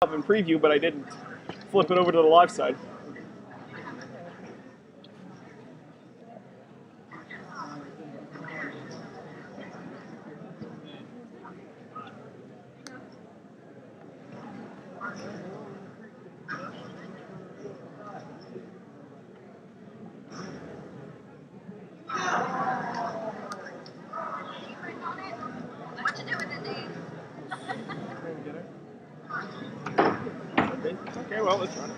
up in preview, but I didn't flip it over to the live side. Okay, well, let's run it.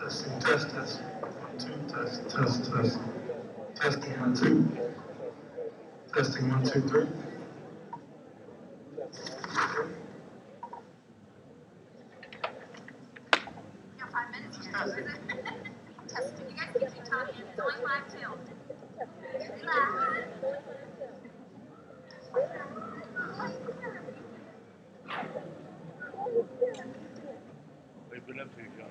Testing, test, test. 1, 2, test, test, test. Testing, 1, 2. Testing, 1, 2, 3. We've been up to John.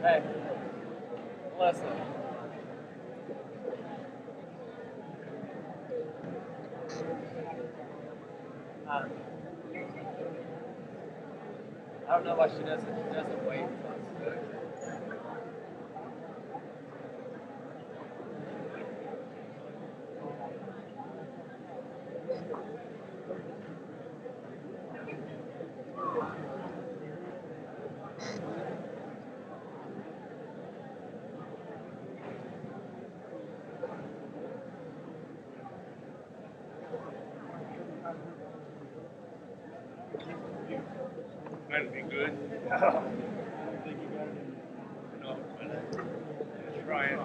Hey, listen. Uh, I don't know why she doesn't wait. That'd be good. No, but try it.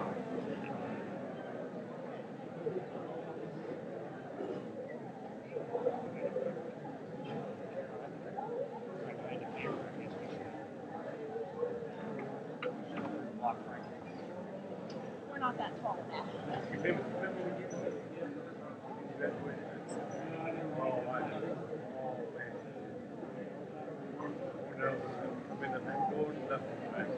We're not that tall now. Remember when you said that way? Oh, I know. Oh, man. Oh, no. I'm in the back door, left and right.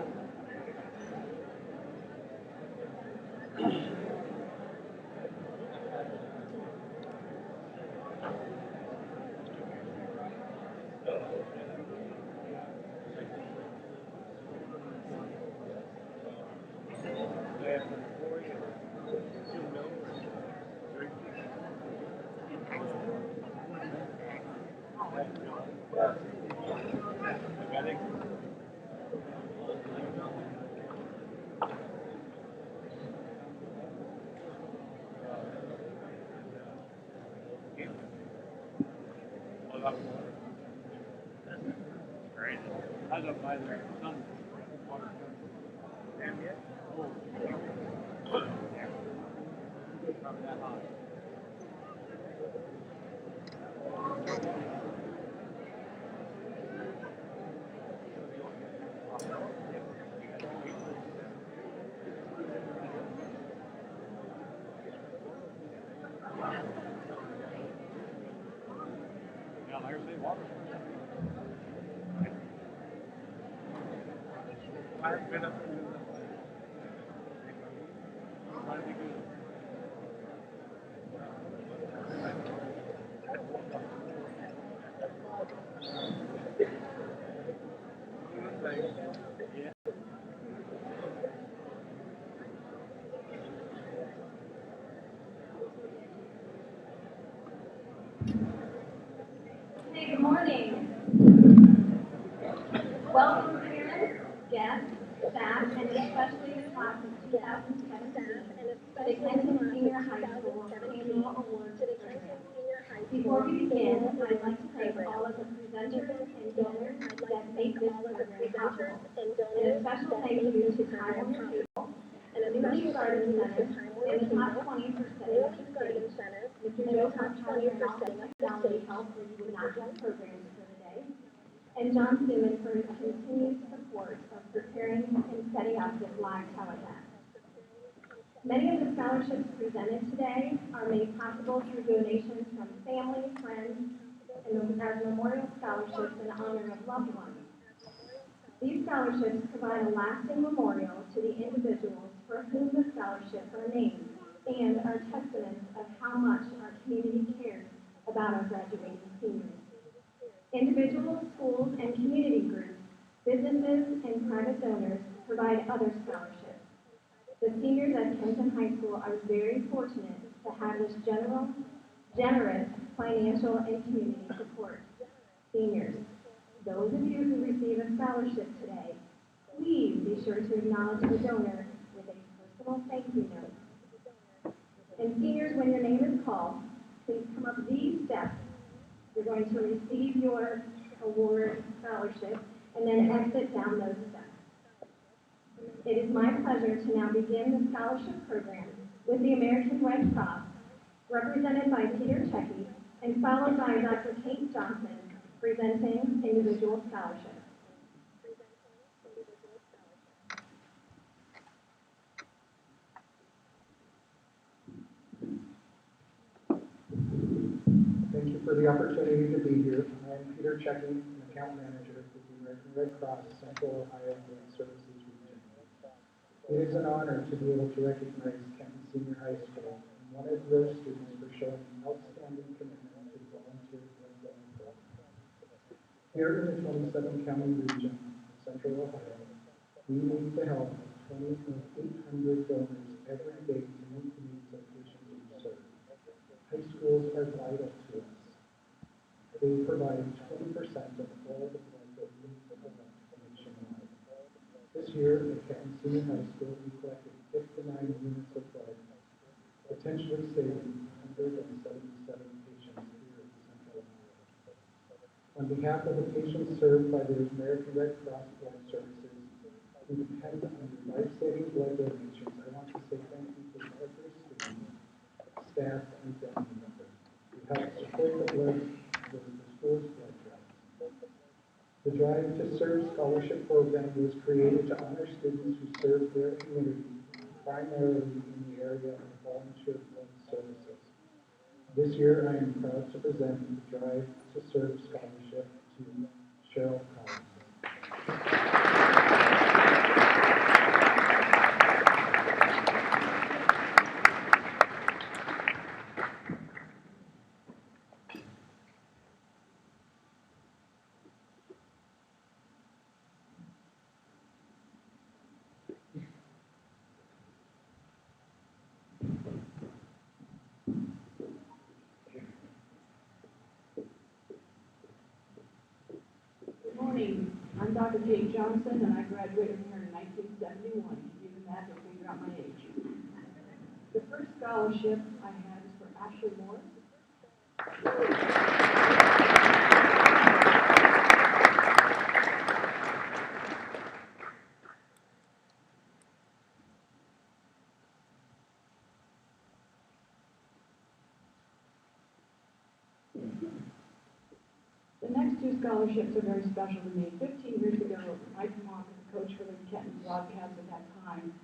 Crazy. I was up by there. Damn yet? Probably that high. Actually, water. I haven't been up there. Might be good. Yeah. Hey, good morning. Welcome parents, guests, staff, and especially the class of 2017 to the Kenton Senior High School Annual Awards Program. Before we begin, I'd like to thank all of the presenters and donors that make this program possible. And a special thank you to Taiwan Cable, and the Newly Garden Center, and the top 20% of the state. Mr. Joe Conchon, your Health and Technology Help, where you would not have programs for the day. And John Stewart for his continued support of preparing and setting up this live telecast. Many of the scholarships presented today are made possible through donations from family, friends, and as memorial scholarships in honor of loved ones. These scholarships provide a lasting memorial to the individuals for whom the scholarships are named and are testaments of how much our community cares about our graduating seniors. Individuals, schools, and community groups, businesses, and private donors provide other scholarships. The seniors at Kenton High School are very fortunate to have this generous financial and community support. Seniors, those of you who receive a scholarship today, please be sure to acknowledge the donor with a personal thank you note. And seniors, when your name is called, please come up these steps. You're going to receive your award scholarship and then exit down those steps. It is my pleasure to now begin the scholarship program with the American Red Cross, represented by Peter Checky, and followed by Dr. Kate Johnson, presenting individual scholarships. Thank you for the opportunity to be here. I am Peter Checky, an account manager with the American Red Cross Central Ohio Blood Services Region. It is an honor to be able to recognize Kenton Senior High School and one of their students for showing an outstanding commitment to the volunteer blood donor program. Here in the 27-county region of Central Ohio, we need the help of 20 to 800 donors every day to meet the needs of patients we serve. High schools are vital to us. They provide 20% of all the blood that we collect nationwide. This year at Kenton Senior High School, we collected 59 units of blood, potentially saving 177 patients here in Central Ohio. On behalf of the patients served by the American Red Cross Blood Services, who depend on your life-saving blood donations, I want to say thank you to all of their students, staff, and family members who help support the blood with the school's blood drive. The Drive to Serve scholarship program was created to honor students who serve their community, primarily in the area of volunteer blood services. This year, I am proud to present the Drive to Serve scholarship to Cheryl Collins. Good morning. I'm Dr. Kate Johnson, and I graduated here in 1971. Even that to figure out my age. The first scholarship I had is for Ashley Morris. The next two scholarships are very special to me. 15 years ago, Mike Mock, the coach for the Kenton Broadcast at that time,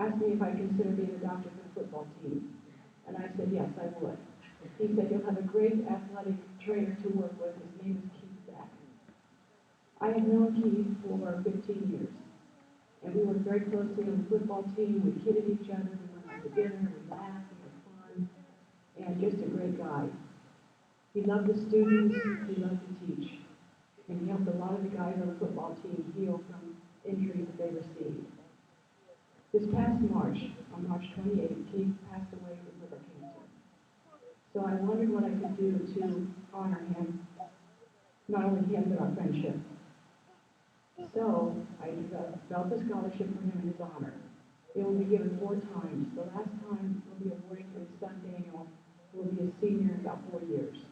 asked me if I considered being a doctor for the football team. And I said, yes, I would. He said, "You'll have a great athletic trainer to work with." His name is Keith Beck. I have known Keith for 15 years, and we worked very closely on the football team. We kidded each other, we went out to dinner, we laughed, we had fun, and just a great guy. He loved the students, he loved to teach, and he helped a lot of the guys on the football team heal from injuries that they received. This past March, on March 28th, Keith passed away with liver cancer. So I wondered what I could do to honor him, not only him, but our friendship. So I developed a scholarship for him in his honor. It will be given 4 times. The last time will be awarded to his son Daniel, who will be a senior in about 4 years.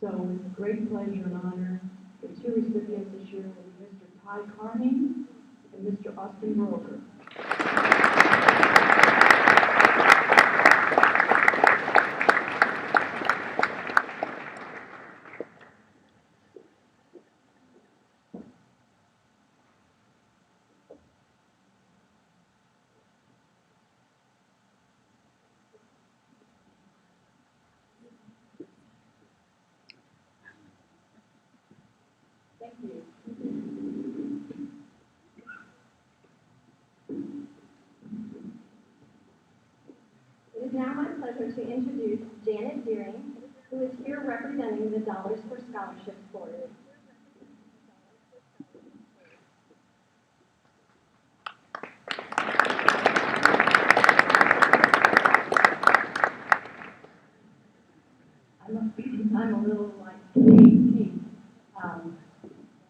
So with great pleasure and honor, the 2 recipients this year will be Mr. Ty Carney and Mr. Austin Broker. Thank you. It is now my pleasure to introduce Janet Deering, who is here representing the Dollars for Scholarships Board. I'm a little like Keith.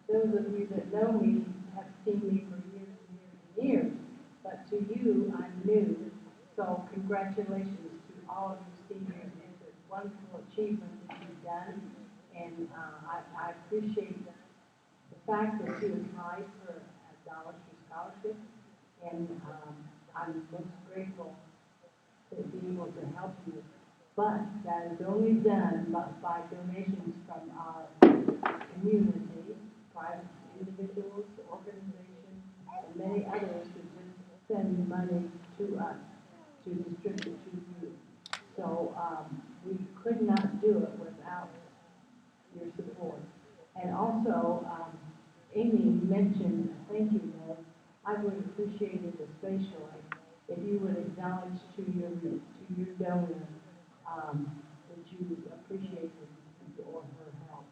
Those of you that know me have seen me for years and years and years, but to you, I'm new. So congratulations to all of you seniors. It's a wonderful achievement that you've done, and I appreciate the fact that you applied for a Dollars for Scholarship, and I'm most grateful to be able to help you. But that is only done by donations from our community, private individuals, organizations, and many others who just send money to us to distribute to you. So we could not do it without your support. And also, Amy mentioned a thank you note. I would appreciate it especially if you would acknowledge to your donor that you appreciate his or her help.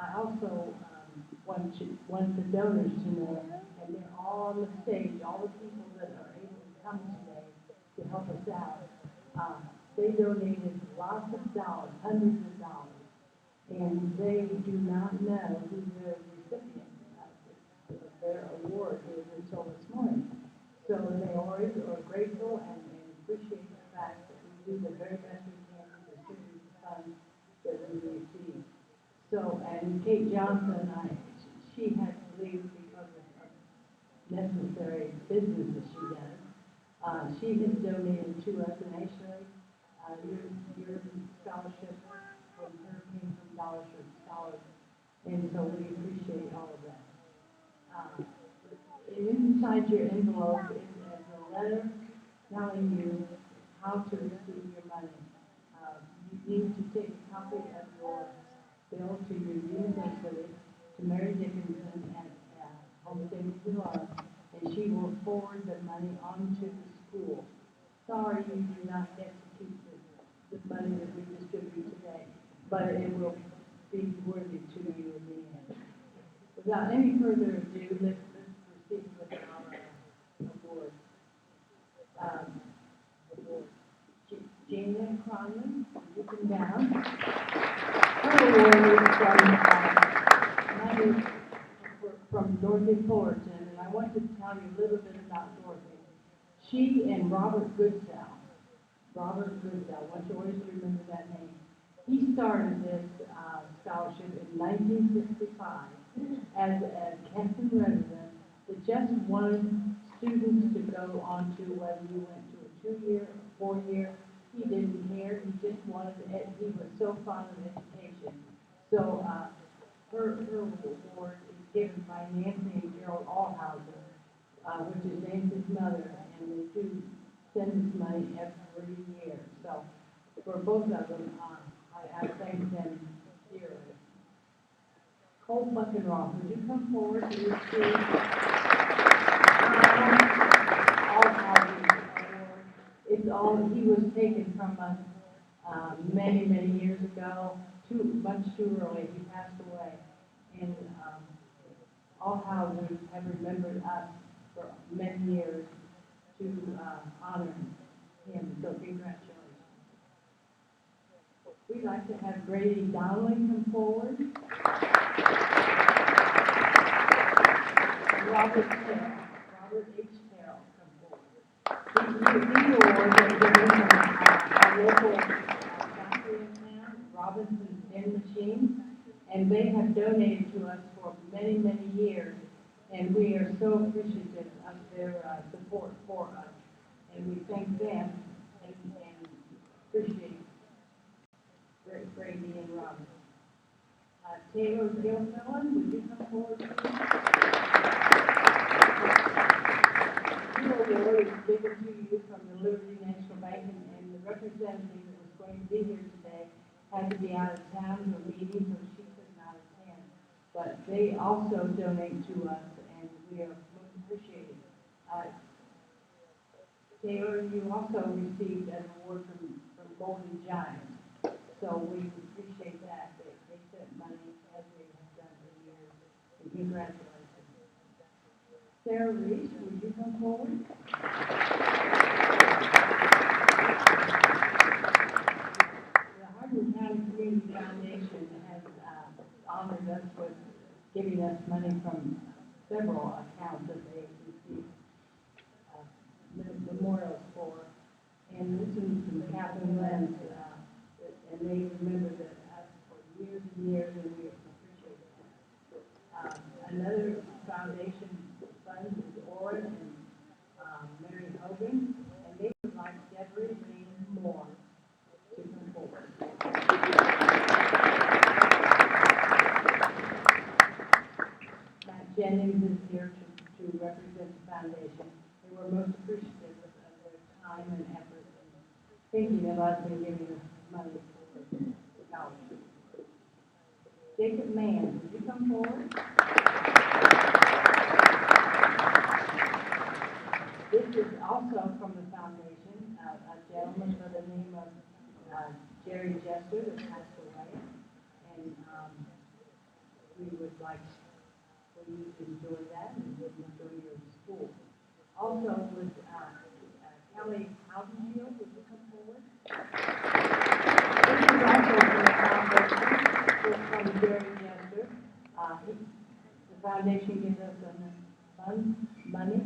I also want the donors to know, and they're all on the stage, all the people that are able to come today to help us out. They donated lots of dollars, hundreds of dollars, and they do not know who their recipient of their award is until this morning. So they always are grateful and appreciate the fact that we do the very best we can to distribute the funds that we receive. So, and Kate Johnson, she had to leave because of necessary business that she does. She has donated to us, and actually, your scholarship from her came from Dollars for Scholars, and so we appreciate all of that. Inside your envelope is a letter telling you how to receive your money. You need to take a copy of your bill to your university, to Mary Dickinson at Homestead, Missouri, and she will forward the money on to the school. Sorry you do not get to keep the money that we distribute today, but it will be worthy to you in the end. Without any further ado, let's proceed with our award. Jana Cronley, you come down. Her award is from Dorothy Fullerton, and I want to tell you a little bit about Dorothy. She and Robert Goodsell, I want you always to remember that name. He started this scholarship in 1965 as a Canton resident that just wanted students to go on to whether you went to a 2-year or 4-year. He didn't care. He just wanted it. He was so fond of education. So her award is given by Nancy and Gerald Allhauser, which is Nancy's mother, and the two send us money every year. So for both of them, I thank them dearly. Cole Buckenroth, would you come forward to receive all housing award? It's all, he was taken from us many, many years ago, much too early. He passed away. And all houses have remembered us for many years to honor him. So congratulations. We'd like to have Grady Donnelly come forward. Robert H. Terrell come forward. These awards are given from our local factory in town, Robinson's Pen Machine, and they have donated to us for many, many years, and we are so appreciative of their support for us, and we thank them and appreciate Grady and Robin. Taylor Gilfillan, would you come forward, please? Your award is given to you from the Liberty National Bank, and the representative that was going to be here today had to be out of town for meetings, so she could not attend. But they also donate to us, and we are most appreciated. Taylor, you also received an award from Golden Giant, so we appreciate that. They sent money as we have done for years, and congratulations. Sarah Reese, would you come forward? The Hardin County Community Foundation has honored us with giving us money from several accounts that they received memorials for. And this is from Catherine Lenz, and they remember that us for years and years, and we appreciate that. Another foundation fund is Orrin and Mary Hogan, and they would like Deborah Jane Moore to come forward. Matt Jennings is here to represent the foundation. And we're most appreciative of their time and effort in thinking of us and giving us money for scholarship. Jacob Mann, would you come forward? This is also from the foundation, a gentleman by the name of Jerry Jester that passed away, and we would like for you to enjoy that and enjoy your school. Also with Kelly Haudenschild, would you come forward? This is also from the foundation, from Jerry Jester. The foundation gives us money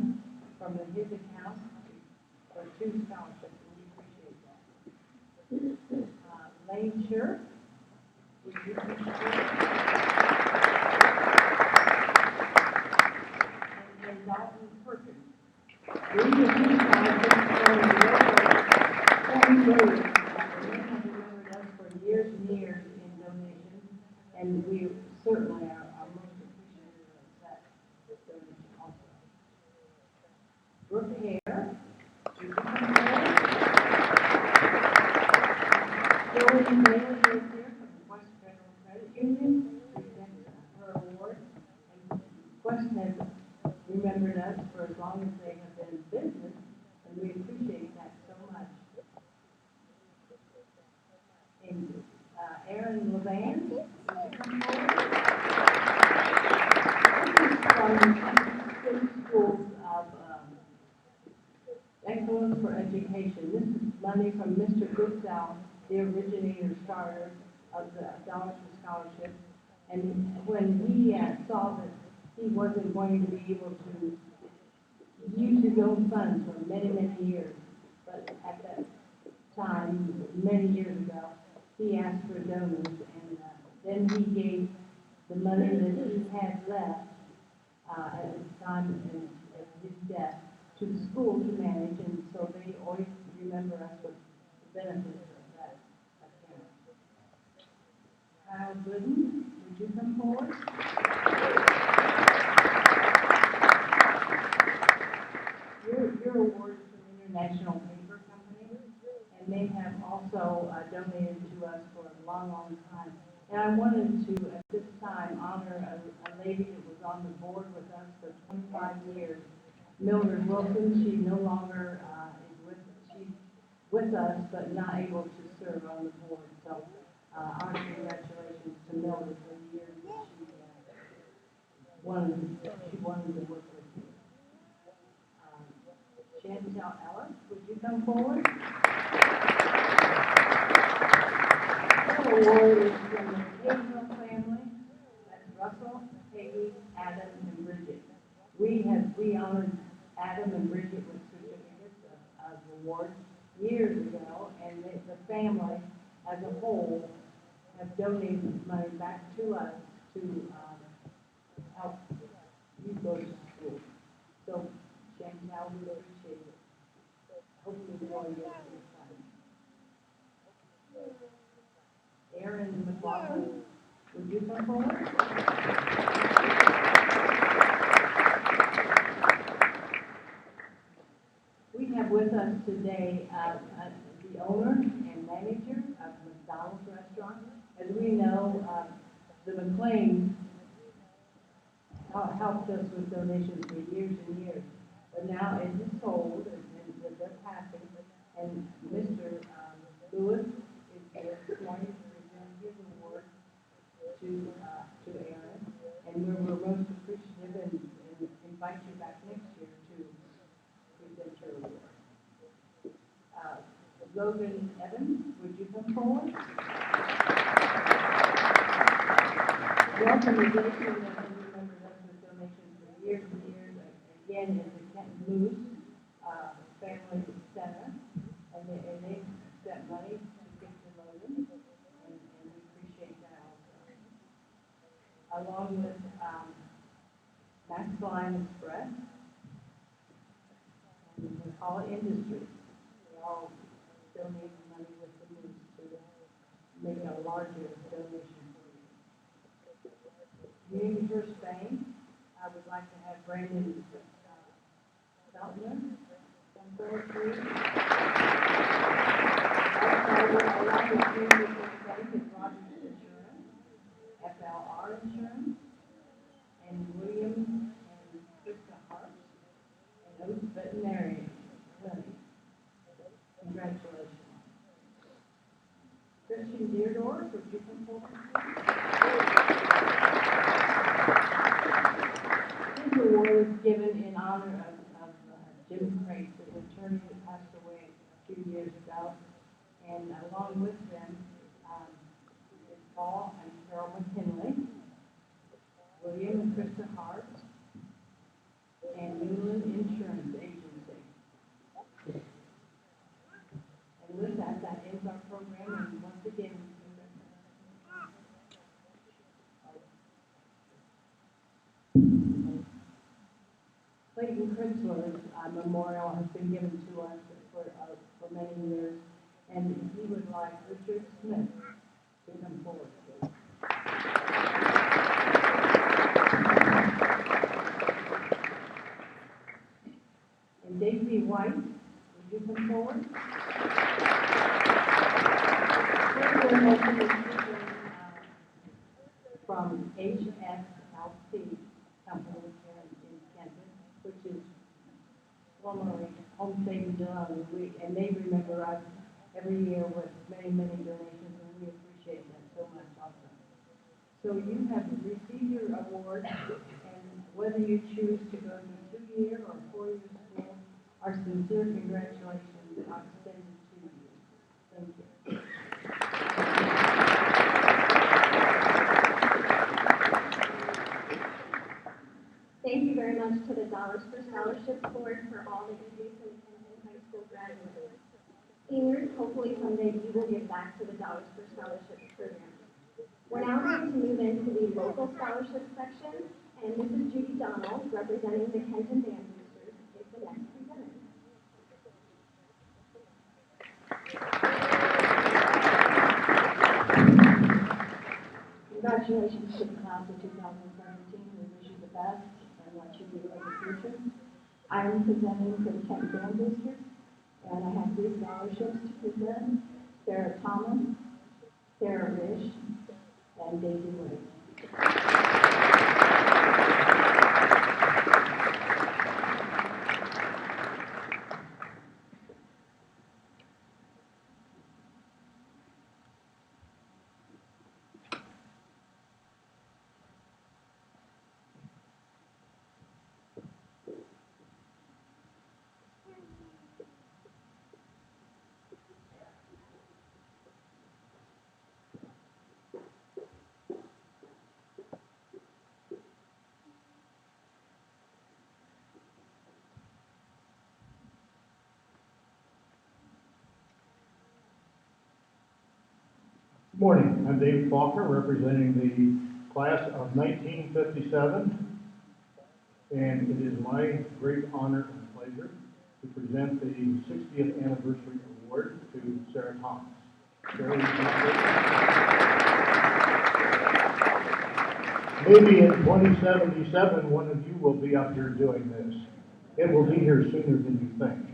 from his account for 2 scholarships, and we appreciate that. Lane Scherf, would you come forward? And Dalton Perkins. These are 2 scholarships from the local 20 days. They have remembered us for years and years in donations, and we certainly are most appreciative of that donation also. Brooke Hare, would you come forward? Dorothy Bailey is here from the West Federal Credit Union, presents her award. And West has remembered us for as long as they have been in business, and we appreciate that so much. And Aaron Levan, would you come forward? This is from the Schools of Excellence for Education. This is money from Mr. Goodsell, the originator starter of the Dollars for Scholarship. And when he saw that he wasn't going to be able to use his own funds for many, many years, but at that time, many years ago, he asked for donors, and then he gave the money that he had left at the time of his death to the school to manage, and so they always remember us with the benefits of that account. Kyle Gooden, would you come forward? Your award is from International Paper also donated to us for a long, long time. And I wanted to, at this time, honor a lady that was on the board with us for 25 years, Mildred Wilson. She no longer she's with us, but not able to serve on the board. So, our congratulations to Mildred for the years that she wanted to work with you. Chantel Ellis, would you come forward? The award is from the Hazel family. That's Russell, Peggy, Adam, and Bridget. We honored Adam and Bridget with certificates of award years ago, and the family as a whole have donated money back to us to help you go to school. So, Chantel, we appreciate it. Hopefully we all get this time. Aaron McLaughlin, would you come forward? We have with us today the owner and manager of McDonald's restaurant. As we know, the McLeans helped us with donations for years and years. But now it is sold, and they're passing. And Mr. Lewis is here this morning to present his award to Aaron. And we're most appreciative and invite you back next year to present your award. Logan Evans, would you come forward? Welcome to Jason, that has remembered us with donations for years and years. Again, is the Kenton Moose Family Center, and they sent money to Victor Logan, and we appreciate that also. Along with Max Line Express and McCall Industries, they all donated money with the Moose to make a larger donation for you. Community First Bank, I would like to have Brandon Feltner come forward, please. Also, along with Community First Bank is Rogers Insurance, FLR Insurance, and William and Krista Hart, and Oates Veterinary Clinic. Congratulations. Christian Deardorff, would you come forward? This award is given in honor of Jim Crace, an attorney that passed away a few years ago. And along with them is Paul and Carol McKinley, William and Krista Hart, and Newland Insurance Agency. And with that, that ends our program. And once again, Clayton Chrysler's memorial has been given to us for many years, and he would like Richard Smith to come forward, please. And Daisy White, would you come forward? From HSLC Company here in Kenton, which is formerly Home Saving Dillon, and they remember us every year with many, many donations, and we appreciate that so much also. So you have received your award, and whether you choose to go to 2-year or 4-year school, our sincere congratulations are extended to you. Thank you. Thank you very much to the Dollars for Scholarships Board for all that you do for the Kenton High School graduates. Seniors, hopefully someday you will give back to the Dollars for Scholarships program. We're now going to move into the local scholarship section, and Mrs. Judy Donald, representing the Kenton Band Boosters, is the next presenter. Congratulations to the class of 2017. We wish you the best and what you do in the future. I am presenting for the Kenton Band Boosters, and I have 3 scholarships to present. Sarah Thomas, Sarah Risch, and Daisy Wade. Good morning, I'm David Faulkner, representing the class of 1957, and it is my great honor and pleasure to present the 60th Anniversary Award to Sarah Thomas. Sarah, maybe in 2077, one of you will be up here doing this. It will be here sooner than you think.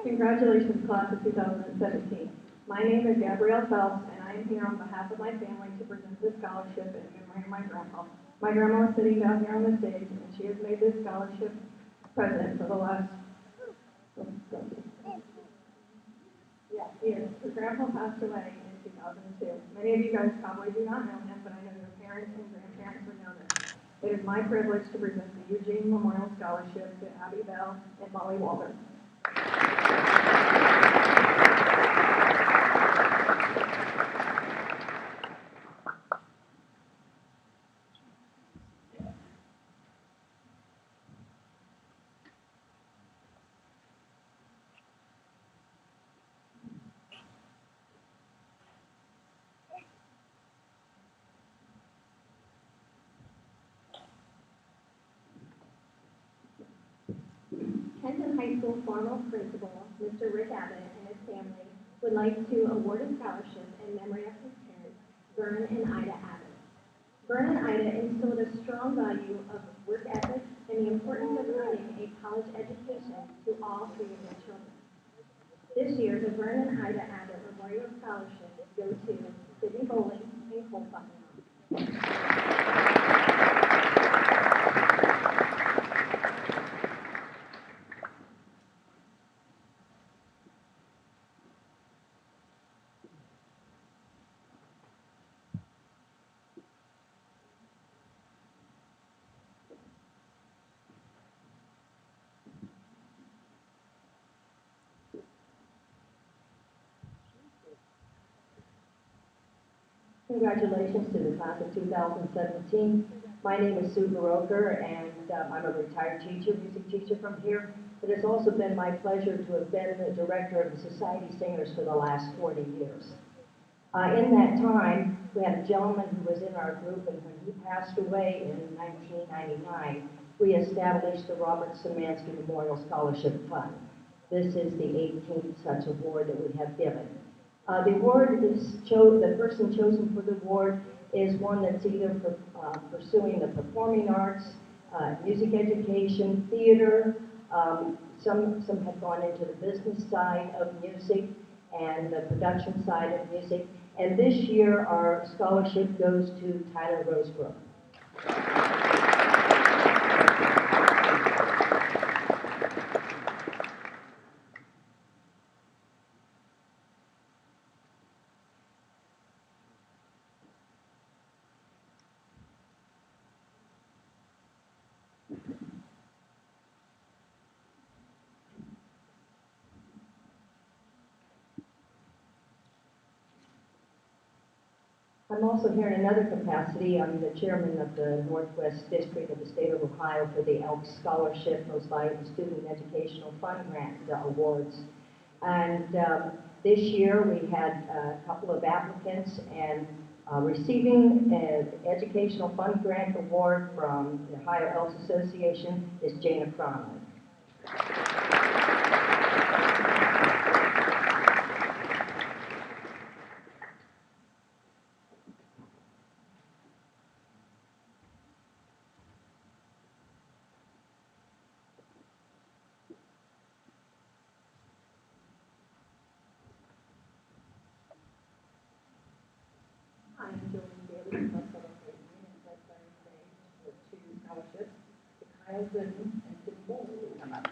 Congratulations, class of 2017. My name is Gabrielle Phelps, and I am here on behalf of my family to present this scholarship in memory of my grandma. My grandma is sitting down here on the stage, and she has made this scholarship present for the last, years. Her grandpa passed away in 2002. Many of you guys probably do not know him, but I know your parents and grandparents would know this. It is my privilege to present the Eugene Memorial Scholarship to Abby Bell and Molly Walter. Kenton High School former principal, Mr. Rick Abbott, and his family would like to award a scholarship in memory of his parents, Vern and Ida Abbott. Vern and Ida instilled a strong value of work ethic and the importance of earning a college education to all three of their children. This year, the Vern and Ida Abbott Memorial Scholarship go to Sydney Bowling and Cole Putnam. Congratulations to the class of 2017. My name is Sue Baroker, and I'm a retired teacher, music teacher from here. It has also been my pleasure to have been the director of the Society Singers for the last 40 years. In that time, we had a gentleman who was in our group, and when he passed away in 1999, we established the Robert Szymanski Memorial Scholarship Fund. This is the 18th such award that we have given. The award is the person chosen for the award is one that's either pursuing the performing arts, music education, theater. Some have gone into the business side of music and the production side of music. And this year, our scholarship goes to Tyler Rosebrook. I'm also here in another capacity. I'm the chairman of the Northwest District of the State of Ohio for the Elks Scholarship, Most Valuable Student Educational Fund Grant Awards. And this year we had a couple of applicants, and receiving an Educational Fund Grant Award from the Ohio Elks Association is Jana Cronley. Kyle Gooden and City Board to come up.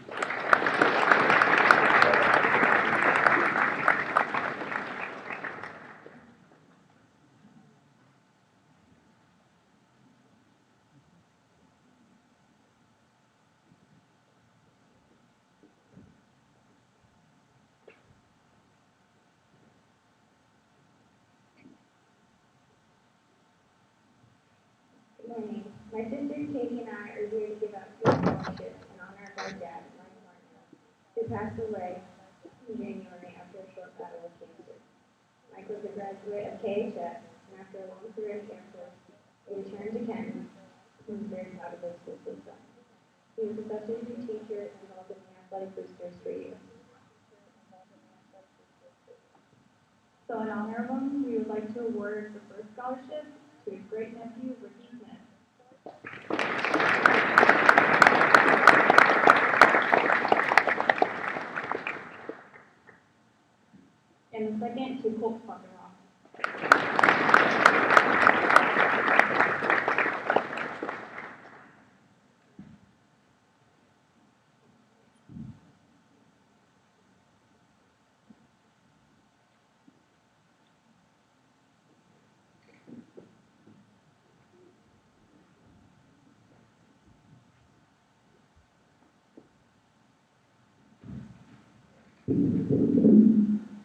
Good morning. My sister Katie and I are here to give out 2 scholarships in honor of our dad, Mike Barnett, who passed away in January after a short battle with cancer. Mike was a graduate of KHS, and after a long career in the Air Force, he returned to Kenton and was very proud of his school system. He was a substitute teacher involved in the athletic boosters for years. So in honor of him, we would like to award the first scholarship to his great-nephew, Ricky Smith. And the second to Colt Fuckenroth.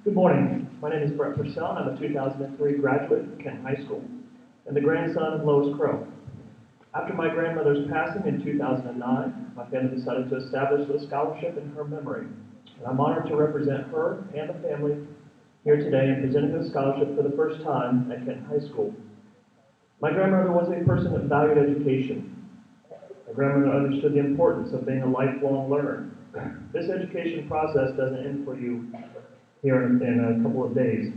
Good morning. My name is Brett Purcell, and I'm a 2003 graduate of Kent High School and the grandson of Lois Crow. After my grandmother's passing in 2009, my family decided to establish a scholarship in her memory, and I'm honored to represent her and the family here today in presenting this scholarship for the first time at Kent High School. My grandmother was a person that valued education. My grandmother understood the importance of being a lifelong learner. This education process doesn't end for you here in a couple of days.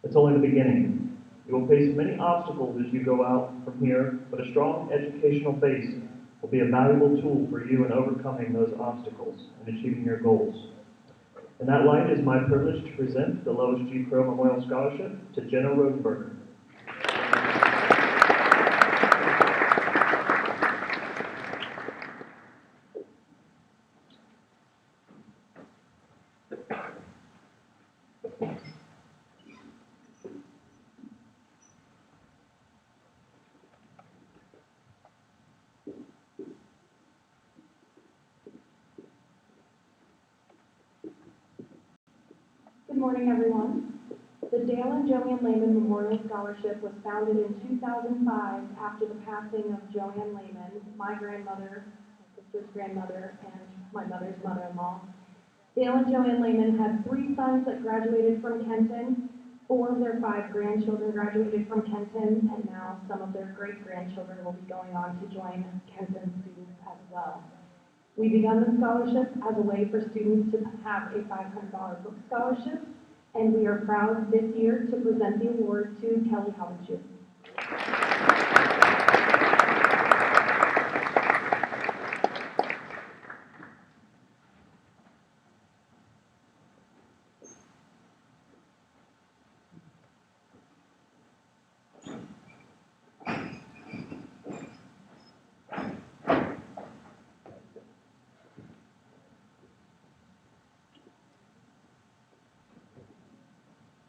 It's only the beginning. You will face many obstacles as you go out from here, but a strong educational base will be a valuable tool for you in overcoming those obstacles and achieving your goals. In that light, it is my privilege to present the Lois G. Crow Memorial Scholarship to Jenna Rosenberger. Good morning, everyone. The Dale and Joanne Lehman Memorial Scholarship was founded in 2005 after the passing of Joanne Lehman, my grandmother, my sister's grandmother, and my mother's mother-in-law. Dale and Joanne Lehman had 3 sons that graduated from Kenton. 4 of their 5 grandchildren graduated from Kenton, and now some of their great-grandchildren will be going on to join Kenton students as well. We began the scholarship as a way for students to have a $500 book scholarship, and we are proud this year to present the award to Kelly Howenshu.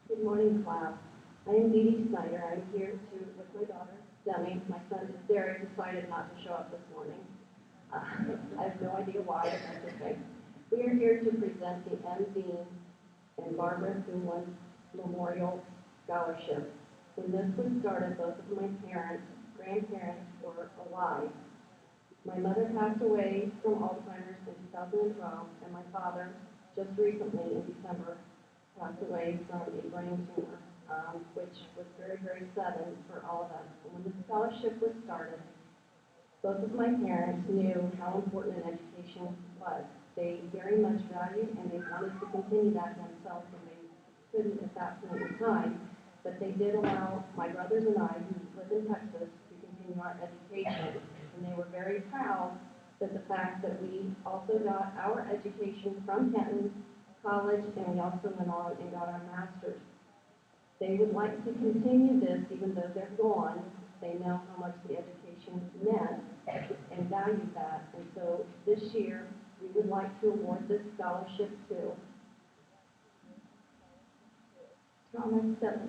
Good morning, class. I am Dee Dee Snyder. I'm here with my daughter, Demi. My son is very decided not to show up this morning. I have no idea why, but that's okay. We are here to present the M. Dean and Barbara Thunlund Memorial Scholarship. When this was started, both of my grandparents were alive. My mother passed away from Alzheimer's in 2012, and my father, just recently in December, passed away from a brain tumor, which was very, very sudden for all of us. And when the scholarship was started, both of my parents knew how important an education was. They very much valued and they wanted to continue that themselves, and they couldn't at that point in time. But they did allow my brothers and I, who live in Texas, to continue our education. And they were very proud that the fact that we also got our education from Kenton College, and we also went on and got our master's. They would like to continue this even though they're gone. They know how much the education education meant and valued that. And so this year, we would like to award this scholarship to Thomas Phillips.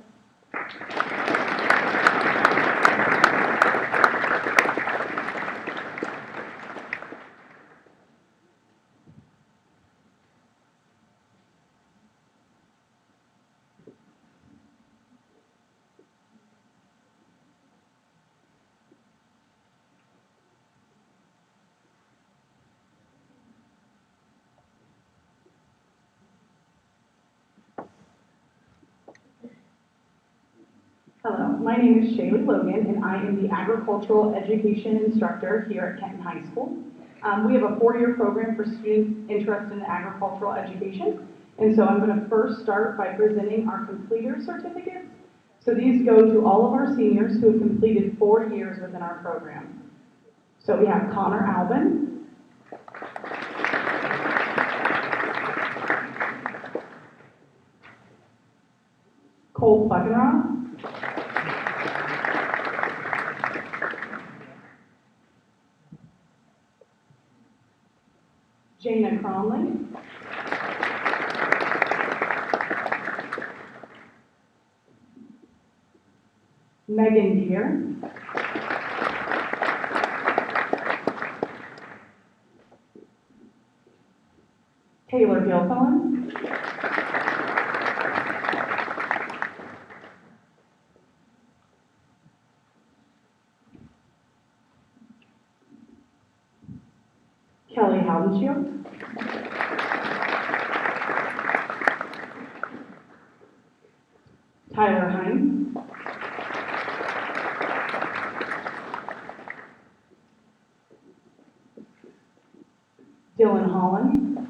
Hello, my name is Shaylee Logan, and I am the agricultural education instructor here at Kenton High School. We have a 4-year program for students interested in agricultural education, and so I'm going to first start by presenting our completer certificates. So these go to all of our seniors who have completed 4 years within our program. So we have Connor Alvin, Cole Buckenroth, Jana Cromley, Megan Deere, Taylor Gilfillan, Kelly Haudenschild, Tyler Hines, Dylan Holland,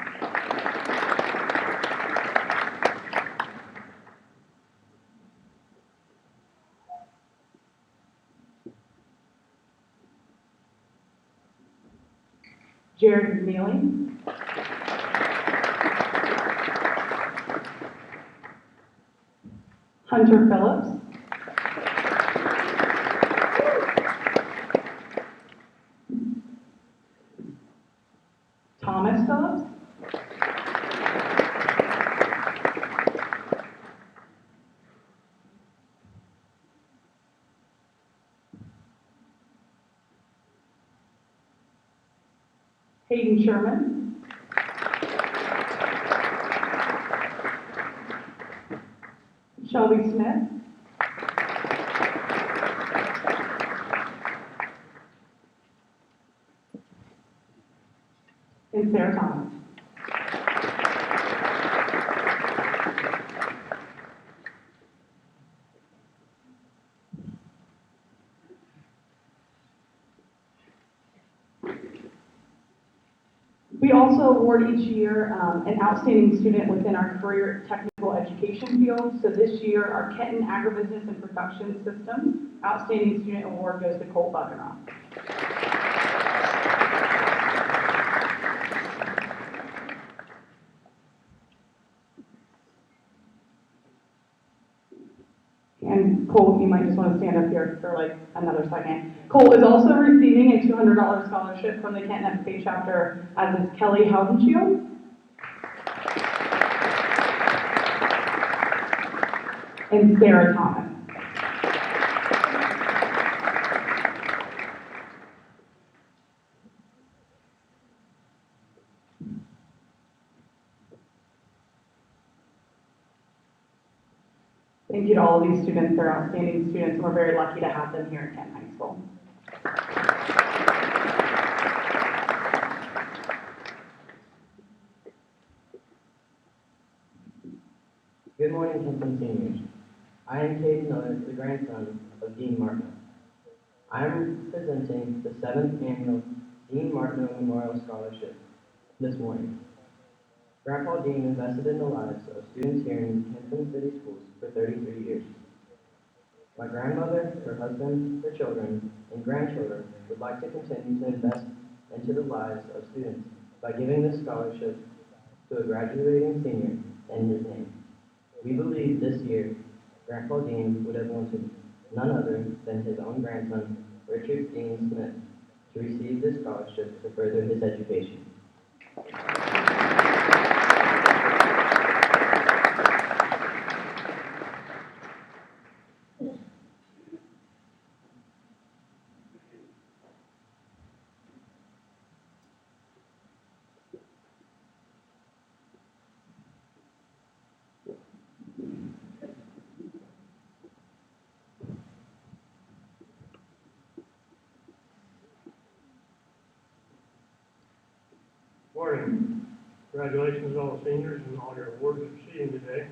Jared McNeely, Hunter Phillips, Thomas Phillips, Hayden Sherman, Shelby Smith, and Sarah Thomas. We also award each year an outstanding student within our career technical education field. So this year, our Kenton Agribusiness and Production Systems Outstanding Student Award goes to Cole Buckenroth. And Cole, you might just want to stand up here for like another second. Cole is also receiving a $200 scholarship from the Kenton FFA chapter, as is Kelly Haudenschild. And Sarah Thomas. Thank you to all of these students. They're outstanding students, and we're very lucky to have them here at Kenton High School. Good morning, Kenton seniors. I am Caden Miller, the grandson of Dean Martineau. I am presenting the 7th annual Dean Martineau Memorial Scholarship this morning. Grandpa Dean invested in the lives of students here in Kenton City Schools for 33 years. My grandmother, her husband, her children, and grandchildren would like to continue to invest into the lives of students by giving this scholarship to a graduating senior in his name. We believe this year, Grandpa Dean would have wanted none other than his own grandson Richard Dean Smith, to receive this scholarship to further his education. Morning. Congratulations to all the seniors and all your awards you're receiving today.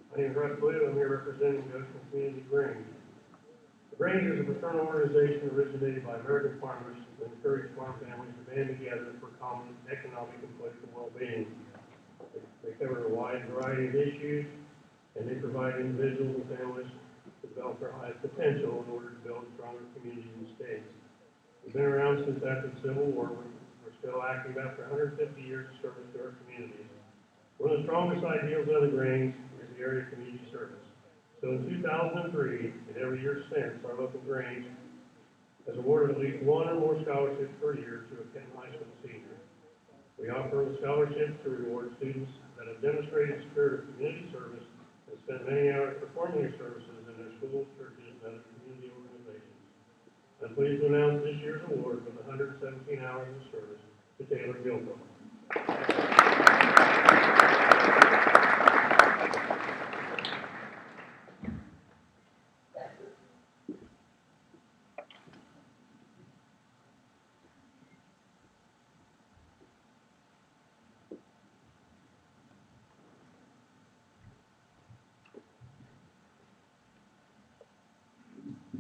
My name is Russ Blue. I'm here representing the Ocean Community Grange. The Grange is a fraternal organization originated by American farmers to encourage farm families to band together for common economic and political well-being. They cover a wide variety of issues, and they provide individuals and families to develop their highest potential in order to build stronger communities and states. We've been around since after the Civil War. We're still active after 150 years of service to our communities. One of the strongest ideals of the Grange is the area community service. So in 2003, and every year since, our local Grange has awarded at least one or more scholarships per year to a Kenton High School senior. We offer the scholarships to reward students that have demonstrated spirit of community service and spent many hours performing their services in their schools, churches, and other community organizations. I'm pleased to announce this year's award with 117 hours of service to Taylor Gilbrook.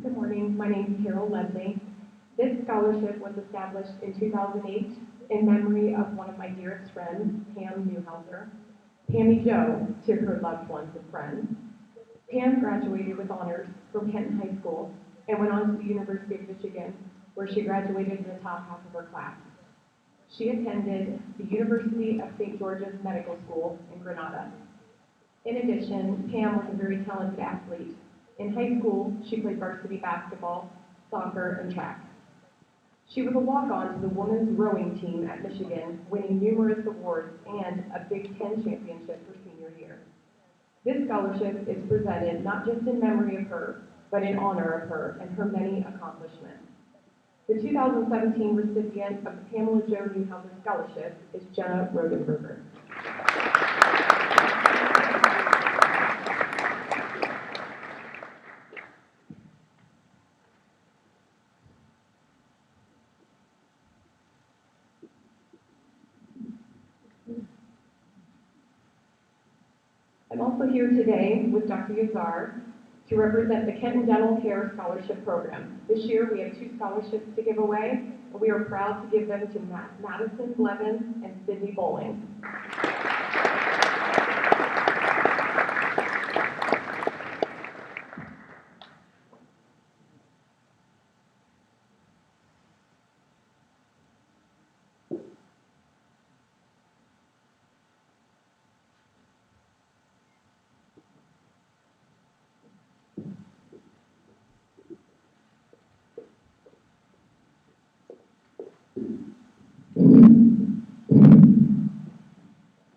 Good morning, my name is Carol Ledley. This scholarship was established in 2008 in memory of one of my dearest friends, Pam Newhouser. Pammy Jo to her loved ones and friends. Pam graduated with honors from Kenton High School and went on to the University of Michigan, where she graduated in the top half of her class. She attended the University of St. George's Medical School in Granada. In addition, Pam was a very talented athlete. In high school, she played varsity basketball, soccer, and track. She was a walk-on to the women's rowing team at Michigan, winning numerous awards and a Big Ten championship her senior year. This scholarship is presented not just in memory of her, but in honor of her and her many accomplishments. The 2017 recipient of the Pamela Jo Newhouser Scholarship is Jenna Rodenberger. I'm also here today with Dr. Yazar to represent the Kenton Dental Care Scholarship Program. This year we have 2 scholarships to give away, and we are proud to give them to Madison Blevins and Sydney Bowling.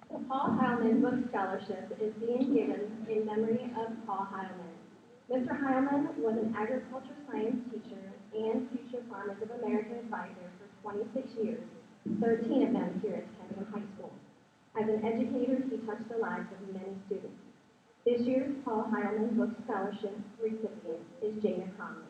The Paul Heilman Book Scholarship is being given in memory of Paul Heilman. Mr. Heilman was an agriculture science teacher and Future Farmers of America advisor for 26 years, 13 of them here at Kenton High School. As an educator, he touched the lives of many students. This year's Paul Heilman Book Scholarship recipient is Jana Conley.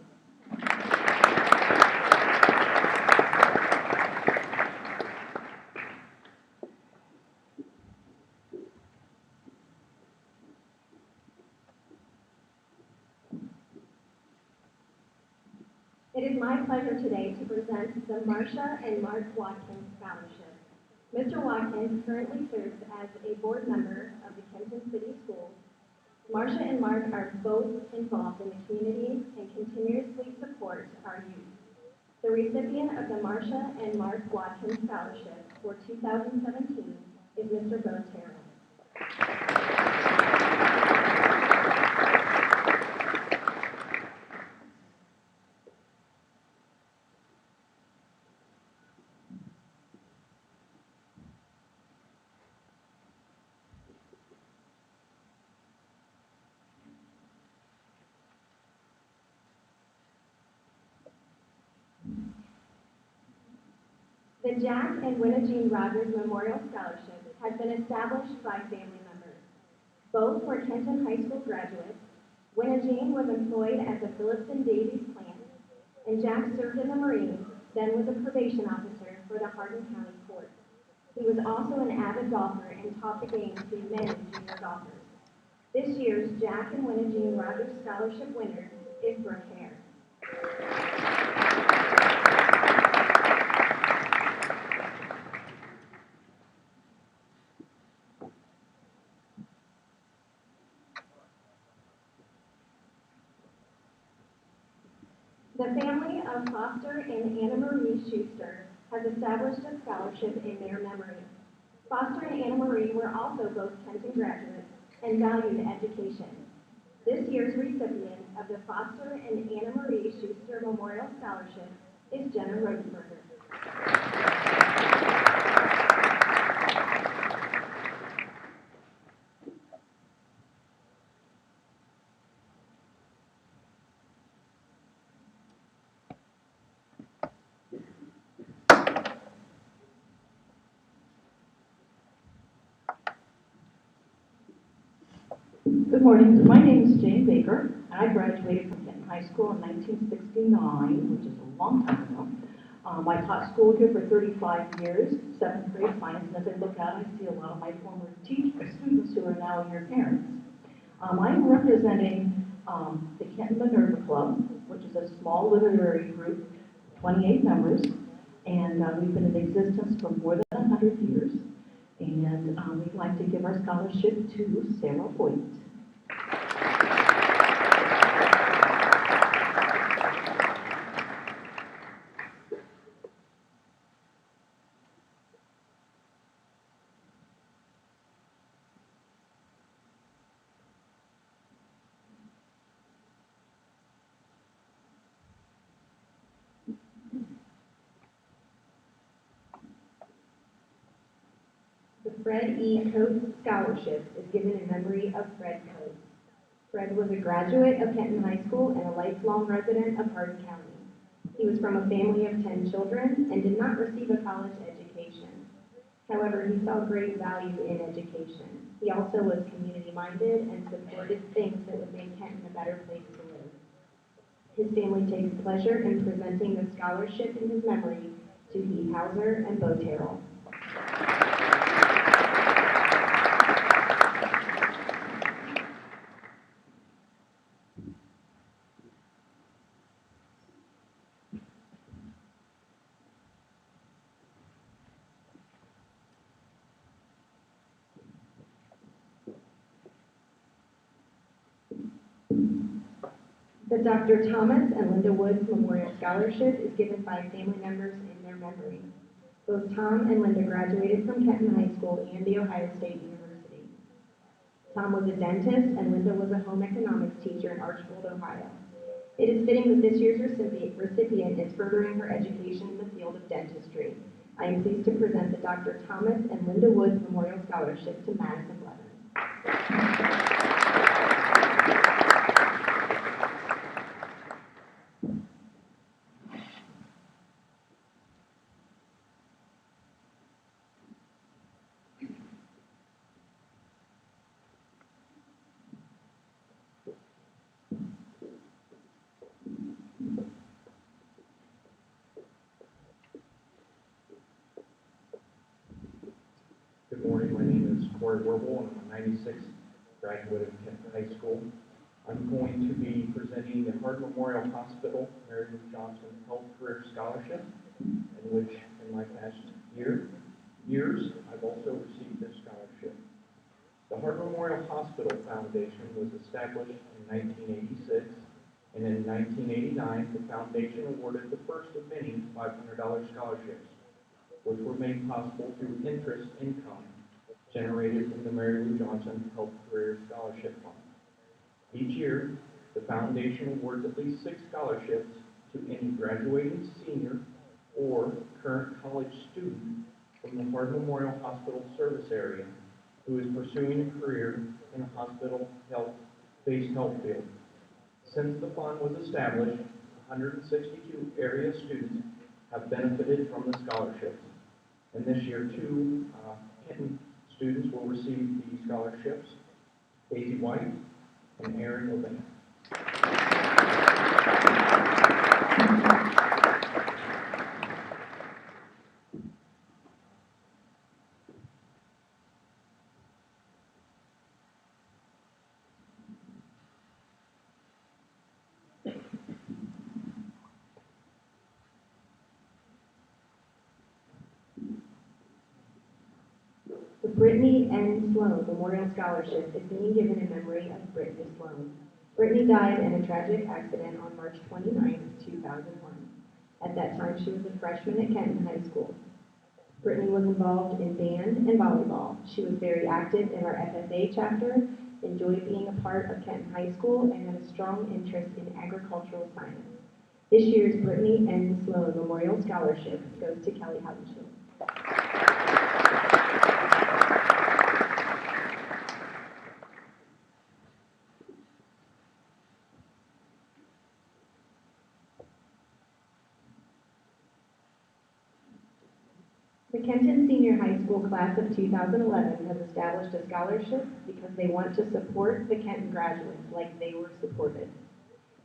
It is my pleasure today to present the Marcia and Mark Watkins Scholarship. Mr. Watkins currently serves as a board member of the Kenton City Schools. Marcia and Mark are both involved in the community and continuously support our youth. The recipient of the Marcia and Mark Watkins Scholarship for 2017 is Mr. Bo Terrell. Jack and Winna Jean Rogers Memorial Scholarship has been established by family members. Both were Kenton High School graduates. Winna Jean was employed as a Phillips and Davies plant, and Jack served in the Marines, then was a probation officer for the Hardin County Court. He was also an avid golfer and taught the game to men and junior golfers. This year's Jack and Winna Jean Rogers Scholarship winner is Brooke Hare. The family of Foster and Anna Marie Schuster has established a scholarship in their memory. Foster and Anna Marie were also both Kenton graduates and valued education. This year's recipient of the Foster and Anna Marie Schuster Memorial Scholarship is Jenna Rosenberger. Good morning. My name is Jane Baker. I graduated from Kenton High School in 1969, which is a long time ago. I taught school here for 35 years, 7th grade science, and as I look out, I see a lot of my former students who are now your parents. I'm representing the Kenton Minerva Club, which is a small literary group, 28 members, and we've been in existence for more than 100 years. And we'd like to give our scholarship to Sarah Hoyt. The Fred E. Coates Scholarship is given in memory of Fred Coates. Fred was a graduate of Kenton High School and a lifelong resident of Hardin County. He was from a family of 10 children and did not receive a college education. However, he saw great value in education. He also was community-minded and supported things that would make Kenton a better place to live. His family takes pleasure in presenting the scholarship in his memory to Heath Hauser and Bo Terrell. The Dr. Thomas and Linda Woods Memorial Scholarship is given by family members in their memory. Both Tom and Linda graduated from Kenton High School and The Ohio State University. Tom was a dentist and Linda was a home economics teacher in Archbold, Ohio. It is fitting that this year's recipient is furthering her education in the field of dentistry. I am pleased to present the Dr. Thomas and Linda Woods Memorial Scholarship to Madison Blevins. Good morning, my name is Corey Werble, and I'm a 96th graduate of Kenton High School. I'm going to be presenting the Hardin Memorial Hospital Mary Lou Johnson Health Career Scholarship, in which in my past years I've also received this scholarship. The Hardin Memorial Hospital Foundation was established in 1986, and in 1989 the foundation awarded the first of many $500 scholarships, which were made possible through interest income generated from the Mary Lou Johnson Health Career Scholarship Fund. Each year, the foundation awards at least 6 scholarships to any graduating senior or current college student from the Hardin Memorial Hospital service area who is pursuing a career in a hospital based health field. Since the fund was established, 162 area students have benefited from the scholarships. And this year, two Kenton students will receive the scholarships, Daisy White and Aaron Levin. The Brittany N. Sloan Memorial Scholarship is being given in memory of Brittany Sloan. Brittany died in a tragic accident on March 29, 2001. At that time, she was a freshman at Kenton High School. Brittany was involved in band and volleyball. She was very active in our FFA chapter, enjoyed being a part of Kenton High School, and had a strong interest in agricultural science. This year's Brittany N. Sloan Memorial Scholarship goes to Kelly Howenshield. The Kenton Senior High School class of 2011 has established a scholarship because they want to support the Kenton graduates like they were supported.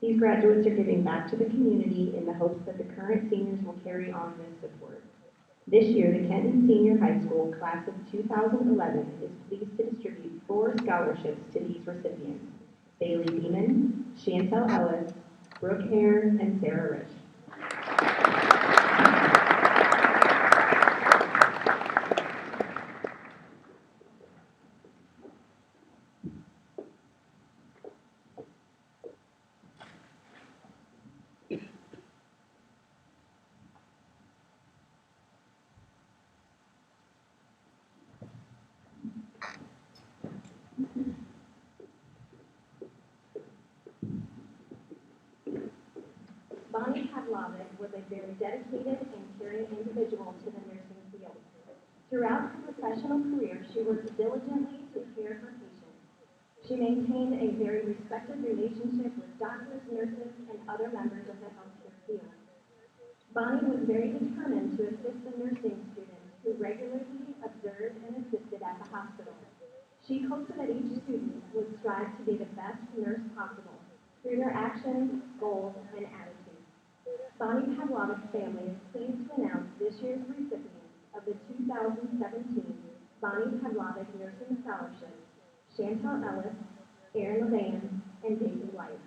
These graduates are giving back to the community in the hopes that the current seniors will carry on this support. This year, the Kenton Senior High School class of 2011 is pleased to distribute 4 scholarships to these recipients: Bailey Beeman, Chantel Ellis, Brooke Hare, and Sarah Rich. Bonnie Pavlovic was a very dedicated and caring individual to the nursing field. Throughout her professional career, she worked diligently to care for patients. She maintained a very respected relationship with doctors, nurses, and other members of the healthcare field. Bonnie was very determined to assist the nursing students who regularly observed and assisted at the hospital. She hoped that each student would strive to be the best nurse possible through their actions, goals, and attitudes. Bonnie Pavlovic's family is pleased to announce this year's recipients of the 2017 Bonnie Pavlovic Nursing Scholarship: Chantel Ellis, Aaron Levan, and Daisy White.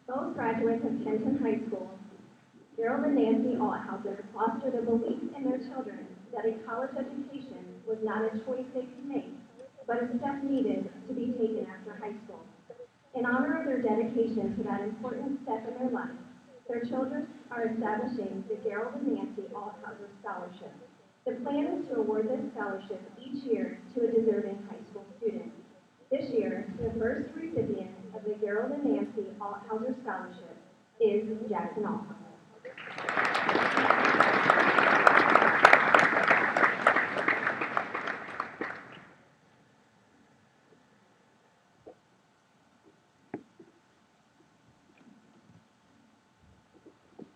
Both graduates of Kenton High School, Gerald and Nancy Althauser, foster the belief in their children that a college education was not a choice they could make, but a step needed to be taken after high school. In honor of their dedication to that important step in their life, their children are establishing the Gerald and Nancy Althauser Scholarship. The plan is to award this scholarship each year to a deserving high school student. This year, the first recipient of the Gerald and Nancy Althauser Scholarship is Jackson Althauser.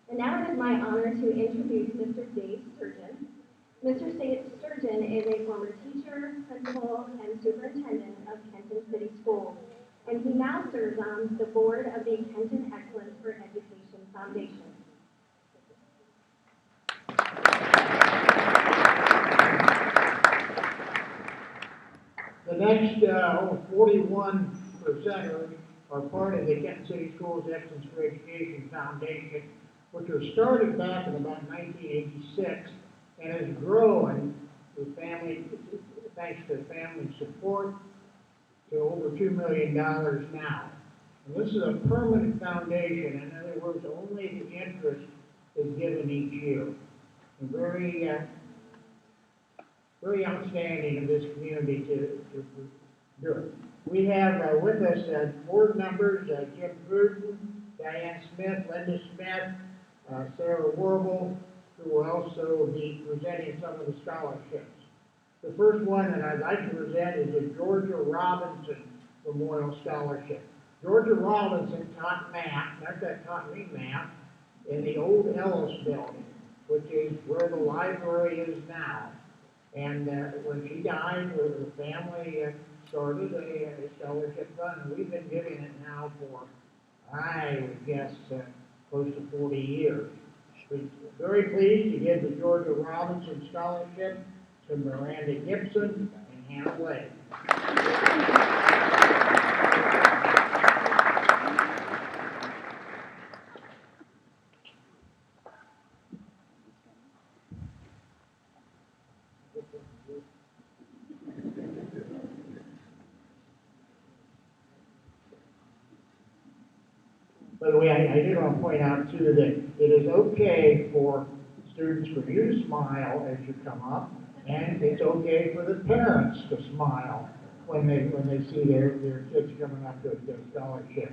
And now it is my honor to introduce Mr. Dave Sturgeon. Mr. Sturgeon is a former teacher, principal, and superintendent of Kenton City Schools, and he now serves on the board of the Kenton Excellence for Education Foundation. The next 41% are part of the Kenton City Schools Excellence for Education Foundation, which was started back in about 1986 and has grown with family, thanks to family support, to over $2 million now. And this is a permanent foundation. In other words, only the interest is given each year. And very really outstanding of this community to do it. We have with us board members, Jim Burton, Diane Smith, Linda Smith, Sarah Warble, who will also be presenting some of the scholarships. The first one that I'd like to present is the Georgia Robinson Memorial Scholarship. Georgia Robinson taught math, taught me math, in the old Ellis building, which is where the library is now. And when she died, the family started a scholarship fund, and we've been giving it now for, I would guess, close to 40 years. We're very pleased to give the Georgia Robinson Scholarship to Miranda Gibson and Hannah Blake. By the way, I did want to point out too that it is okay for students for you to smile as you come up, and it's okay for the parents to smile when they see their kids coming up to their scholarship.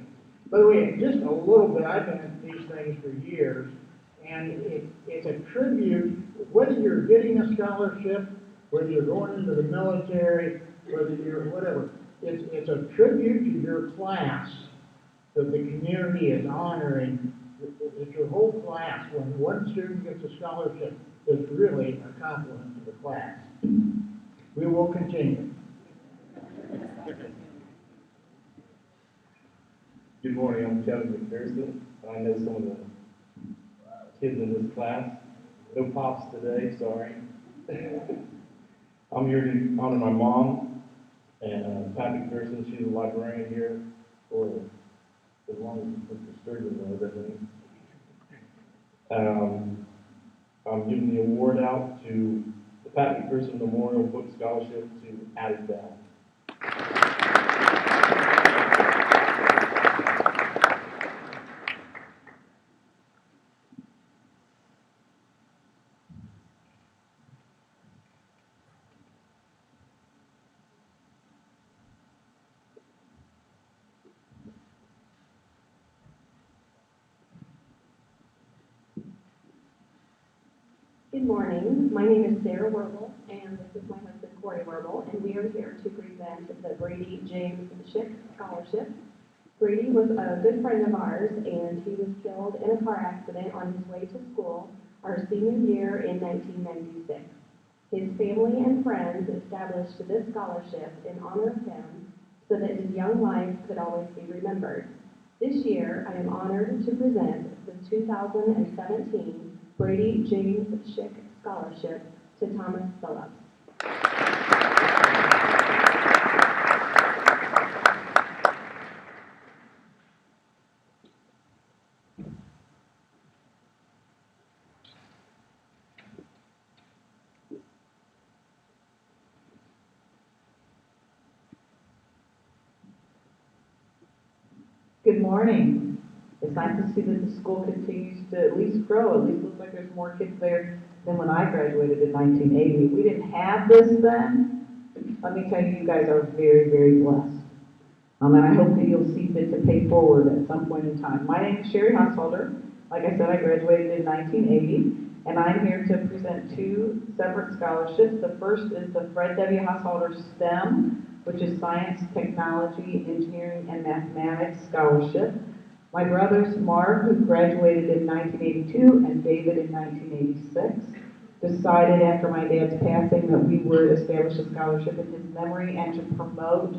By the way, just a little bit, I've been at these things for years, and it's a tribute, whether you're getting a scholarship, whether you're going into the military, whether you're whatever, it's a tribute to your class that the community is honoring. It's your whole class. When one student gets a scholarship, it's really a compliment to the class. We will continue. Good morning, I'm Kevin McPherson. I know some of the kids in this class. No pops today, sorry. I'm here to honor my mom, and Pat McPherson. She's a librarian here for as long as Mr. Sturgeon was, I think. I'm giving the award out to the Pat McPherson Memorial Book Scholarship to Addie Bell. Good morning. My name is Sarah Werble, and this is my husband, Corey Werble, and we are here to present the Brady James Schick Scholarship. Brady was a good friend of ours, and he was killed in a car accident on his way to school our senior year in 1996. His family and friends established this scholarship in honor of him so that his young life could always be remembered. This year, I am honored to present the 2017 Brady James Schick Scholarship to Thomas Phillips. Good morning. It's nice to see that the school continues to at least grow. At least looks like there's more kids there than when I graduated in 1980. We didn't have this then. Let me tell you, you guys are very, very blessed. And I hope that you'll see fit to pay forward at some point in time. My name is Sherry Hausholder. Like I said, I graduated in 1980, and I'm here to present two separate scholarships. The first is the Fred W. Hausholder STEM, which is Science, Technology, Engineering, and Mathematics Scholarship. My brothers, Mark, who graduated in 1982, and David in 1986, decided after my dad's passing that we would establish a scholarship in his memory and to promote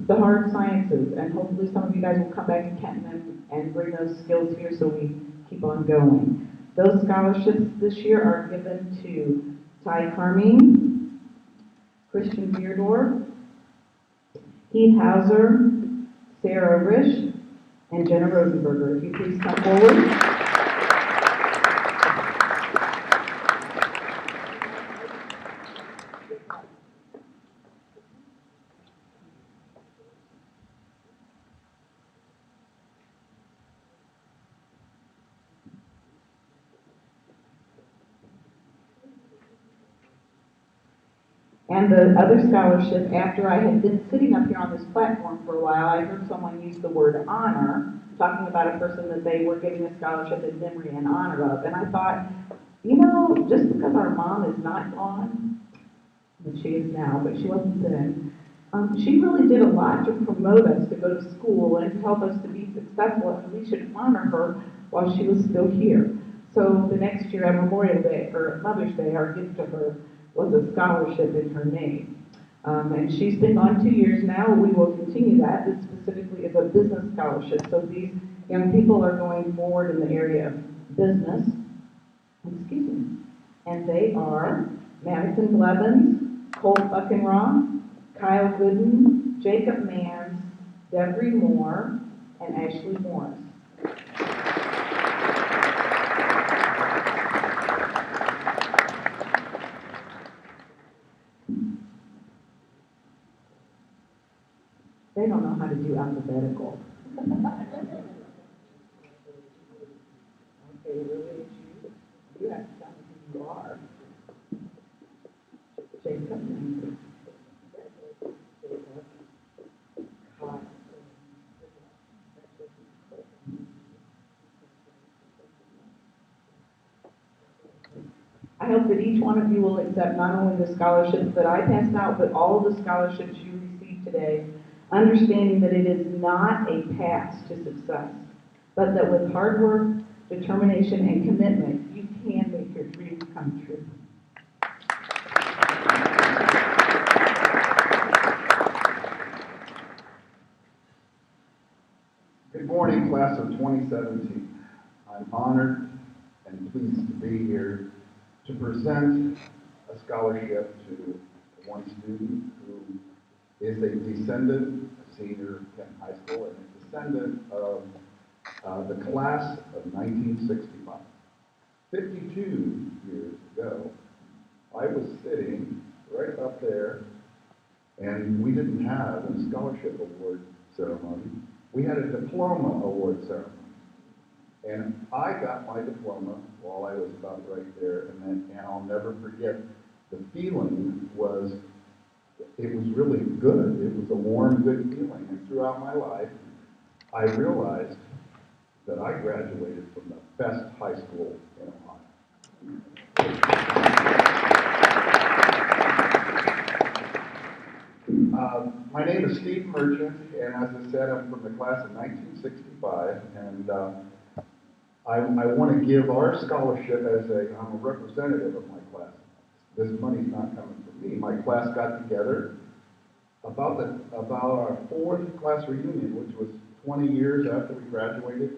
the hard sciences. And hopefully some of you guys will come back to Kenton and bring those skills here so we keep on going. Those scholarships this year are given to Ty Carmine, Christian Beardor, Heath Hauser, Sarah Risch, and Jenna Rosenberger. If you please come forward. And the other scholarship, after I had been sitting up here on this platform for a while, I heard someone use the word honor, talking about a person that they were giving a scholarship in memory and honor of. And I thought, you know, just because our mom is not gone, and she is now, but she wasn't then, she really did a lot to promote us to go to school and to help us to be successful, and we should honor her while she was still here. So the next year at Memorial Day, or Mother's Day, our gift to her was a scholarship in her name. And she's been gone 2 years now. We will continue that. This specifically is a business scholarship. So these young people are going forward in the area of business. Excuse me. And they are Madison Blevins, Colt Buckenraw, Kyle Gooden, Jacob Manns, Deborah Moore, and Ashley Morris. They don't know how to do alphabetical. Okay, really, you have to tell me who you are. Jacob. I hope that each one of you will accept not only the scholarships that I passed out, but all of the scholarships you received today, understanding that it is not a path to success, but that with hard work, determination, and commitment, you can make your dreams come true. Good morning, class of 2017. I'm honored and pleased to be here to present a scholarship to one student who is a descendant, a senior at Kenton High School, and a descendant of the class of 1965. 52 years ago, I was sitting right up there, and we didn't have a scholarship award ceremony. We had a diploma award ceremony. And I got my diploma while I was about right there, and I'll never forget, the feeling was, it was really good. It was a warm, good feeling. And throughout my life, I realized that I graduated from the best high school in Ohio. My name is Steve Merchant, and as I said, I'm from the class of 1965, and I want to give our scholarship as I'm a representative of my class. This money's not coming from me. My class got together about our fourth class reunion, which was 20 years after we graduated,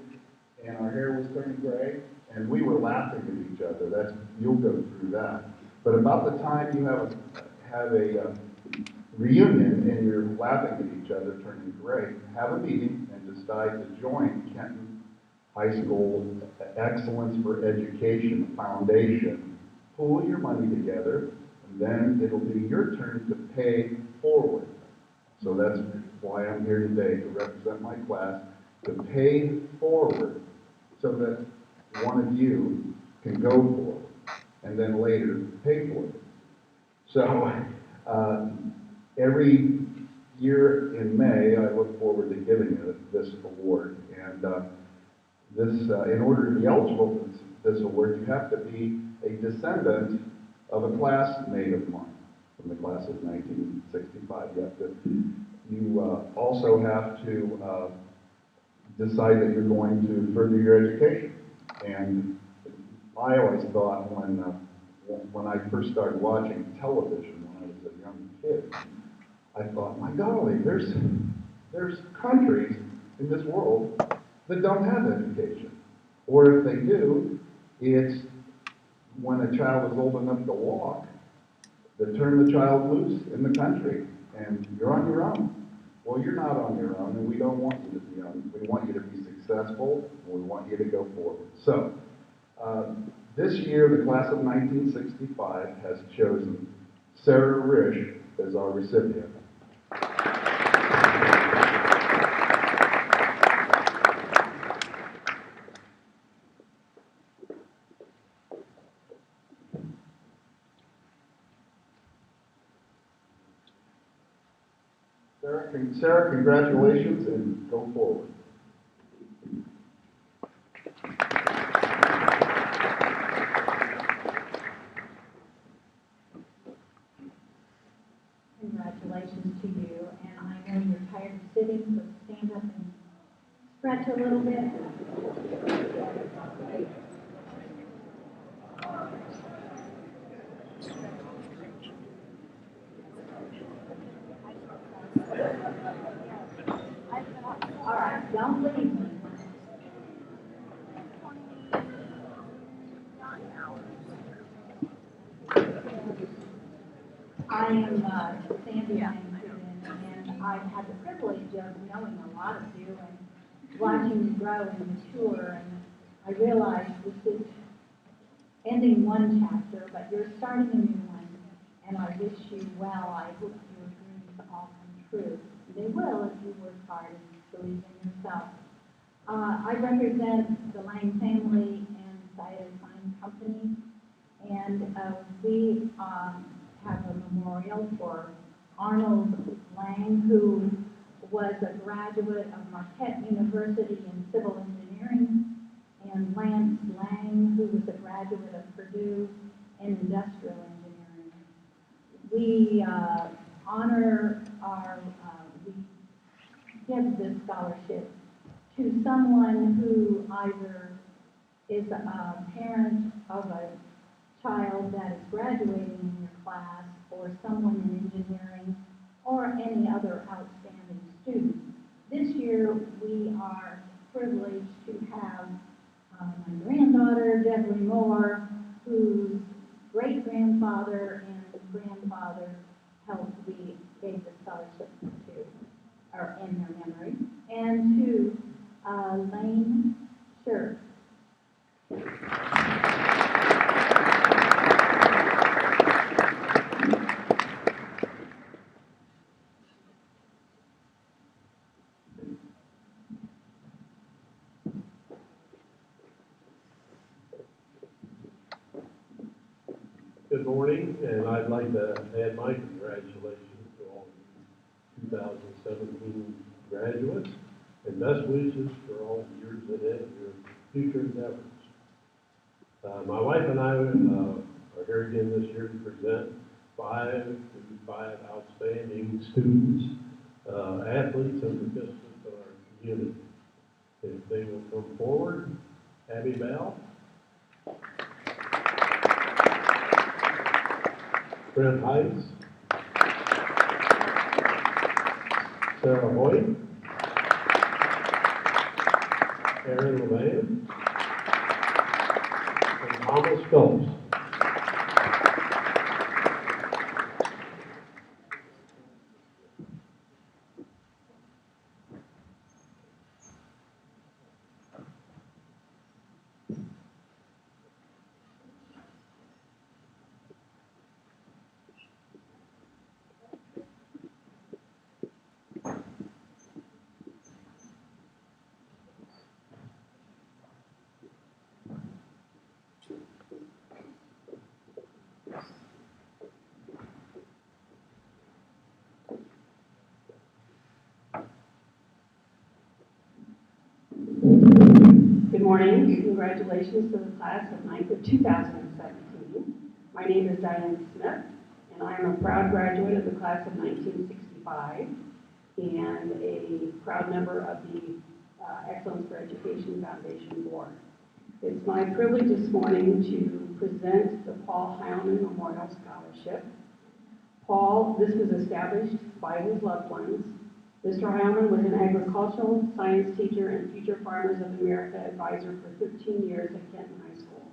and our hair was turning gray, and we were laughing at each other. You'll go through that. But about the time you have a reunion and you're laughing at each other, turning gray, have a meeting and decide to join Kenton High School Excellence for Education Foundation. Pool your money together, and then it'll be your turn to pay forward. So that's why I'm here today, to represent my class, to pay forward so that one of you can go forward and then later pay for it. So every year in May, I look forward to giving this award. And in order to be eligible for this award, you have to be a descendant of a classmate of mine from the class of 1965. You also have to decide that you're going to further your education. And I always thought when I first started watching television when I was a young kid, I thought, my golly, there's countries in this world that don't have education. Or if they do, it's when a child is old enough to walk, they turn the child loose in the country, and you're on your own. Well, you're not on your own, and we don't want you to be on. We want you to be successful, and we want you to go forward. So, this year, the class of 1965 has chosen Sarah Risch as our recipient. Sarah, congratulations and go forward. Congratulations to you, and I know you're tired of sitting, so stand up and stretch a little bit. All right, don't leave me. I am Sandy Langford, and I've had the privilege of knowing a lot of you and watching you grow and mature. And I realize this is ending one chapter, but you're starting a new one. And I wish you well. I hope your dreams all come true. They will if you work hard and believe in yourself. I represent the Lang family and Cider Fine Company, and we have a memorial for Arnold Lang, who was a graduate of Marquette University in civil engineering, and Lance Lang, who was a graduate of Purdue in industrial engineering. We honor we give this scholarship to someone who either is a parent of a child that is graduating in your class, or someone in engineering, or any other outstanding student. This year, we are privileged to have my granddaughter, Deborah Moore, whose great-grandfather and grandfather helped we gave the scholarship to, or in their memory, and to Lane Scherf. Good morning, and I'd like to add my congratulations to all the 2017 graduates, and best wishes for all the years ahead of your future endeavors. My wife and I are here again this year to present five outstanding students, athletes, and participants of our community. If they will come forward, Abby Bell, Brent Heiss, Sarah Hoyt, Aaron Levan, and Thomas Phillips. Good morning. Congratulations to the class of 2017. My name is Diane Smith, and I am a proud graduate of the class of 1965 and a proud member of the Excellence for Education Foundation Board. It's my privilege this morning to present the Paul Heilman Memorial Scholarship. Paul, this was established by his loved ones. Mr. Heilman was an agricultural science teacher and Future Farmers of America advisor for 13 years at Kenton High School.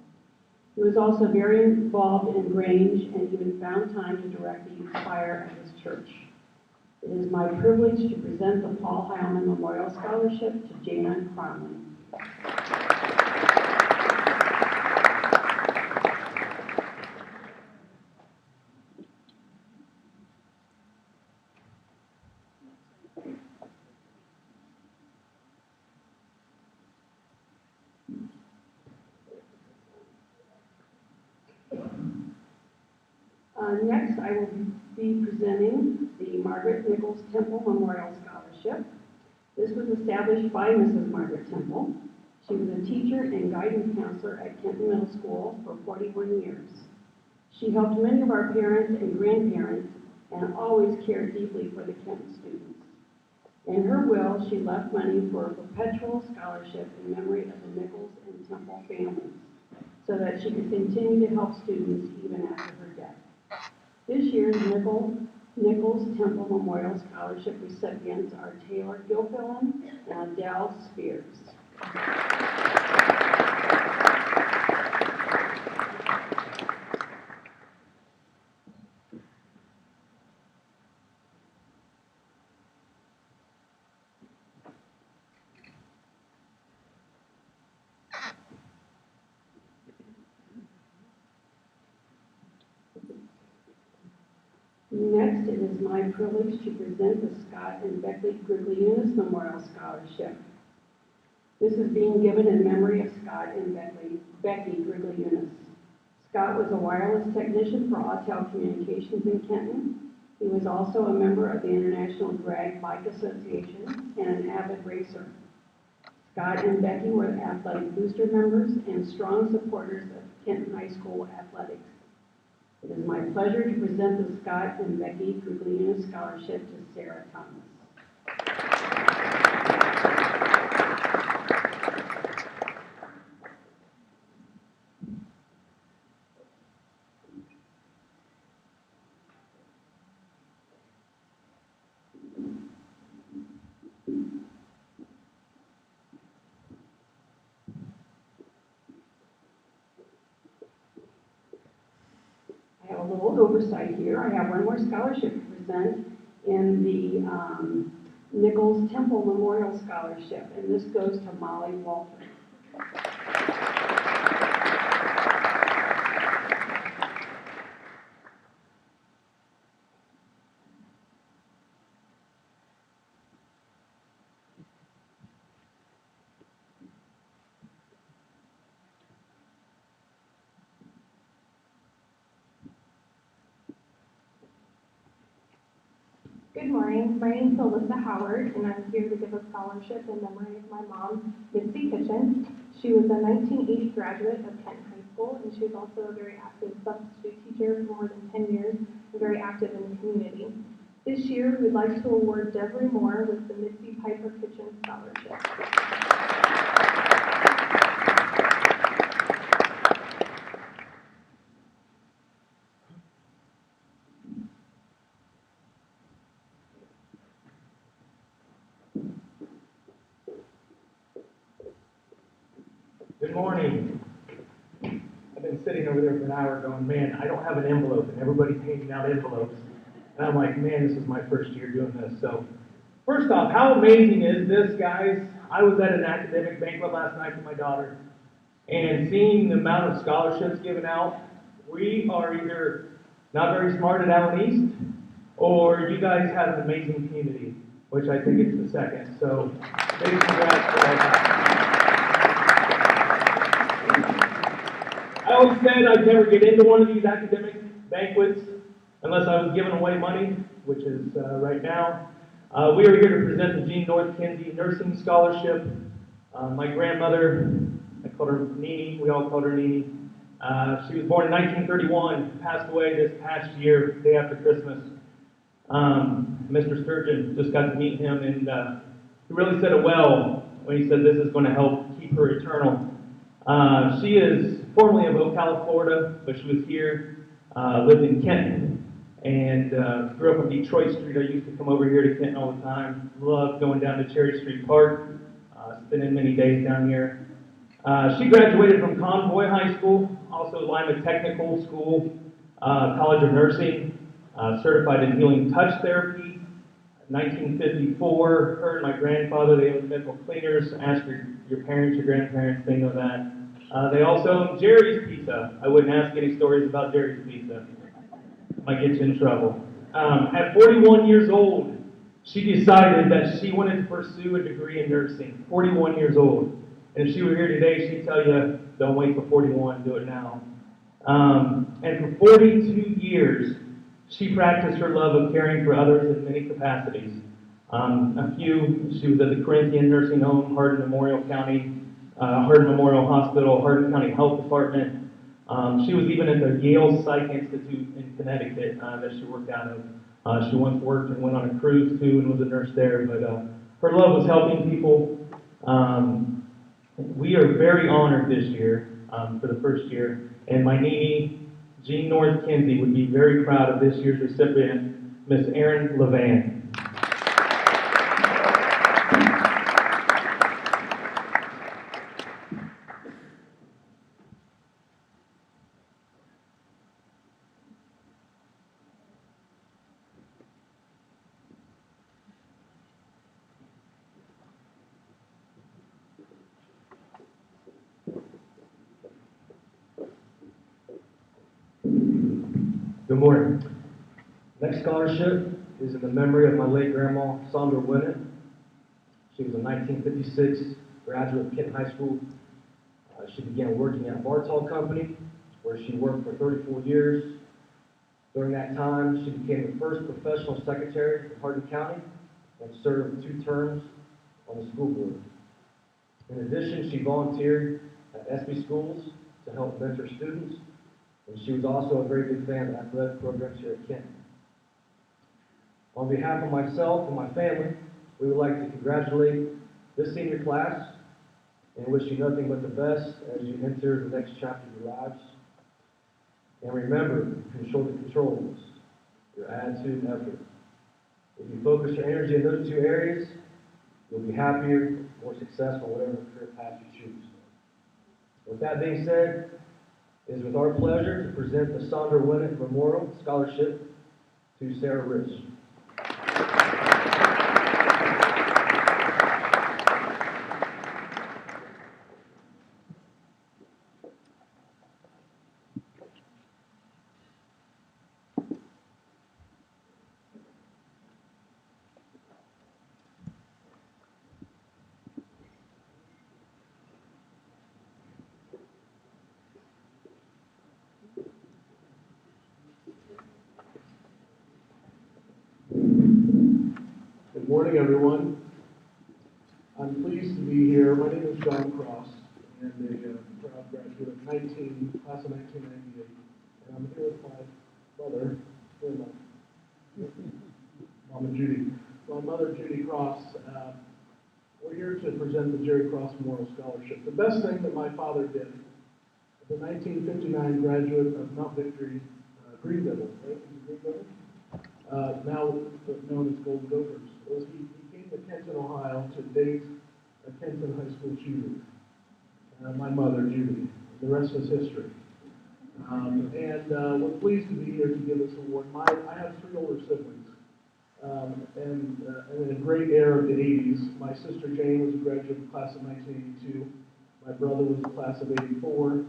He was also very involved in Grange and even found time to direct the youth choir at his church. It is my privilege to present the Paul Heilman Memorial Scholarship to Jan Cromley. Next, I will be presenting the Margaret Nichols Temple Memorial Scholarship. This was established by Mrs. Margaret Temple. She was a teacher and guidance counselor at Kenton Middle School for 41 years. She helped many of our parents and grandparents and always cared deeply for the Kenton students. In her will, she left money for a perpetual scholarship in memory of the Nichols and Temple families, so that she could continue to help students even after her death. This year's Nichols Temple Memorial Scholarship recipients are Taylor Gilfillan and Adele Spears. Next, it is my privilege to present the Scott and Becky Grigliunas Memorial Scholarship. This is being given in memory of Scott and Becky Grigliunas. Scott was a wireless technician for Autel Communications in Kenton. He was also a member of the International Drag Bike Association and an avid racer. Scott and Becky were athletic booster members and strong supporters of Kenton High School athletics. It is my pleasure to present the Scott and Becky Grigliunas Scholarship to Sarah Thomas. I have a little oversight here. I have one more scholarship to present in the Nichols Temple Memorial Scholarship, and this goes to Molly Walter. Good morning. My name is Alyssa Howard, and I'm here to give a scholarship in memory of my mom, Mitzi Kitchen. She was a 1980 graduate of Kenton High School, and she was also a very active substitute teacher for more than 10 years and very active in the community. This year, we'd like to award Devery Moore with the Mitzi Piper Kitchen Scholarship. Good morning. I've been sitting over there for an hour going, man, I don't have an envelope, and everybody's handing out envelopes. And I'm like, man, this is my first year doing this. So, first off, how amazing is this, guys? I was at an academic banquet last night for my daughter, and seeing the amount of scholarships given out, we are either not very smart at Allen East, or you guys have an amazing community, which I think it's the second. So, big congrats to all that. I always said I'd never get into one of these academic banquets unless I was giving away money, which is right now. We are here to present the Jean North Kinsey Nursing Scholarship. My grandmother, I called her Nene, we all called her Nene. She was born in 1931, passed away this past year, day after Christmas. Mr. Sturgeon, just got to meet him, and he really said it well when he said this is going to help keep her eternal. She is formerly of Ocala, Florida, but she was here, lived in Kenton, and grew up on Detroit Street. I used to come over here to Kenton all the time. Loved going down to Cherry Street Park, spending many days down here. She graduated from Convoy High School, also Lima Technical School, College of Nursing, certified in healing touch therapy. 1954, her and my grandfather, they owned Medical Cleaners. Ask your parents, your grandparents, they know that. They also own Jerry's Pizza. I wouldn't ask any stories about Jerry's Pizza. Might get you in trouble. At 41 years old, she decided that she wanted to pursue a degree in nursing. 41 years old. And if she were here today, she'd tell you, don't wait for 41, do it now. And for 42 years, She practiced her love of caring for others in many capacities. She was at the Corinthian Nursing Home, Hardin Memorial Hospital, Hardin County Health Department. She was even at the Yale Psych Institute in Connecticut that she worked out of. She once worked and went on a cruise too and was a nurse there, but her love was helping people. We are very honored this year for the first year, and my niece, Jean North Kinsey, would be very proud of this year's recipient, Miss Erin Levan. Good morning. Next scholarship is in the memory of my late grandma, Sandra Winnett. She was a 1956 graduate of Kenton High School. She began working at Bartol Company, where she worked for 34 years. During that time, she became the first professional secretary of Hardin County and served 2 terms on the school board. In addition, she volunteered at SB Schools to help mentor students, and she was also a very big fan of athletic programs here at Kenton. On behalf of myself and my family, we would like to congratulate this senior class and wish you nothing but the best as you enter the next chapter of your lives. And remember, control the controllables, your attitude and effort. If you focus your energy in those 2 areas, you'll be happier, more successful, whatever career path you choose. With that being said, it is with our pleasure to present the Sandra Winnett Memorial Scholarship to Sarah Rich. Good morning, everyone. I'm pleased to be here. My name is John Cross, and a proud graduate of class of 1998. And I'm here with my mother, Mama Judy. My mother, Judy Cross. We're here to present the Jerry Cross Memorial Scholarship. The best thing that my father did, the 1959 graduate of Mount Victory, Green Devils, right? Green Devils? Now known as Golden Gophers, was he came to Kenton, Ohio to date a Kenton High School cheerleader. My mother, Judy. The rest is history. We're pleased to be here to give this award. I have 3 older siblings. And in a great era of the 80s, my sister Jane was a graduate of the class of 1982. My brother was the class of 84,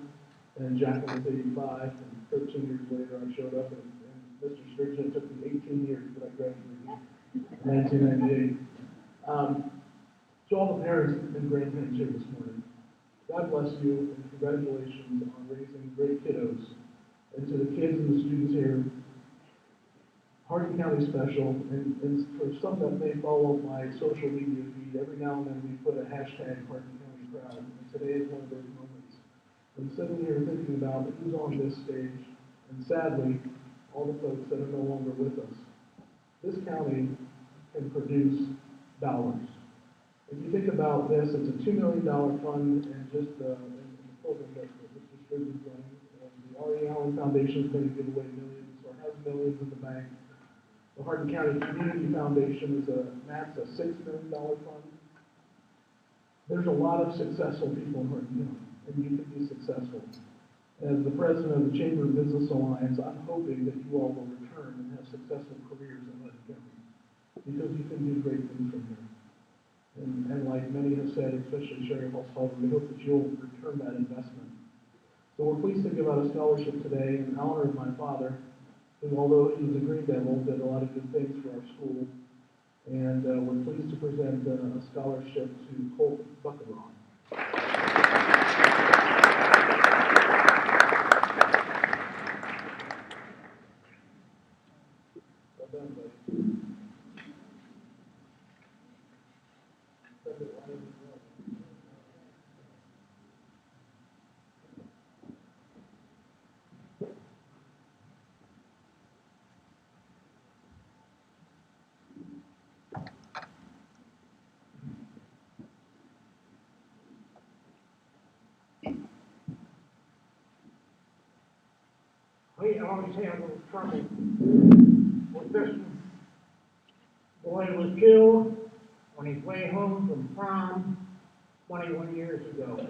and Jacqueline was 85. And 13 years later, I showed up, and Mr. Sturgeon took me 18 years, but I graduated in 1998. To all the parents and grandparents here this morning, God bless you, and congratulations on raising great kiddos. And to the kids and the students here, Hardin County Special, and for some that may follow my social media feed, every now and then we put a hashtag Hardin County Proud, and today is one of those moments. I'm sitting here thinking about who's on this stage, and sadly, all the folks that are no longer with us. This county can produce dollars. If you think about this, it's a $2 million fund, and just the program that Mr. Sturgeon's running. The R.E. Allen Foundation is going to give away millions, or has millions in the bank. The Hardin County Community Foundation is a $6 million fund. There's a lot of successful people in Hardin County, and you can be successful. As the president of the Chamber of Business Alliance, I'm hoping that you all will return and have successful careers in Hardin County, because you can do great things from here. And like many have said, especially Sherry Holzhauer, we hope that you'll return that investment. So we're pleased to give out a scholarship today in honor of my father, who, although he was a Green Devil, did a lot of good things for our school. And we're pleased to present a scholarship to Colt Buckenron. Well done, buddy. We always have a little trouble with this one. Boy was killed on his way home from prom 21 years ago.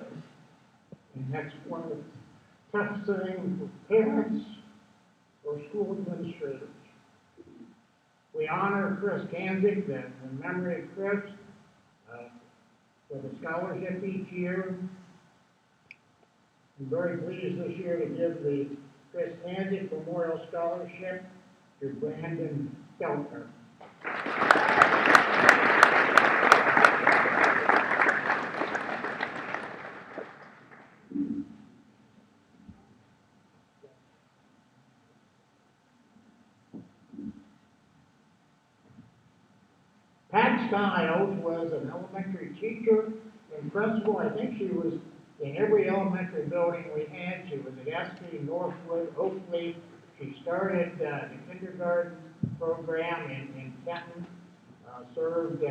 And that's one of the tough things for parents or school administrators. We honor Chris Kanzik, in memory of Chris, with a scholarship each year. I'm very pleased this year to give the Chris Kanzik Memorial Scholarship to Brandon Feltner. Pat Stiles was an elementary teacher and principal. I think she was in every elementary building we had. She was at Espy, Northwood, Oakley. She started the kindergarten program in Kenton, served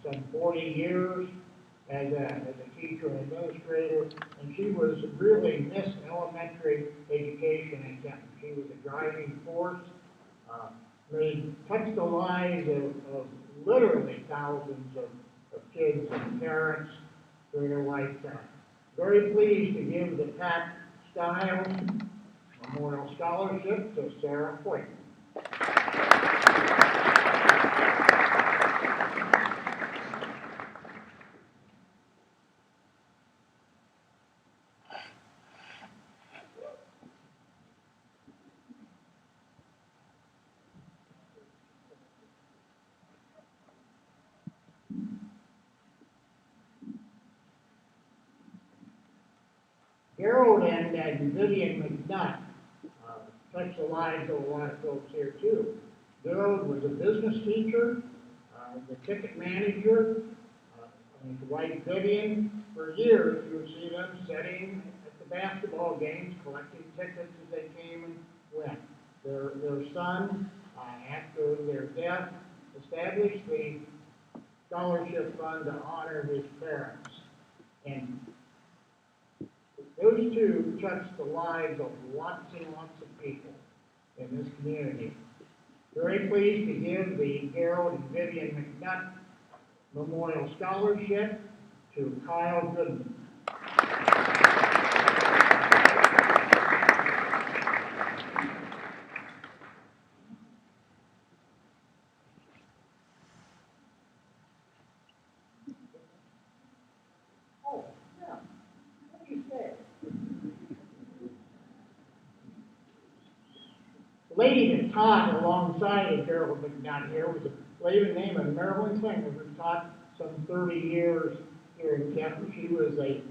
some 40 years as a teacher and administrator, and she was really Miss Elementary Education in Kenton. She was a driving force, touched the lives of literally thousands of kids and parents during her lifetime. Very pleased to give the Pat Stiles Memorial Scholarship to Sarah Hoyt. Gerald and Vivian McNutt touched the lives of a lot of folks here too. Gerald was a business teacher, the ticket manager, and his wife Vivian. For years, you would see them sitting at the basketball games, collecting tickets as they came and went. Their son, after their death, established the scholarship fund to honor his parents. And those two touched the lives of lots and lots of people in this community. Very pleased to give the Gerald and Vivian McNutt Memorial Scholarship to Kyle Goodman. Oh, yeah. What do you say? The lady that taught alongside of Gerald McNutt here was a lady named Marilyn Klinger, who taught some 30 years here in Kenton. She was a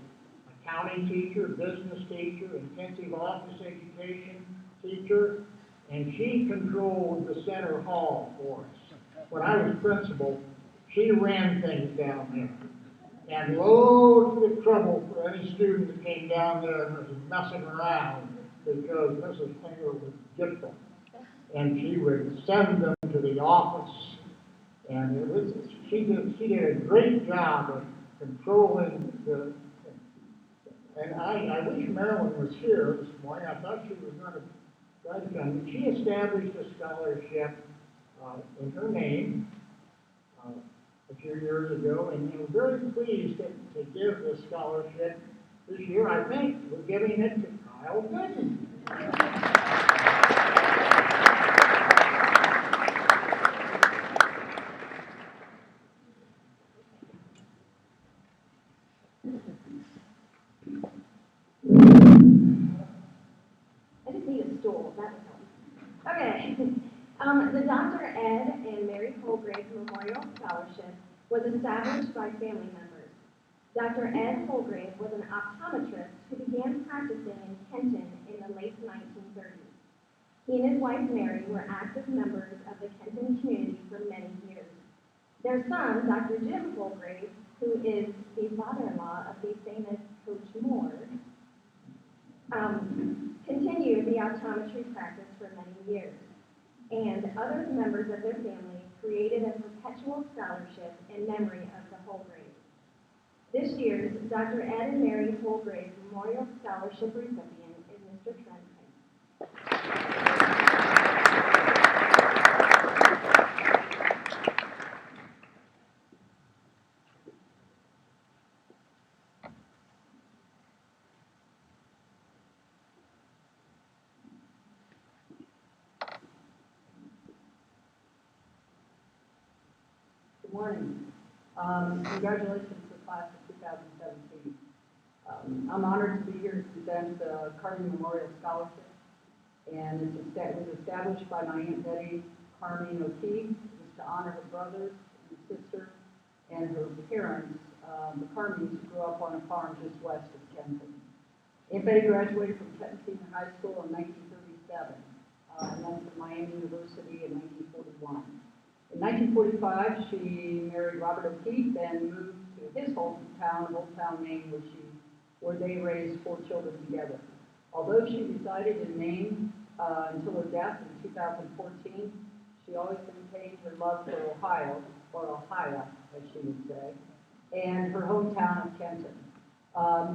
accounting teacher, business teacher, intensive office education teacher, and she controlled the center hall for us. When I was principal, she ran things down there. And loads of trouble for any student that came down there and was messing around, because Mrs. Klinger would get them. And she would send them to the office. And she did a great job of controlling the, and I wish Marilyn was here this morning. I thought she was going to try to come. She established a scholarship in her name a few years ago, and we're very pleased to give this scholarship this year. I think we're giving it to Kyle Goodman. I just need a stool, that would help. Okay. The Dr. Ed and Mary Holgrave Memorial Scholarship was established by family members. Dr. Ed Holgrave was an optometrist who began practicing in Kenton in the late 1930s. He and his wife Mary were active members of the Kenton Dr. Jim Holgrave, who is the father-in-law of the famous Coach Moore, continued the optometry practice for many years. And other members of their family created a perpetual scholarship in memory of the Holgraves. This year's Dr. Ed and Mary Holgrave Memorial Scholarship recipient is Mr. Trent Heiss. Good morning. Congratulations to the class of 2017. I'm honored to be here to present the Carmi Memorial Scholarship, and it was established by my Aunt Betty Carmi O'Keefe. It was to honor her brothers and sister and her parents, the Carmis, who grew up on a farm just west of Kenton. Aunt Betty graduated from Kenton Senior High School in 1937, and then from Miami University in 1941. In 1945, she married Robert O'Keefe and moved to his hometown, Old Town, Maine, where they raised 4 children together. Although she resided in Maine until her death in 2014, she always maintained her love for Ohio, or Ohio, as she would say, and her hometown of Kenton.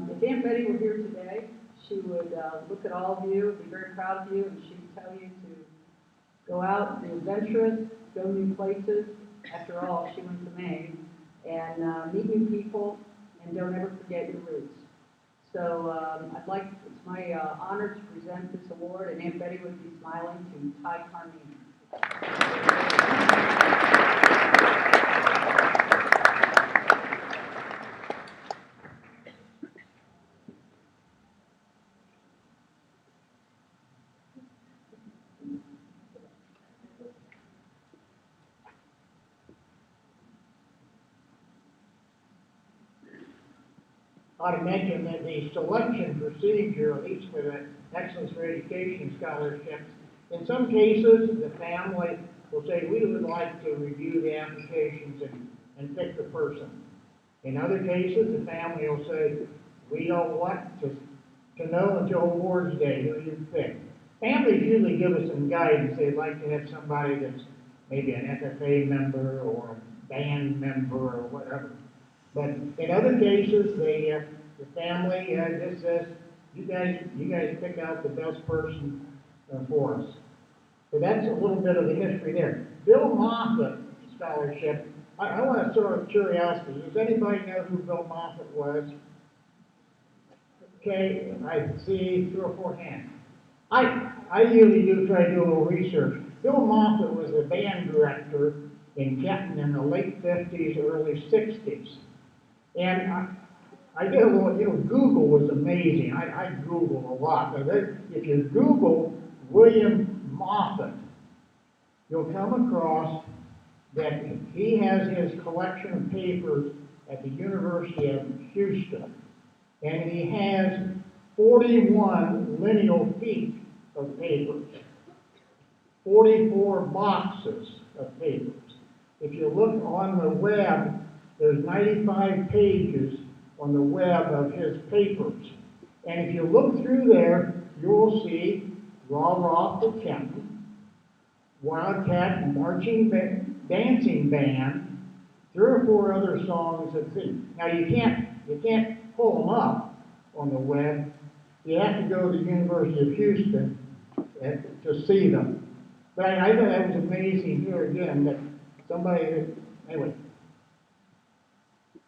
If Aunt Betty were here today, she would look at all of you, be very proud of you, and she'd tell you to go out, be adventurous, go new places. After all, she went to Maine, and meet new people, and don't ever forget your roots. So it's my honor to present this award, and Aunt Betty would be smiling to Ty Carmine. I ought to mention that the selection procedure, at least for the Excellence for Education scholarships, in some cases, the family will say, we would like to review the applications and pick the person. In other cases, the family will say, we don't want to know until awards day who you pick. Families usually give us some guidance. They'd like to have somebody that's maybe an FFA member or a band member or whatever. But in other cases, the family just says, you guys pick out the best person for us. So that's a little bit of the history there. Bill Moffett Scholarship, I want to sort of curiosity. Does anybody know who Bill Moffett was? Okay, I see 3 or 4 hands. I usually try to do a little research. Bill Moffett was a band director in Kenton in the late 50s, early 60s. And I did a little, Google was amazing. I Googled a lot. If you Google William Moffett, you'll come across that he has his collection of papers at the University of Houston. And he has 41 lineal feet of papers, 44 boxes of papers. If you look on the web, there's 95 pages on the web of his papers. And if you look through there, you'll see Raw Rock the Kenton, Wildcat Marching Dancing Band, 3 or 4 other songs. Now you can't pull them up on the web. You have to go to the University of Houston to see them. But I thought that was amazing here again that somebody, anyway.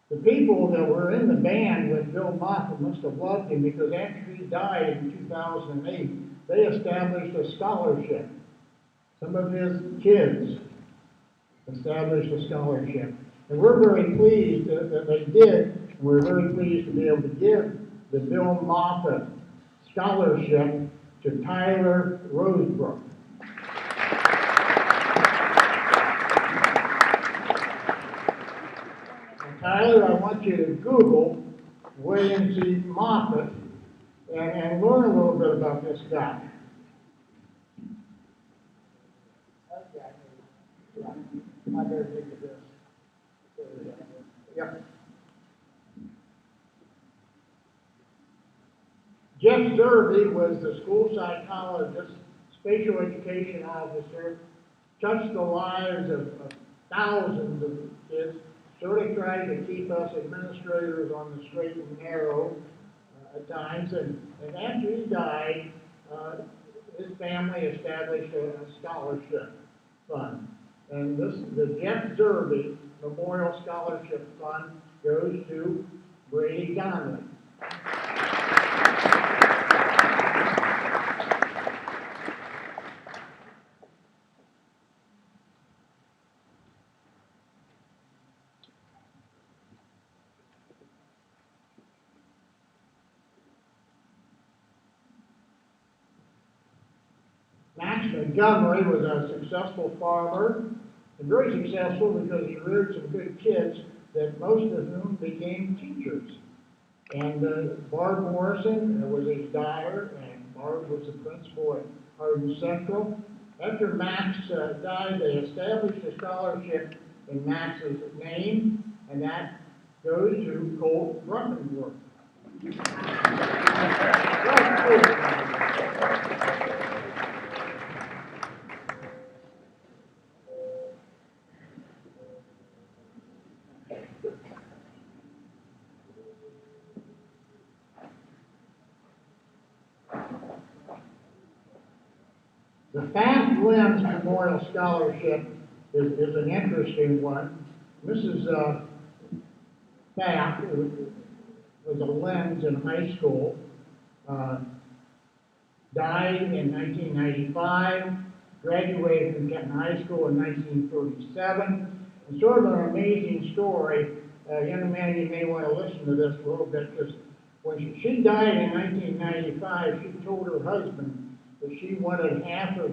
The people that were in the band with Bill Moffett must have loved him because after he died in 2008, they established a scholarship. Some of his kids established a scholarship. And we're very pleased that they did. And we're very pleased to be able to give the Bill Moffett Scholarship to Tyler Rosebrook. Tyler, I want you to Google William C. Moffett and learn a little bit about this guy. Okay, right. I better think of this. Yep. Jeff Zerby was the school psychologist, special education officer, touched the lives of thousands of kids, sort of tried to keep us administrators on the straight and narrow at times, and after he died, his family established a scholarship fund. And the Jeff Zerby Memorial Scholarship Fund goes to Brady Donnelly. Max Montgomery was a successful farmer, and very successful because he reared some good kids that most of whom became teachers. And Barb Morrison was his daughter, and Barb was the principal at Hardin Central. After Max died, they established a scholarship in Max's name, and that goes to Colt Ruckenworth. The Fast Lens Memorial Scholarship is an interesting one. Mrs. Pfaff, who was a Lens in high school, died in 1995, graduated from Kenton High School in 1937. And sort of an amazing story. Young man, you may want to listen to this a little bit, because when she died in 1995, she told her husband that she wanted half of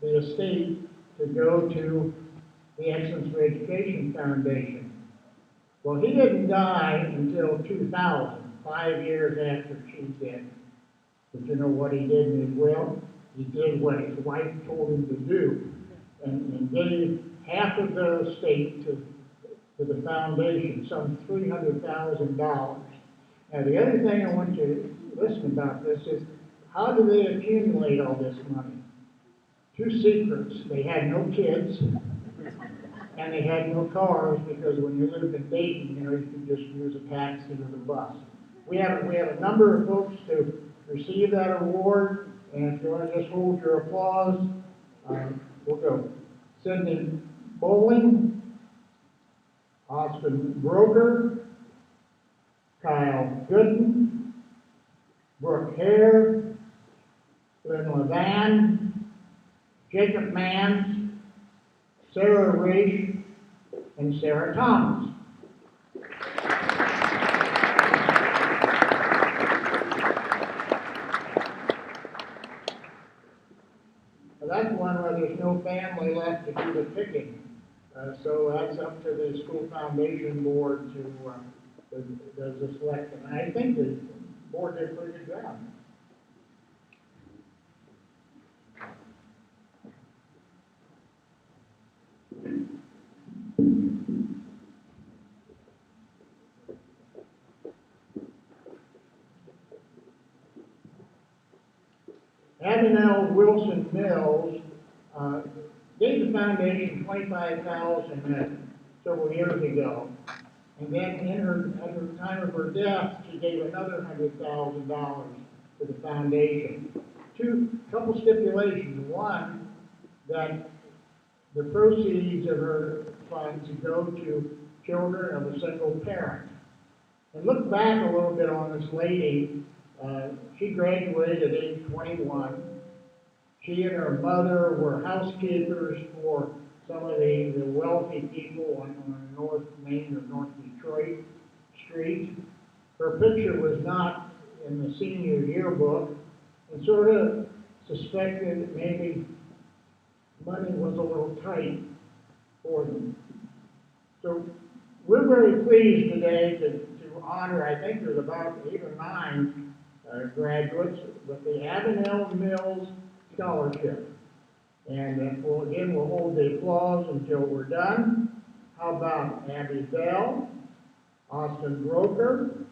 the estate to go to the Excellence for Education Foundation. Well, he didn't die until 2000, 5 years after she did. But you know what he did in his will? He did what his wife told him to do, and gave half of the estate to the foundation, some $300,000. Now, the other thing I want you to listen about this is, how do they accumulate all this money? 2 secrets. They had no kids, and they had no cars, because when you lived in Dayton, you know, you could just use a taxi or the bus. We have a number of folks to receive that award, and if you want to just hold your applause, we'll go. Sidney Bowling, Austin Broker, Kyle Gooden, Brooke Hare, Lynn Levan, Jacob Manns, Sarah Raish, and Sarah Thomas. Well, that's one where there's no family left to do the picking. So that's up to the school foundation board to does the selection. I think the board did a pretty good job. Abigail Wilson Mills gave the foundation $25,000 several years ago, and then at her time of her death, she gave another $100,000 to the foundation. Couple stipulations. One, that the proceeds of her funds go to children of a single parent. And look back a little bit on this lady. She graduated at age 21. She and her mother were housekeepers for some of the wealthy people on North Main or North Detroit Street. Her picture was not in the senior yearbook, and sort of suspected that maybe money was a little tight for them. So we're very pleased today to honor, I think there's about 8 or 9 graduates with the Avenel Mills Scholarship. And we'll hold the applause until we're done. How about Abby Bell, Austin Broker,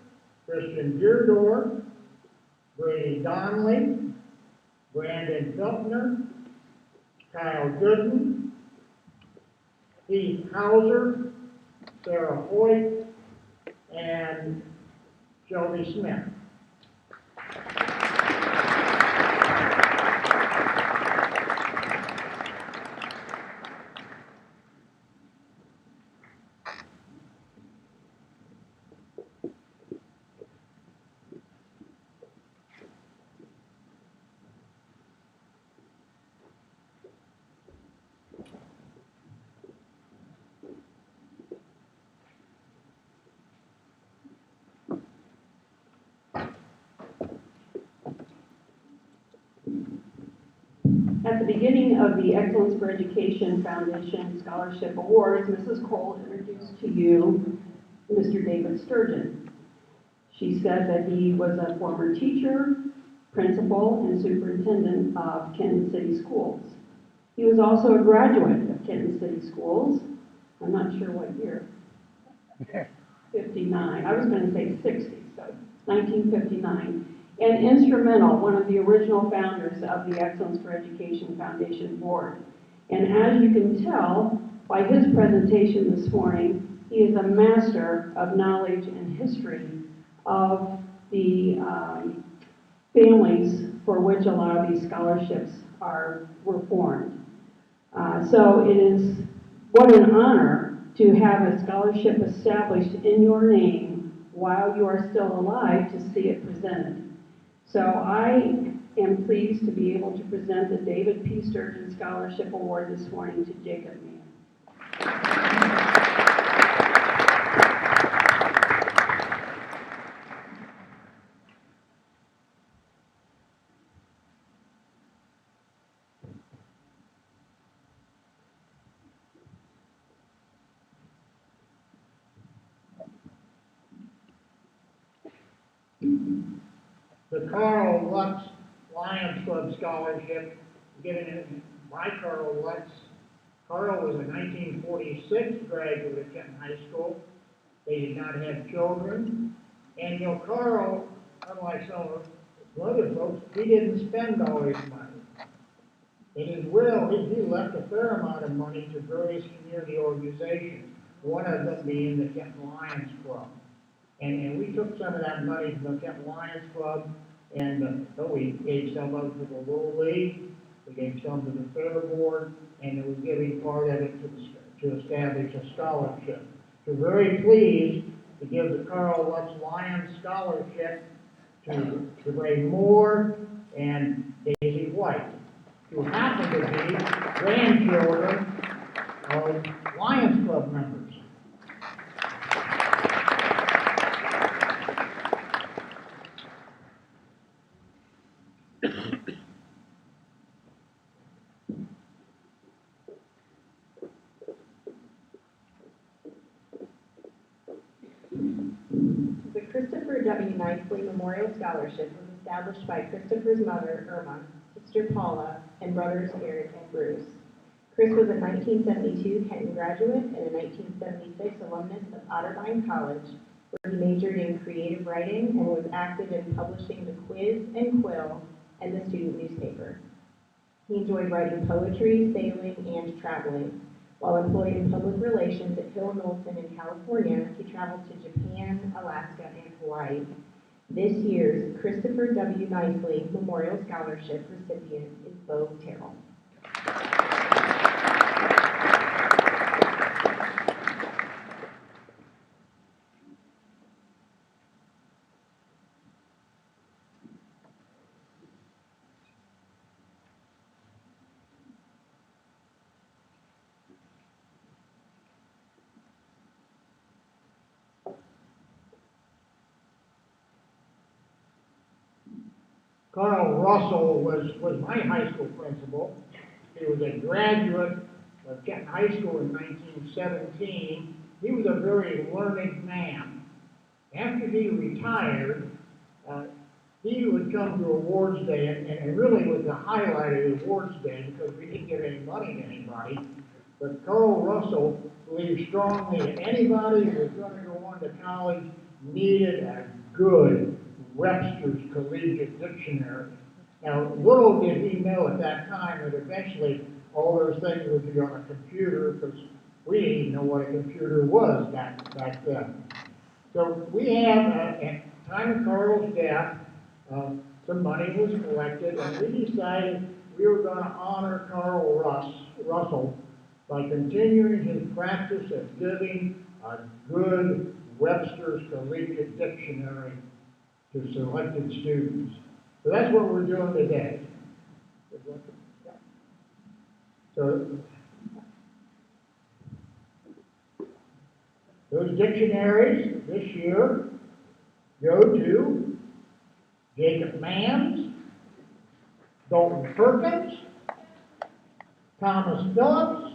Christian Deardorff, Brady Donnelly, Brandon Feltner, Kyle Gooden, Keith Hauser, Sarah Hoyt, and Shelby Smith. At the beginning of the Excellence for Education Foundation Scholarship Awards, Mrs. Cole introduced to you Mr. David Sturgeon. She said that he was a former teacher, principal, and superintendent of Kenton City Schools. He was also a graduate of Kenton City Schools. I'm not sure what year. 59. I was going to say 60, so 1959. And instrumental, one of the original founders of the Excellence for Education Foundation Board. And as you can tell by his presentation this morning, he is a master of knowledge and history of the families for which a lot of these scholarships were formed. So it is what an honor to have a scholarship established in your name while you are still alive to see it presented. So I am pleased to be able to present the David P. Sturgeon Scholarship Award this morning to Jacob Mann. The Carl Lutz Lions Club Scholarship given by Carl Lutz. Carl was a 1946 graduate of Kenton High School. They did not have children. And you know, Carl, unlike some of the other folks, he didn't spend all his money. In his will, he left a fair amount of money to various community organizations, one of them being the Kenton Lions Club. And we took some of that money from the Kenton Lions Club, and we gave some of it to the Little League, we gave some to the Fair Board, and we're giving part of it to establish a scholarship. We're very pleased to give the Carl Lutz Lions Scholarship to Ray Moore and Daisy White, who happen to be grandchildren of Lions Club members. The Christopher W. Nicely Memorial Scholarship was established by Christopher's mother, Irma, sister Paula, and brothers Eric and Bruce. Chris was a 1972 Kenton graduate and a 1976 alumnus of Otterbein College, where he majored in creative writing and was active in publishing the Quiz and Quill and the student newspaper. He enjoyed writing poetry, sailing, and traveling. While employed in public relations at Hill Knowlton in California, he traveled to Japan, Alaska, and Hawaii. This year's Christopher W. Nicely Memorial Scholarship recipient is Bo Terrell. Carl Russell was my high school principal. He was a graduate of Kenton High School in 1917. He was a very learned man. After he retired, he would come to awards day, and really was the highlight of the awards day because we didn't give any money to anybody. But Carl Russell believes strongly that anybody who was gonna go on to college needed a good Webster's Collegiate Dictionary. Now, little did he know at that time that eventually all those things would be on a computer, because we didn't even know what a computer was back then. So we have, at the time of Carl's death, some money was collected, and we decided we were going to honor Carl Russell by continuing his practice of giving a good Webster's Collegiate Dictionary to selected students. So that's what we're doing today. So those dictionaries this year go to Jacob Manns, Dalton Perkins, Thomas Phillips,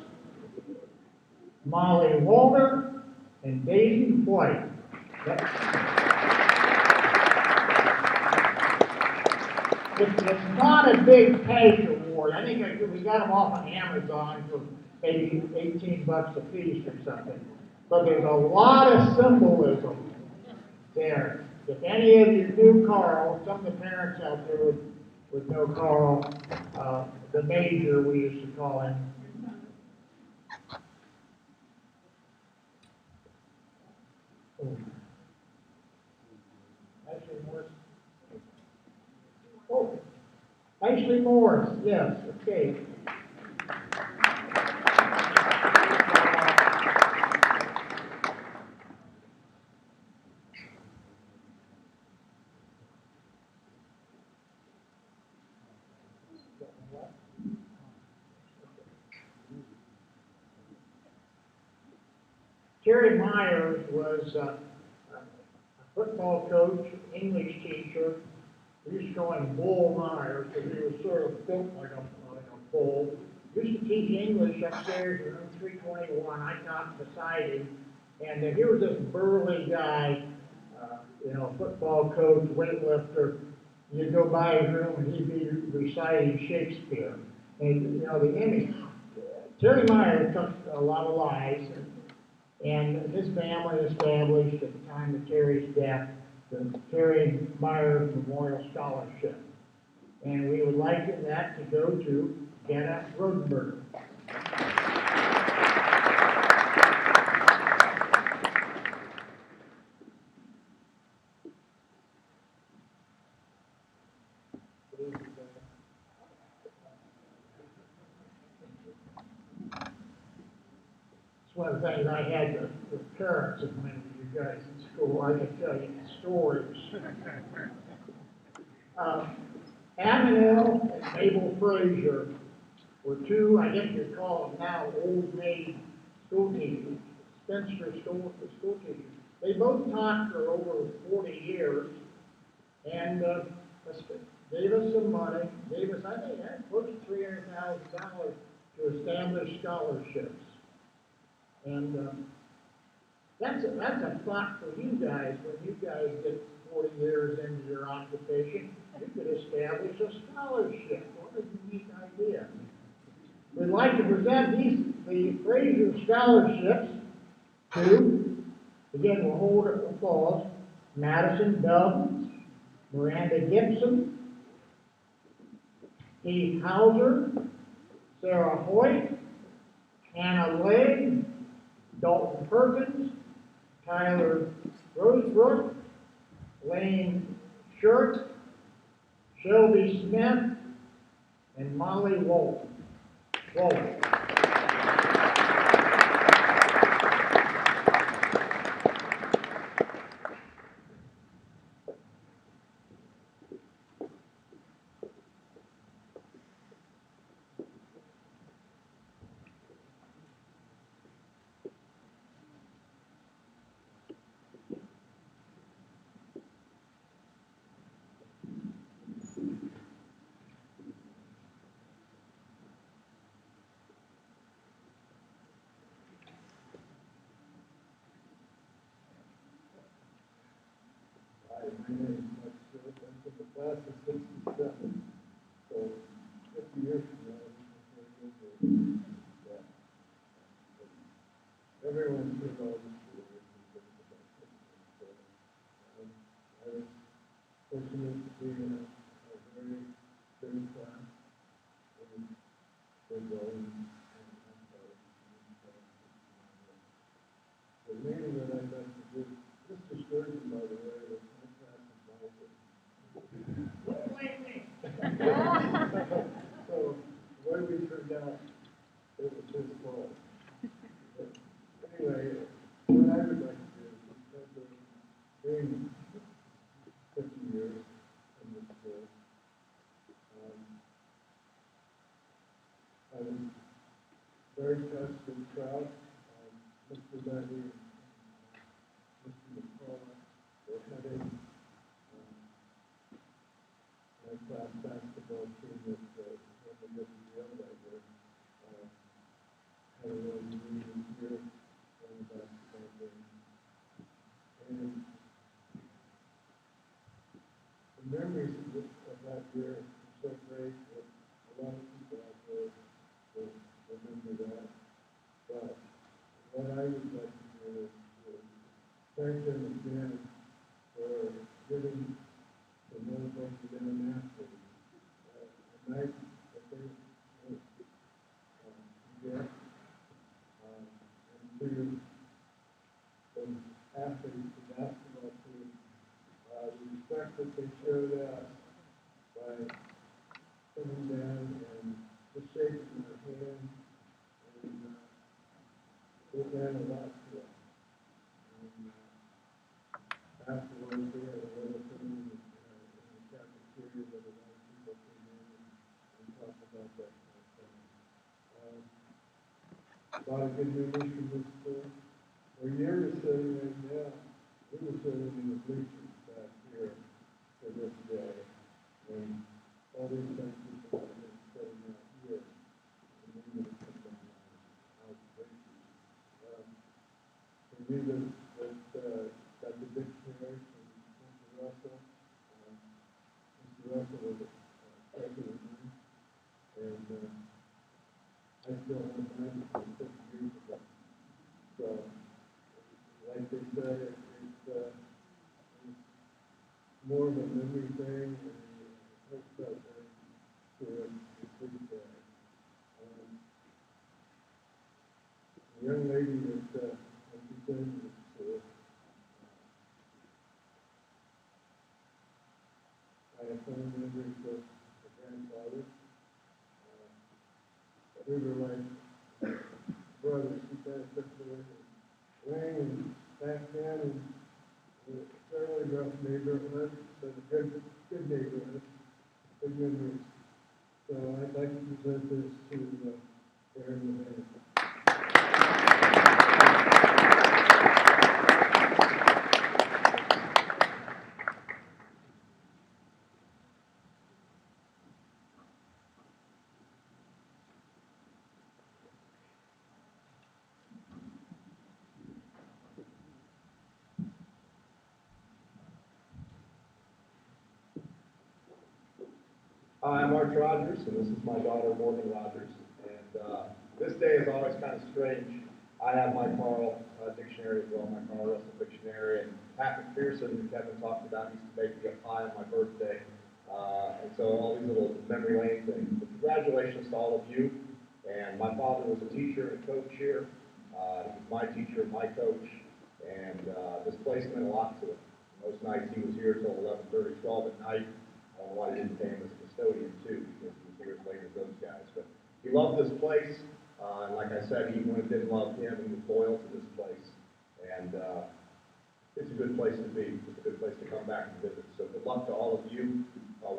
Molly Walter, and Daisy White. It's not a big cash award. I think we got them off on Amazon for maybe $18 a piece or something. But there's a lot of symbolism there. If any of you knew Carl, some of the parents out there would know Carl, the Major, we used to call him. Ashley Morris, yes, okay. Terry Myers was a football coach, English teacher. We used to call him Bull Myers because he was sort of built like a bull. Used to teach English upstairs in room 321. I taught beside him. And he was this burly guy, football coach, weightlifter. You'd go by his room and he'd be reciting Shakespeare. And, the image. Terry Myers took a lot of lives. And his family established at the time of Terry's death the Terry Myers Memorial Scholarship. And we would like that to go to Jenna Rodenberger. It's one of the things I had with parents of many of you guys in school. I can tell you stories. Abigail and Mabel Frazier were two, I guess you'd call them now, old maid school teachers, spinster school teachers. They both taught for over 40 years and gave us some money, gave us, I think, close to $300,000 to establish scholarships. And that's a thought for you guys. When you guys get 40 years into your occupation, you could establish a scholarship. What a unique idea. We'd like to present the Frazier scholarships to, again, we'll hold applause, Madison Dove, Miranda Gibson, Keith Hauser, Sarah Hoyt, Hannah Legg, Dalton Perkins, Tyler Rosebrook, Lane Short, Shelby Smith, and Molly Walton. My name is Mike Stewart. I'm from the class of 67. So 50 years from now, everyone's been all the stories and things about Christmas. So, I was fortunate to be in a very good class. And we're going the meeting that I'd like to do, Mr. Sturgeon, by the way, was my class advisor. So, the way we turned out, it was his fault. But anyway, what I would like to do is, because of being 50 years in this school, I was very touched and proud. Mr. Levy and Mr. McCullough were heading my class basketball team that when we did the deal that year, had a little meeting here on the basketball game. And the memories of that year are so great that a lot of people out there will remember that. But what I would like to do is to thank them again for giving the Norfolk International a night that they get, and to the athletes, the basketball team, the respect that they showed us by coming down and just shaking their hand, and it meant a lot to us. And afterwards, we had a little thing in the cafeteria that a lot of people came in and talked about that kind of thing. A lot of good memories from this school. Where you're sitting right now, we were sitting in the bleachers back here to this day, when all these young people have been sitting out here, and we would have come down out the bleachers. For me, that got the dictionary from Mr. Russell. Mr. Russell was a president then, and I still have mine from 50 years ago. So, like they said, it's more of a memory thing, and it felt very good to see that. The young lady that she said was I have fond memories of my grandfather. We were like brothers. He passed us away. Wayne and back then, and a fairly rough neighborhood, but a good neighborhood, good memories. So I'd like to present this to Aaron Levine. Hi, I'm Arch Rogers, and this is my daughter, Morgan Rogers. And this day is always kind of strange. I have my Carl dictionary as well, my Carl Russell dictionary, and Pat McPherson, who Kevin talked about, used to make me a pie on my birthday. And so all these little memory lane things. But congratulations to all of you. And my father was a teacher and a coach here. He was my teacher and my coach. And this place meant a lot to him. Most nights he was here till 11:30, 12 at night. I don't know why they didn't pay him as a custodian too, because he was here as late as those guys. But he loved this place, and like I said, even when it didn't love him, he was loyal to this place. And it's a good place to be. It's a good place to come back and visit. So good luck to all of you.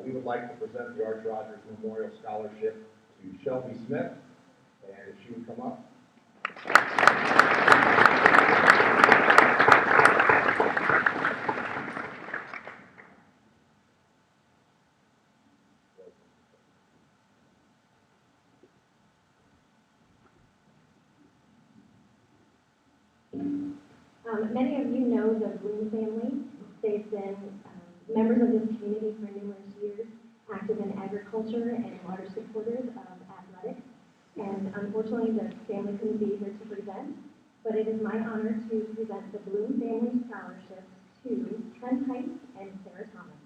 We would like to present the Arch Rogers Memorial Scholarship to Shelby Smith, and if she would come up. Many of you know the Bloom family. They've been members of this community for numerous years, active in agriculture and large supporters of athletics. And unfortunately, the family couldn't be here to present. but it is my honor to present the Bloom Family Scholarships to Ken Heiss and Sarah Thomas.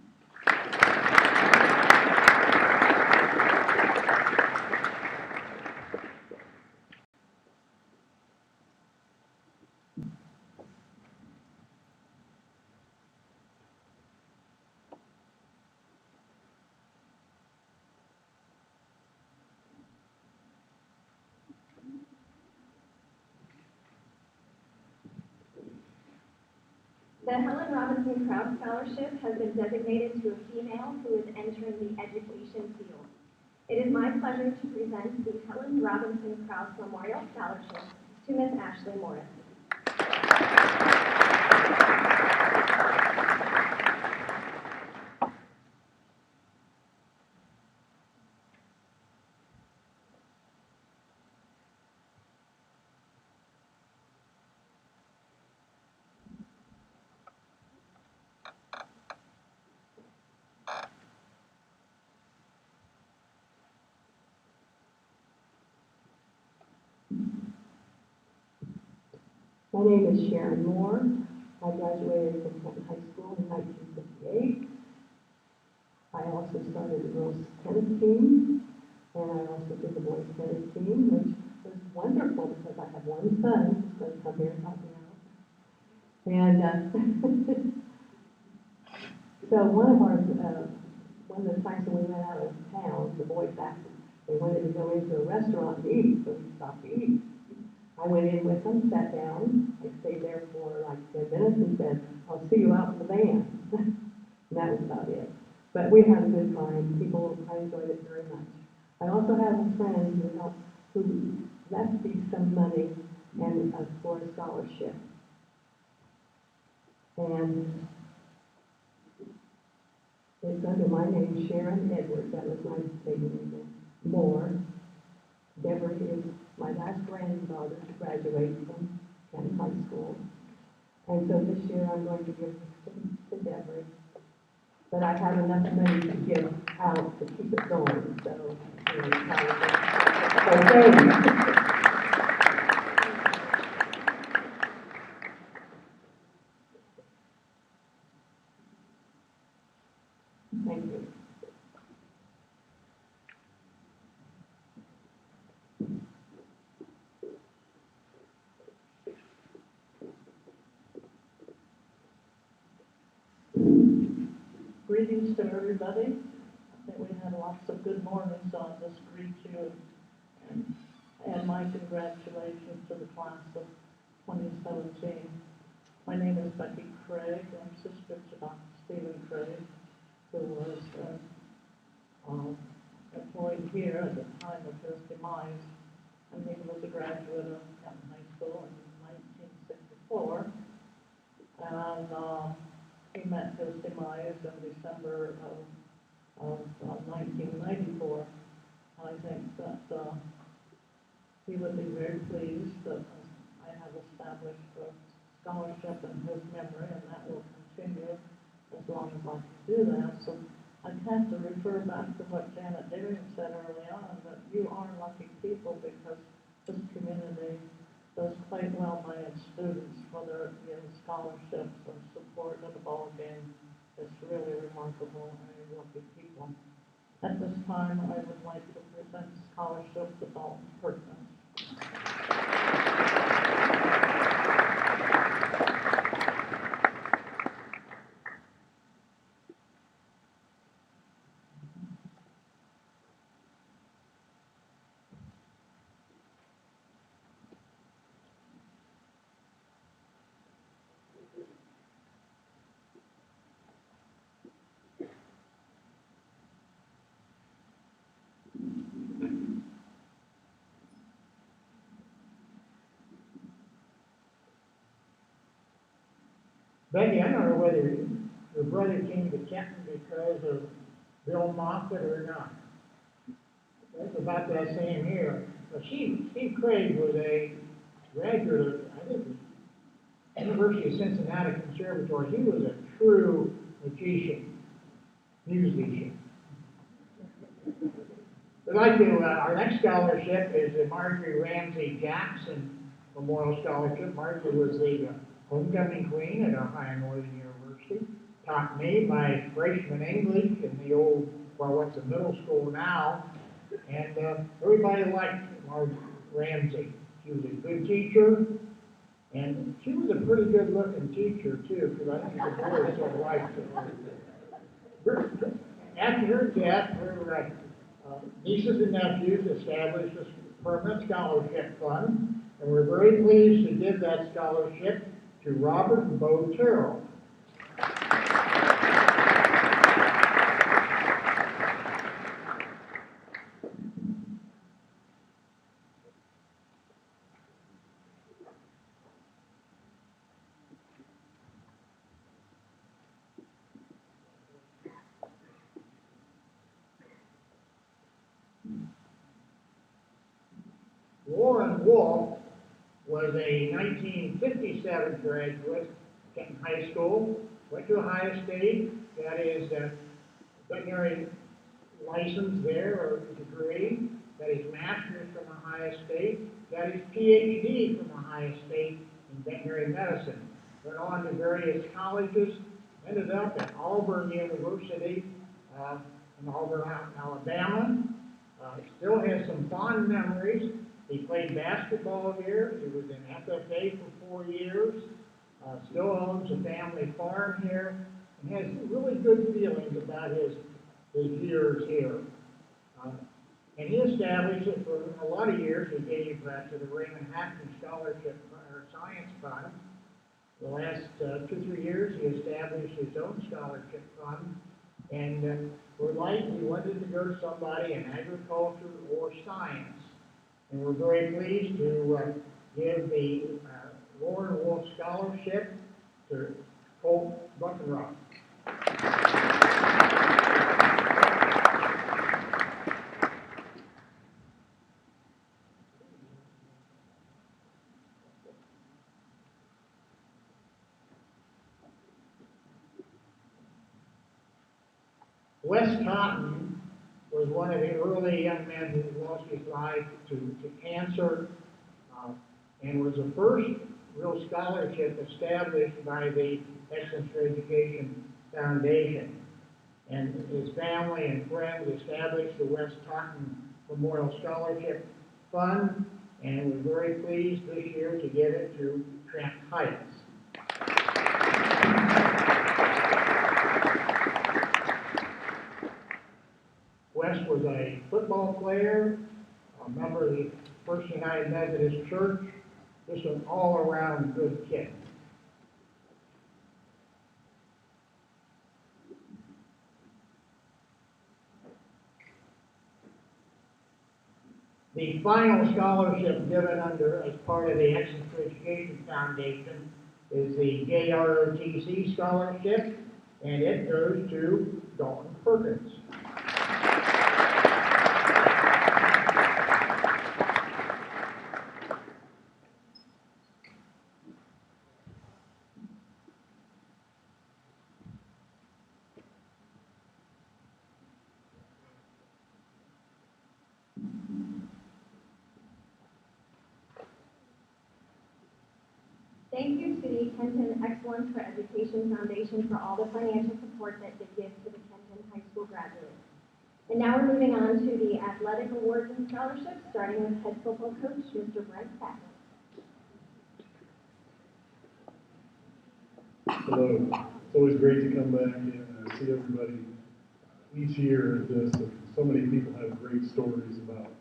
The Helen Robinson Krause Scholarship has been designated to a female who is entering the education field. It is my pleasure to present the Helen Robinson Krause Memorial Scholarship to Miss Ashley Morris. My name is Sharon Moore. I graduated from Kenton High School in 1958. I also started the girls' tennis team, and I also did the boys' tennis team, which was wonderful because I have one son who's going to come here and help me out. And so one of the times when we went out of town, the boys asked us, they wanted to go into a restaurant to eat, so we stopped to eat. I went in with them, sat down, I stayed there for like 10 minutes and said, I'll see you out in the van. And that was about it. But we had a good time. I enjoyed it very much. I also have a friend who left me some money and for a scholarship. And it's under my name, Sharon Edwards. That was my maiden name. Moore. Deborah is my last granddaughter to graduate from Kenton High School. And so this year I'm going to give to Deborah. But I have enough money to give out to keep it going, so, thank you. Thank you. Greetings to everybody. I think we had lots of good mornings, so I'll just greet you and my congratulations to the class of 2017. My name is Becky Craig. I'm sister to Dr. Stephen Craig, who was employed here at the time of his demise, and he was a graduate of Kenton High School in 1964. And he met his demise in December of 1994. I think that he would be very pleased that I have established a scholarship in his memory, and that will continue as long as I can do that. So I have to refer back to what Janet Daring said early on, that you are lucky people because this community does quite well by its students, whether it be in scholarships or support at a ball game. It's really remarkable, and you're lucky people. At this time, I would like to present the scholarship to Dalton Perkins. Becky, I don't know whether your brother came to Kenton because of Bill Moffett or not. That's about that same year. But Steve Craig was a graduate of, I think, the University of Cincinnati Conservatory. He was a true magician, musician. I'd like to, our next scholarship is Marjorie Ramsey Jackson, Memorial Scholarship. Margie was the homecoming queen at Ohio Northern University. Taught me my freshman English in the old, well, what's a middle school now. And everybody liked Margie Ramsey. She was a good teacher, and she was a pretty good-looking teacher, too, because I think the boys so liked her. After her death, her nieces and nephews established a permanent scholarship fund, and we're very pleased to give that scholarship to Robert and Bo Terrell. Warren Wolf was a 1957 graduate, Kenton High School, went to Ohio State, got his veterinary license there, or degree, got his master's from Ohio State, got his PhD from Ohio State in veterinary medicine, went on to various colleges, ended up at Auburn University in Auburn, Alabama, still has some fond memories. He played basketball here. He was in FFA for 4 years. Still owns a family farm here, and has really good feelings about his years here. And he established it for a lot of years. He gave to the Raymond Hackman Scholarship or Science Fund. The last 2-3 years, he established his own scholarship fund, and we wanted to go to somebody in agriculture or science. And we're very pleased to give the Warren Wolf Scholarship to Colt Buckenrock. Wes Cotton was one of the early young men who lost his life to cancer, and was the first real scholarship established by the Excellence for Education Foundation. And his family and friends established the Wes Cotton Memorial Scholarship Fund, and we're very pleased this year to give it to Trent Heights. Wes was a football player, a member of the First United Methodist Church, just an all-around good kid. The final scholarship given as part of the Excellence for Education Foundation is the JROTC Scholarship, and it goes to Dalton Perkins. Thank you to the Kenton Excellence for Education Foundation for all the financial support that they give to the Kenton High School graduates. And now we're moving on to the athletic awards and scholarships, starting with head football coach, Mr. Brent Sackler. Hello. It's always great to come back and see everybody each year at this. So many people have great stories about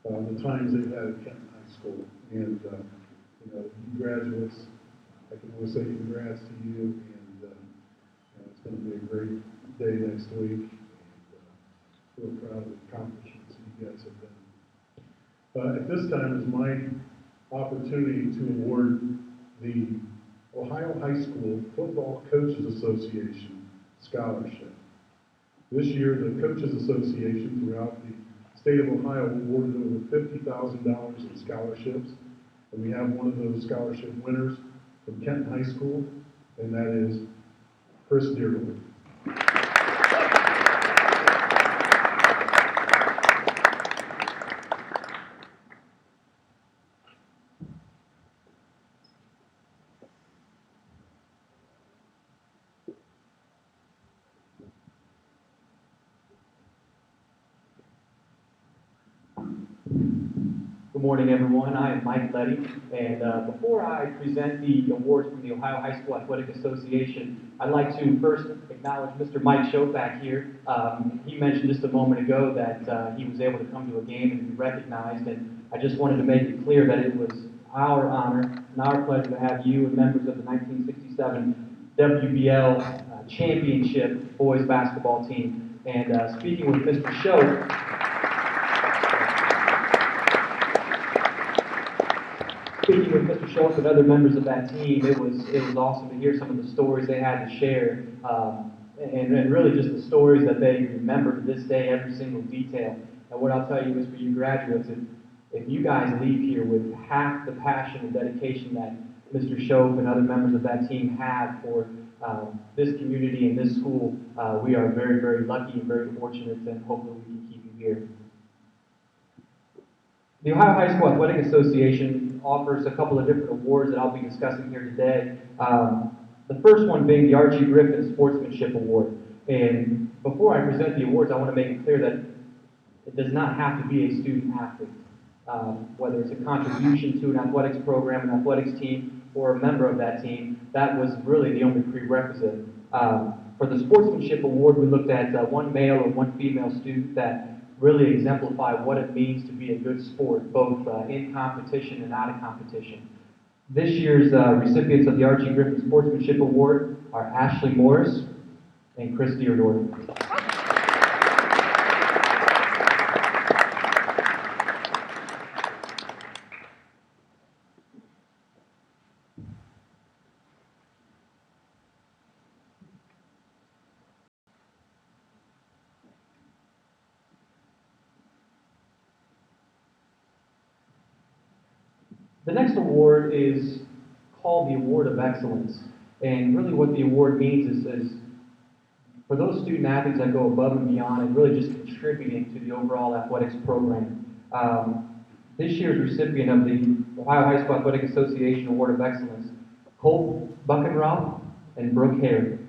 the times they've had at Kenton High School. And, you graduates, I can only say congrats to you. And it's going to be a great day next week. And real proud of the accomplishments you guys have done. At this time is my opportunity to award the Ohio High School Football Coaches Association Scholarship. This year, the Coaches Association throughout the state of Ohio awarded over $50,000 in scholarships. And we have one of those scholarship winners from Kenton High School, and that is Chris Dearwood. morning, everyone. I am Mike Letty, and before I present the awards from the Ohio High School Athletic Association, I'd like to first acknowledge Mr. Mike Schopak here. He mentioned just a moment ago that he was able to come to a game and be recognized, and I just wanted to make it clear that it was our honor and our pleasure to have you and members of the 1967 WBL championship boys basketball team. And speaking with Mr. Schoak, Speaking with Mr. Schultz and other members of that team, it was awesome to hear some of the stories they had to share, and really just the stories that they remember to this day, every single detail. And what I'll tell you is, for you graduates, if you guys leave here with half the passion and dedication that Mr. Schoaf and other members of that team have for this community and this school, we are very, very lucky and very fortunate, and hopefully we can keep you here. The Ohio High School Athletic Association offers a couple of different awards that I'll be discussing here today. The first one being the Archie Griffin Sportsmanship Award. And before I present the awards, I want to make it clear that it does not have to be a student athlete. Whether it's a contribution to an athletics program, an athletics team, or a member of that team, that was really the only prerequisite. For the Sportsmanship Award, we looked at one male and one female student that really exemplify what it means to be a good sport, both in competition and out of competition. This year's recipients of the Archie Griffin Sportsmanship Award are Ashley Morris and Chris Deardorf. The next award is called the Award of Excellence. And really what the award means is for those student athletes that go above and beyond and really just contributing to the overall athletics program. This year's recipient of the Ohio High School Athletic Association Award of Excellence, Colt Buchenroth and Brooke Hare.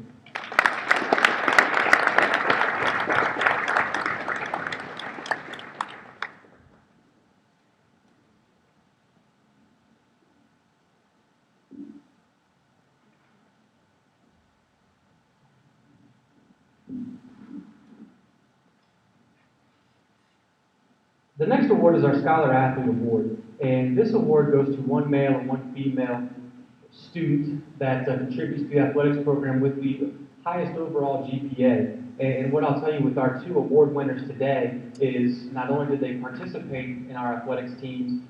The next award is our Scholar Athlete Award, and this award goes to one male and one female student that contributes to the athletics program with the highest overall GPA. And what I'll tell you with our two award winners today is not only did they participate in our athletics teams,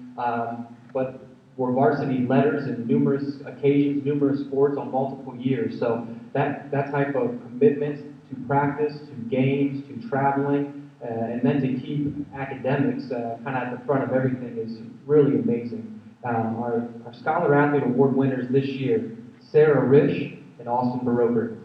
but were varsity letters in numerous occasions, numerous sports on multiple years. So that type of commitment to practice, to games, to traveling, and then to keep academics kind of at the front of everything is really amazing. Our Scholar Athlete Award winners this year, Sarah Risch and Austin Baroker.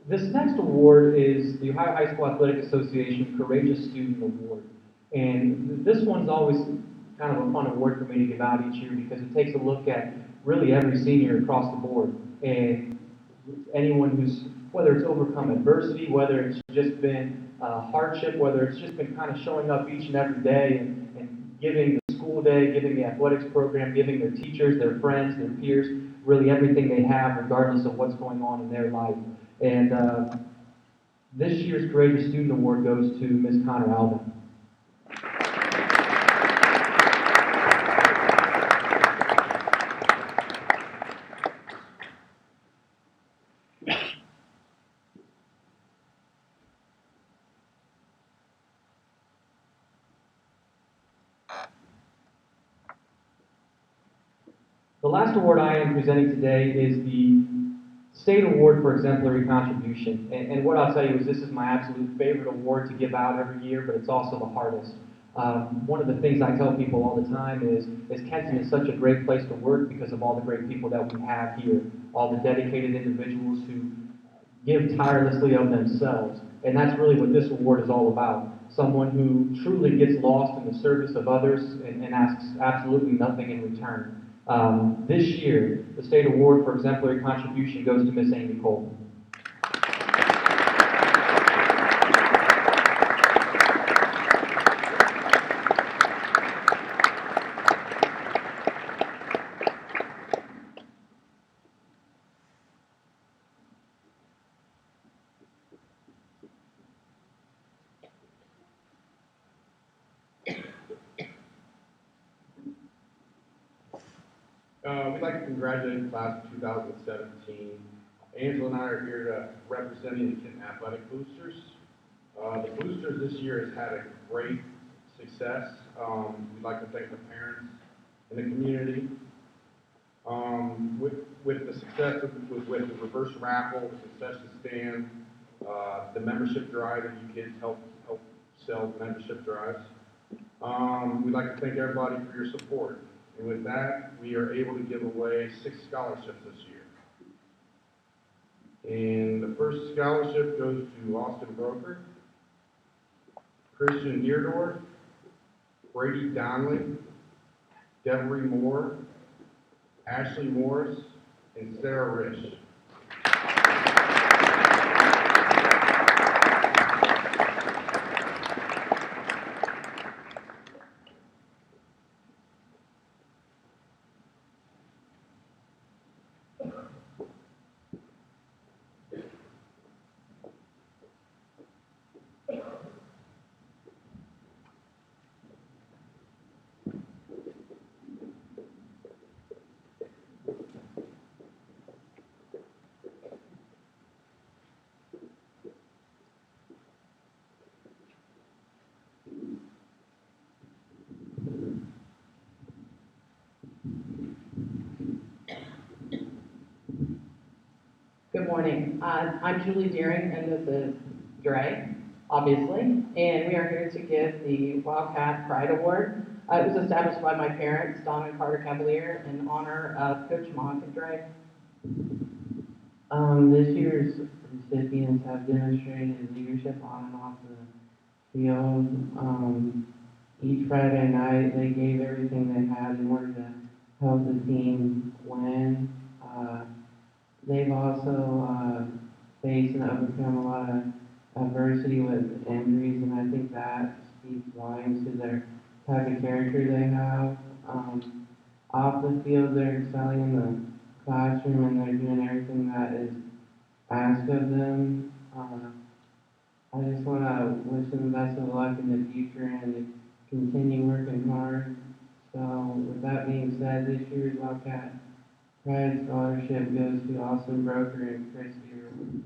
This next award is the Ohio High School Athletic Association Courageous Student Award. And this one's always kind of a fun award for me to give out each year because it takes a look at really every senior across the board. And anyone who's, whether it's overcome adversity, whether it's just been hardship, whether it's just been kind of showing up each and every day and giving the school day, giving the athletics program, giving their teachers, their friends, their peers, really everything they have regardless of what's going on in their life. And this year's Courageous Student Award goes to Ms. Connor Alvin. The last award I am presenting today is the State Award for Exemplary Contribution. And what I'll tell you is this is my absolute favorite award to give out every year, but it's also the hardest. One of the things I tell people all the time is Kenton is such a great place to work because of all the great people that we have here, all the dedicated individuals who give tirelessly of themselves. And that's really what this award is all about. Someone who truly gets lost in the service of others and asks absolutely nothing in return. This year, the state award for exemplary contribution goes to Miss Amy Cole. We'd like to congratulate the class of 2017. Angela and I are here representing the Kenton Athletic Boosters. The Boosters this year has had a great success. We'd like to thank the parents and the community. With the success with the reverse raffle, the concession stand, the membership drive that you kids help sell membership drives. We'd like to thank everybody for your support. And with that, we are able to give away 6 scholarships this year. And the first scholarship goes to Austin Broker, Christian Deardorf, Brady Donnelly, Devery Moore, Ashley Morris, and Sarah Risch. Good morning. I'm Julie Deering, and this is Dre, obviously, and we are here to give the Wildcat Pride Award. It was established by my parents, Don and Carter Cavalier, in honor of Coach Monk and Dre. This year's recipients have demonstrated leadership on and off the field. Each Friday night, they gave everything they had in order to help the team win. They've also faced and overcome a lot of adversity with injuries, and I think that speaks volumes to their type of character they have. Off the field, they're excelling in the classroom, and they're doing everything that is asked of them. I just want to wish them the best of luck in the future and to continue working hard. So, with that being said, this year's Wildcat Pride Scholarship goes to Austin Broker and Chris Dearwood.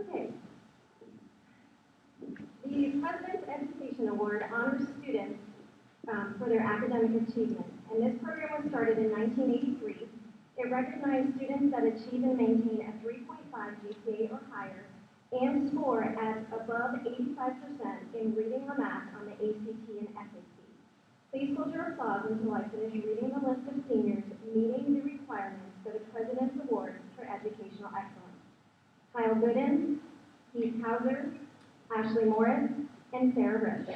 Okay. The President's Education Award honors students for their academic achievement, and this program was started in 1983. It recognized students that achieve and maintain a 3.5 GPA or higher and score at above 85% in reading or math on the ACT and SAT. Please hold your applause until I finish reading the list of seniors meeting the requirements for the President's Award for Educational Excellence. Kyle Gooden, Keith Hauser, Ashley Morris, and Sarah Risch.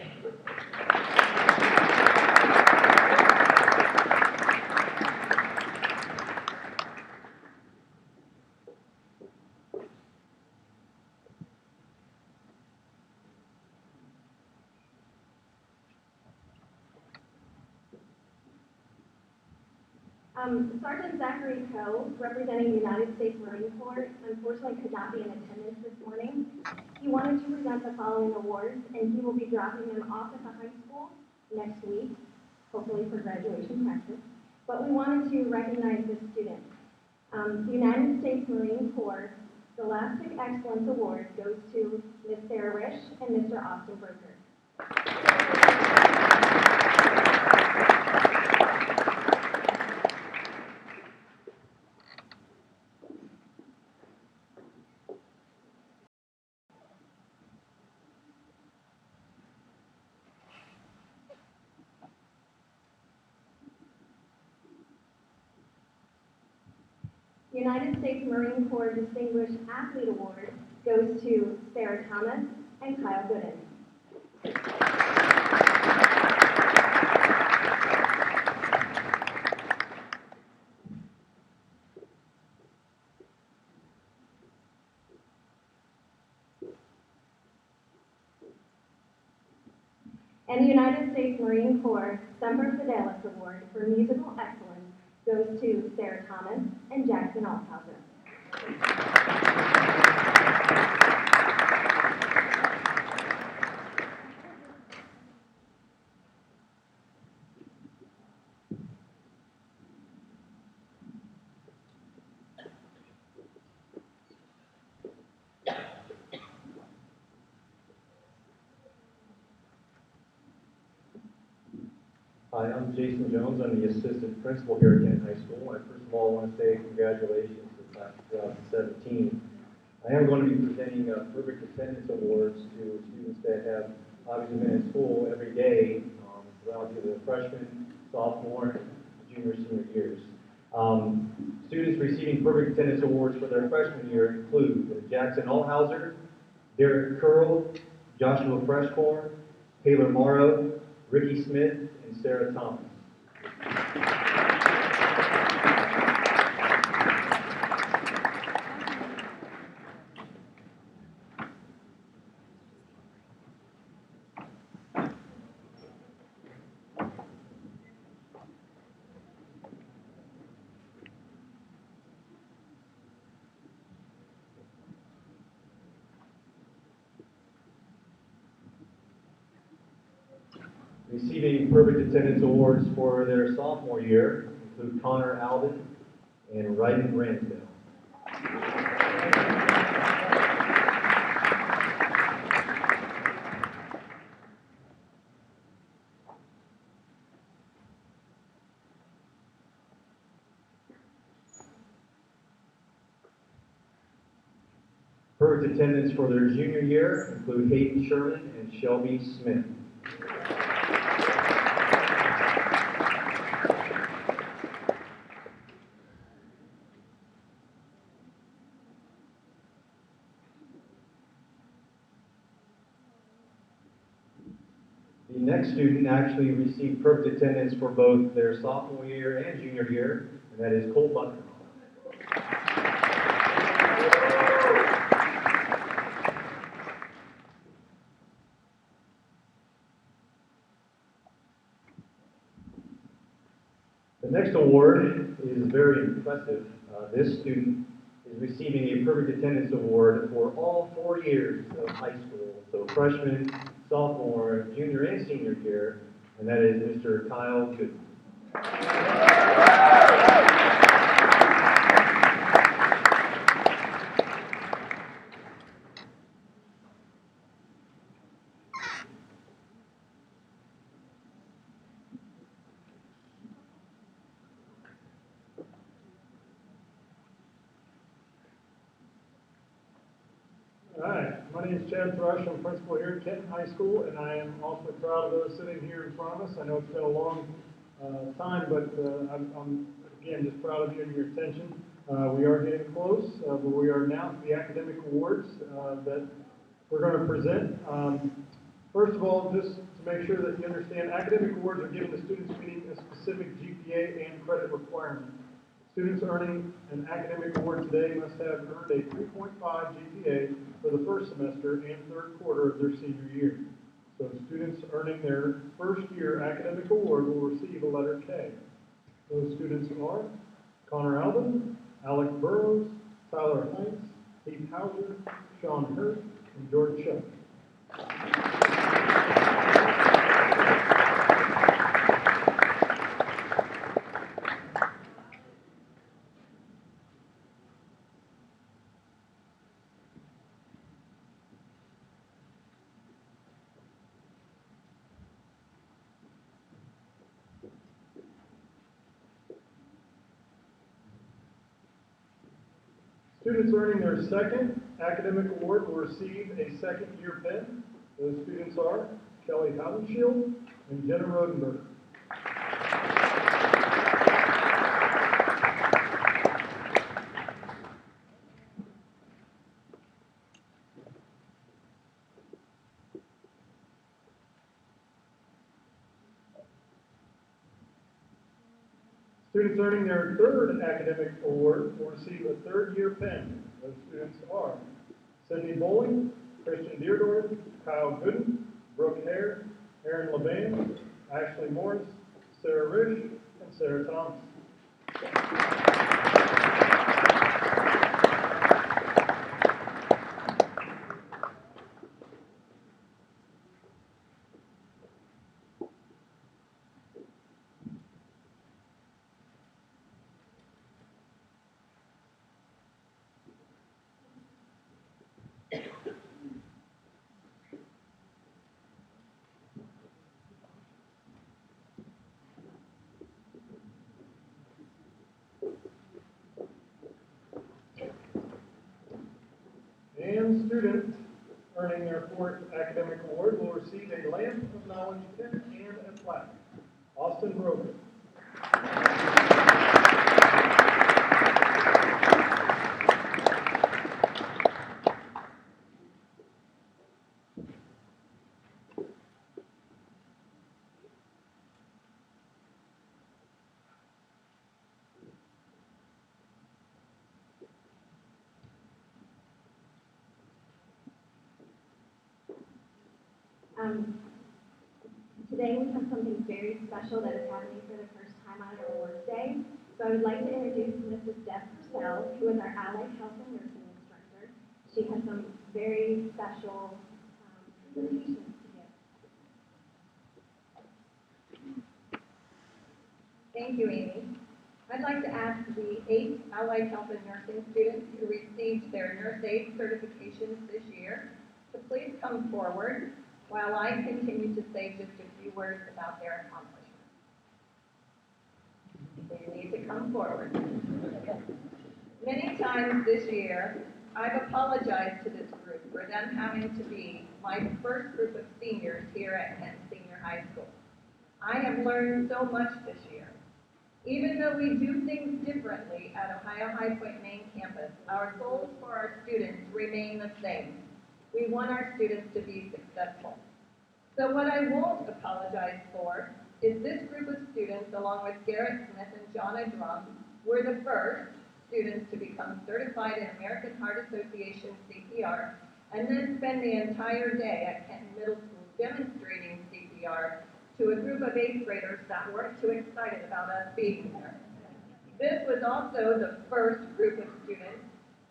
Sergeant Zachary Coe, representing the United States Marine Corps, unfortunately could not be in attendance this morning. He He wanted to present the following awards, and he will be dropping them off at the high school next week, hopefully for graduation practice. But we wanted to recognize this student. The United States Marine Corps Scholastic Excellence Award goes to Ms. Sarah Risch and Mr. Austin Broker. The United States Marine Corps Distinguished Athlete Award goes to Sarah Thomas and Kyle Gooden. And the United States Marine Corps Semper Fidelis Award for Musical Excellence goes to Sarah Thomas and Jackson Althauser. Hi, I'm Jason Jones. I'm the assistant principal here at Kent High School. I first of all want to say congratulations to class of 2017. I am going to be presenting perfect attendance awards to students that have obviously been in school every day throughout either the freshman, sophomore, junior, senior years. Students receiving perfect attendance awards for their freshman year include Jackson Althauser, Derek Curl, Joshua Freshcorn, Taylor Morrow, Ricky Smith, and Sarah Thomas. Receiving perfect attendance awards for their sophomore year include Connor Alden and Ryden Ransdale. Perfect attendance for their junior year include Hayden Sherman and Shelby Smith. The next student actually received perfect attendance for both their sophomore year and junior year, and that is Cole Butler. The next award is very impressive. This student is receiving a perfect attendance award for all 4 years of high school, so freshman, sophomore, junior, and senior year, and that is Mr. Kyle Goodman. Hi, my name is Chad Thrush. I'm principal here at Kenton High School, and I am awfully proud of those sitting here in front of us. I know it's been a long time, but I'm again just proud of you and your attention. We are getting close, but we are now to the academic awards that we're going to present. First of all, just to make sure that you understand, academic awards are given to students meeting a specific GPA and credit requirement. Students earning an academic award today must have earned a 3.5 GPA for the first semester and third quarter of their senior year. So students earning their first year academic award will receive a letter K. Those students are Connor Alden, Alec Burrows, Tyler Hines, Heath Hauser, Sean Hurt, and Jordan Students earning their second academic award will receive a second-year pin. Those students are Kelly Howenshield and Jenna Rodenberg. Students earning their third academic award will receive a third-year pin. Those students are Sydney Bowling, Christian Deardorf, Kyle Gooden, Brooke Hare, Aaron Levan, Ashley Morris, Sarah Risch, and Sarah Thomas. And students earning their fourth academic award will receive a Lamp of Knowledge pin and a plaque. Austin Brogan. Today we have something very special that is happening for the first time on our work day. So I would like to introduce Mrs. Deb Purcell, who is our Allied Health and Nursing instructor. She has some very special presentations to give. Thank you, Amy. I'd like to ask the 8 Allied Health and Nursing students who received their Nurse Aid certifications this year to please come forward while I continue to say just a few words about their accomplishments. So you need to come forward. Many times this year, I've apologized to this group for them having to be my first group of seniors here at Kenton Senior High School. I have learned so much this year. Even though we do things differently at Ohio High Point main campus, our goals for our students remain the same. We want our students to be successful. So what I won't apologize for is this group of students, along with Garrett Smith and Jonna Drum, were the first students to become certified in American Heart Association CPR, and then spend the entire day at Kenton Middle School demonstrating CPR to a group of 8th graders that weren't too excited about us being there. This was also the first group of students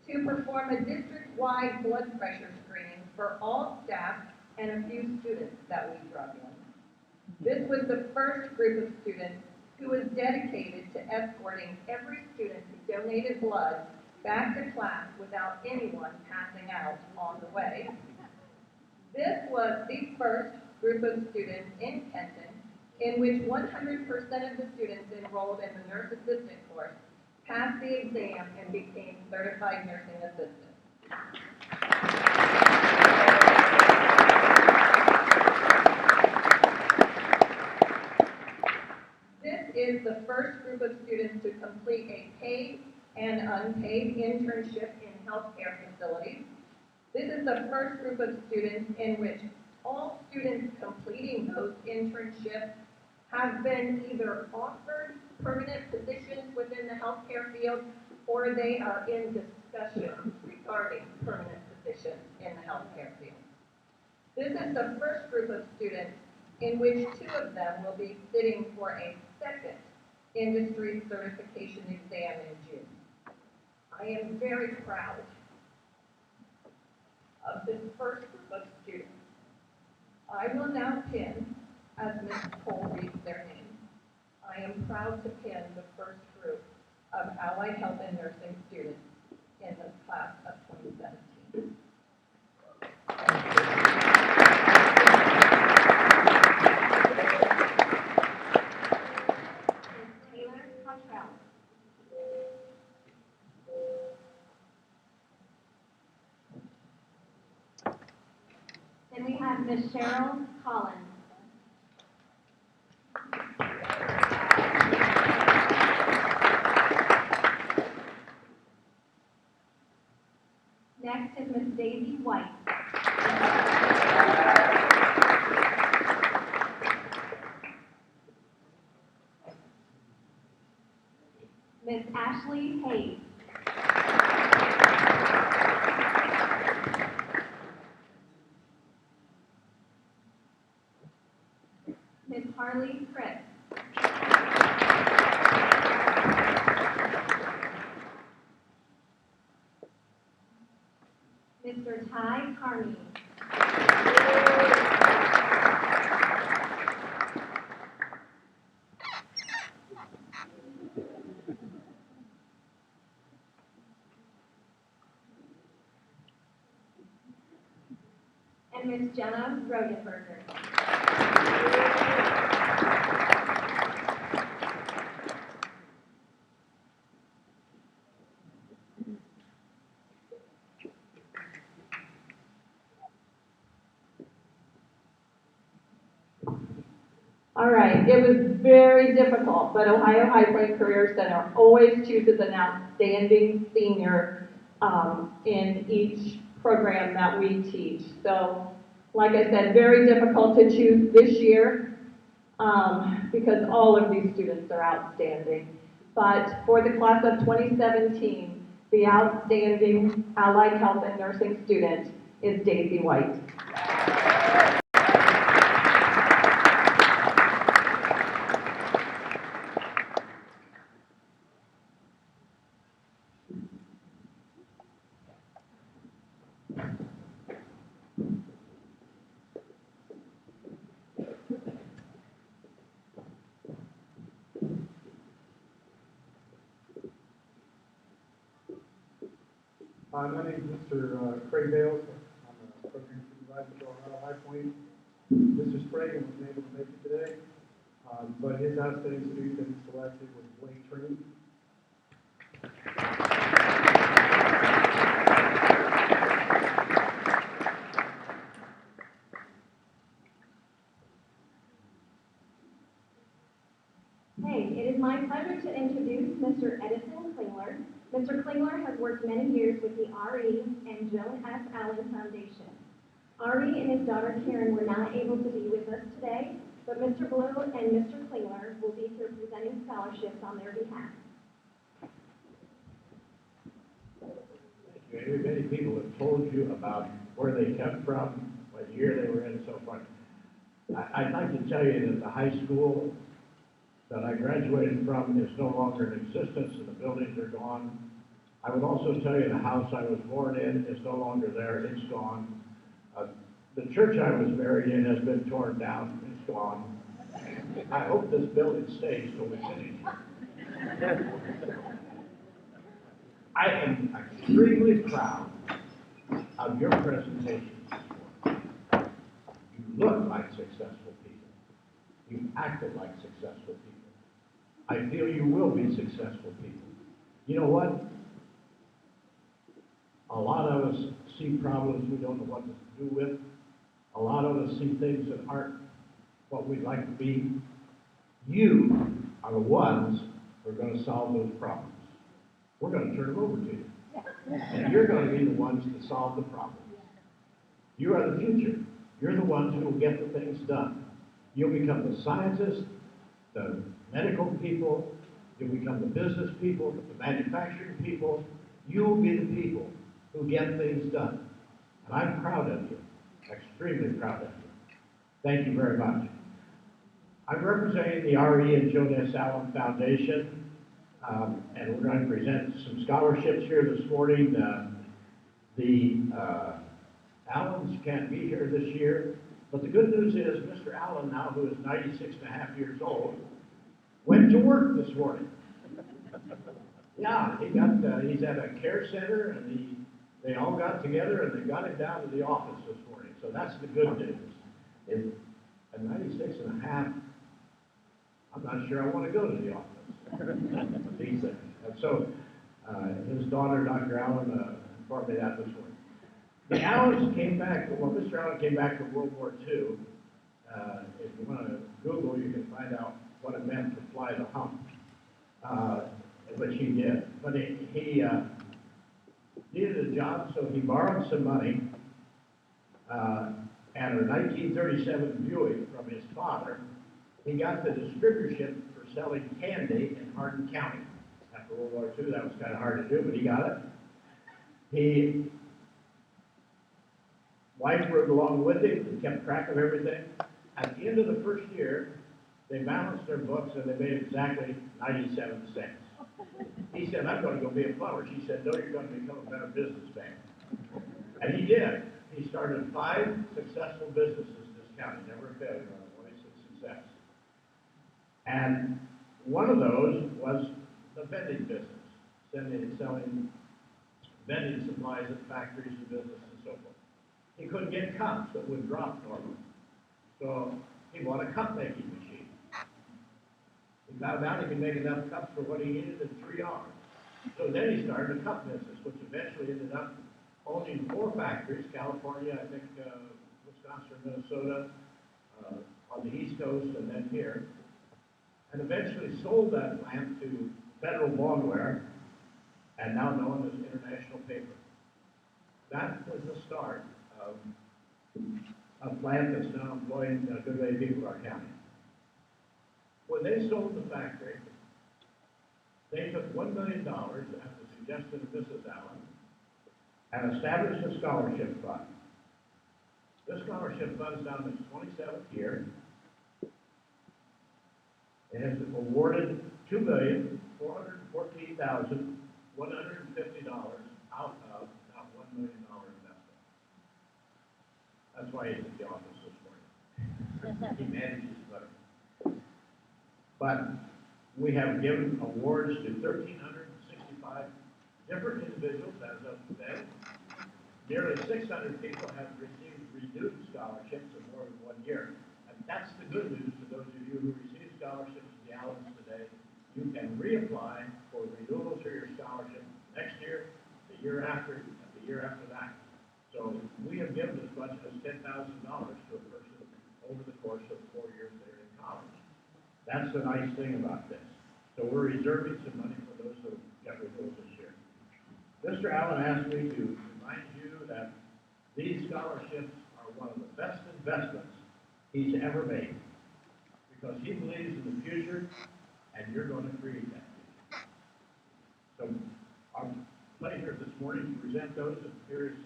to perform a district-wide blood pressure screening for all staff and a few students that we drug in. This was the first group of students who was dedicated to escorting every student who donated blood back to class without anyone passing out on the way. This was the first group of students in Kenton in which 100% of the students enrolled in the nurse assistant course passed the exam and became certified nursing assistants. This is the first group of students to complete a paid and unpaid internship in healthcare facilities. This is the first group of students in which all students completing those internships have been either offered permanent positions within the healthcare field or they are in discussion regarding permanent positions in the healthcare field. This is the first group of students in which 2 of them will be sitting for a second industry certification exam in June. I am very proud of this first group of students. I will now pin, as Ms. Cole reads their names, I am proud to pin the first group of Allied Health and Nursing students in the class of 2017. Taylor Cottrell. Then we have Miss Cheryl Collins. Next is Miss Daisy White. Miss Ashley Hayes. Miss Harley Cripp. Mr. Ty Carney. And Miss Jenna Rodenberger. All right, it was very difficult, but Ohio High Point Career Center always chooses an outstanding senior in each program that we teach. So, like I said, very difficult to choose this year because all of these students are outstanding. But for the class of 2017, the outstanding Allied Health and Nursing student is Daisy White. My name is Mr. Craig Bales. I'm a program supervisor for Ohio High Point. Mr. Sprague wasn't able to make it today, but his outstanding student that he selected was Blake Trini. Hey, it is my pleasure to introduce Mr. Edison Klingler. Mr. Klingler has worked many years with the RE and Joan S. Allen Foundation. RE and his daughter Karen were not able to be with us today, but Mr. Blue and Mr. Klingler will be here presenting scholarships on their behalf. Many people have told you about where they come from, what year they were in, and so forth. I'd like to tell you that the high school that I graduated from is no longer in existence, and the buildings are gone. I would also tell you the house I was born in is no longer there, it's gone. The church I was buried in has been torn down, it's gone. I hope this building stays till we're sitting here. I am extremely proud of your presentation. You look like successful people. You acted like successful people. I feel you will be successful people. You know what? A lot of us see problems we don't know what to do with. A lot of us see things that aren't what we'd like to be. You are the ones who are going to solve those problems. We're going to turn them over to you. And you're going to be the ones to solve the problems. You are the future. You're the ones who will get the things done. You'll become the scientists, the medical people, you'll become the business people, the manufacturing people. You'll be the people who get things done. And I'm proud of you, extremely proud of you. Thank you very much. I'm representing the RE and Joan S. Allen Foundation. And we're going to present some scholarships here this morning. The Allens can't be here this year, but the good news is Mr. Allen, now who is 96 and a half years old, went to work this morning. Yeah, he's at a care center, and they all got together and they got him down to the office this morning. So that's the good news. At 96 and a half, I'm not sure I want to go to the office. These things. And so his daughter, Dr. Allen, informed me that this morning. The Allens came back, well, Mr. Allen came back from World War II. If you want to Google, you can find out what it meant to fly the hump. But she did. But he needed a job, so he borrowed some money and a 1937 Buick from his father. He got the distributorship for selling candy in Hardin County. After World War II, that was kind of hard to do, but he got it. He wife rode along with him and kept track of everything. At the end of the first year, they balanced their books and they made exactly 97 cents. He said, I'm going to go be a plumber. She said, no, you're going to become a better businessman. And he did. He started 5 successful businesses in this county, never a failure, always a success. And one of those was the vending business, selling vending supplies at factories and businesses and so forth. He couldn't get cups that would drop normally. So he bought a cup making machine. He found out he could make enough cups for what he needed in 3 hours. So then he started a cup business, which eventually ended up owning 4 factories, California, I think, Wisconsin, Minnesota, on the East Coast, and then here. And eventually sold that plant to Federal Bondware, and now known as International Paper. That was the start of a plant that's now employing a good many people in our county. When they sold the factory, they took $1 million at the suggestion of Mrs. Allen and established a scholarship fund. This scholarship fund is now in its 27th year. It has awarded $2,414,150 out of not $1 million investment. That's why he's at the office this morning. He manages money. But we have given awards to 1,365 different individuals as of today. Nearly 600 people have received renewed scholarships in more than 1 year. And that's the good news to those of you who receive scholarships at the Allens today. You can reapply for renewals for your scholarship next year, the year after, and the year after that. So we have given as much as $10,000 to a person over the course of 4 years they're in college. That's the nice thing about this. So we're reserving some money for those who get renewals this year. Mr. Allen asked me to remind you that these scholarships are one of the best investments he's ever made, because he believes in the future, and you're going to create that future. So our pleasure this morning to present those, and here's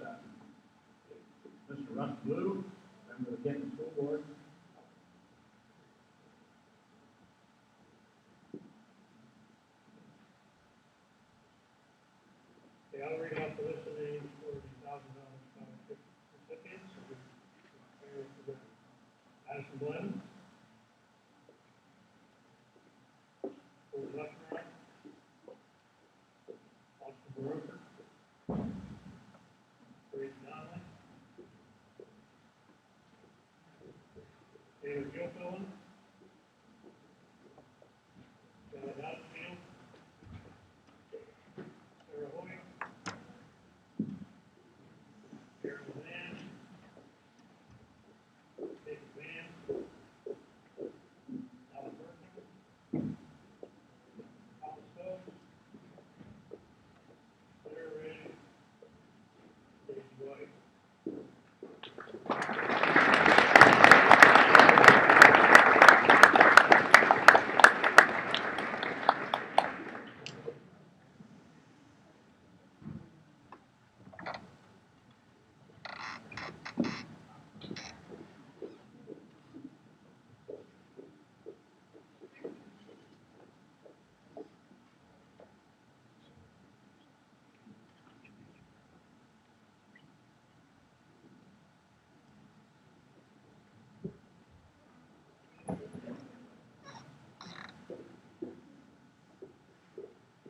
Mr. Russ Blue, member of the Kenton School Board. Okay, I'll read off the list of names for the $1,000 scholarship recipients. Addison Glenn. Corey Leffenreich. Austin Baroker. Grace Donnelly. Taylor Gilfillan. Kelly Housefield. Sarah Hoyt. Aaron Van. David Van. Alan Burton. Paul Stokes. Claire Ray. Stacey White.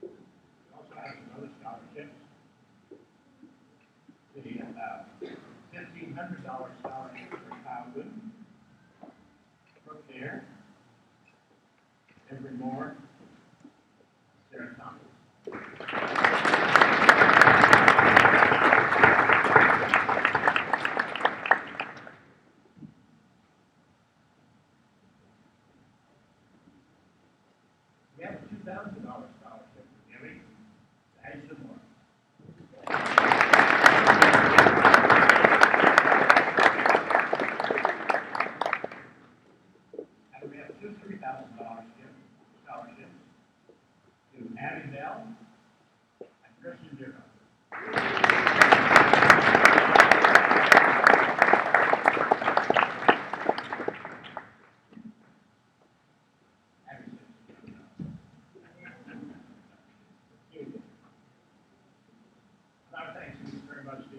We also have some other scholarships. The $1,500 scholarship for Kyle Gooden, Brooke Dare, Everett Moore, Sarah Thomas.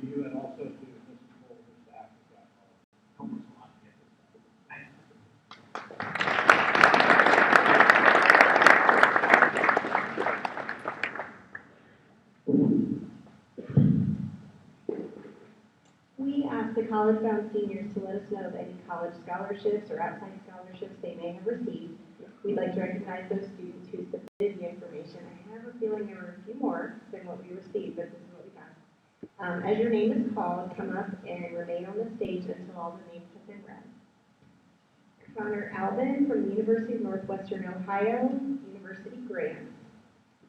to you and also to Mrs. Cole, the staff, that helped us a lot to get this done. Thank you. We asked the college-bound seniors to let us know of any college scholarships or outside scholarships they may have received. We'd like to recognize those students who submitted the information. I have a feeling there were a few more than what we received, but this is what we got. As your name is called, come up and remain on the stage until all the names have been read. Connor Albin from the University of Northwestern Ohio, University Grants.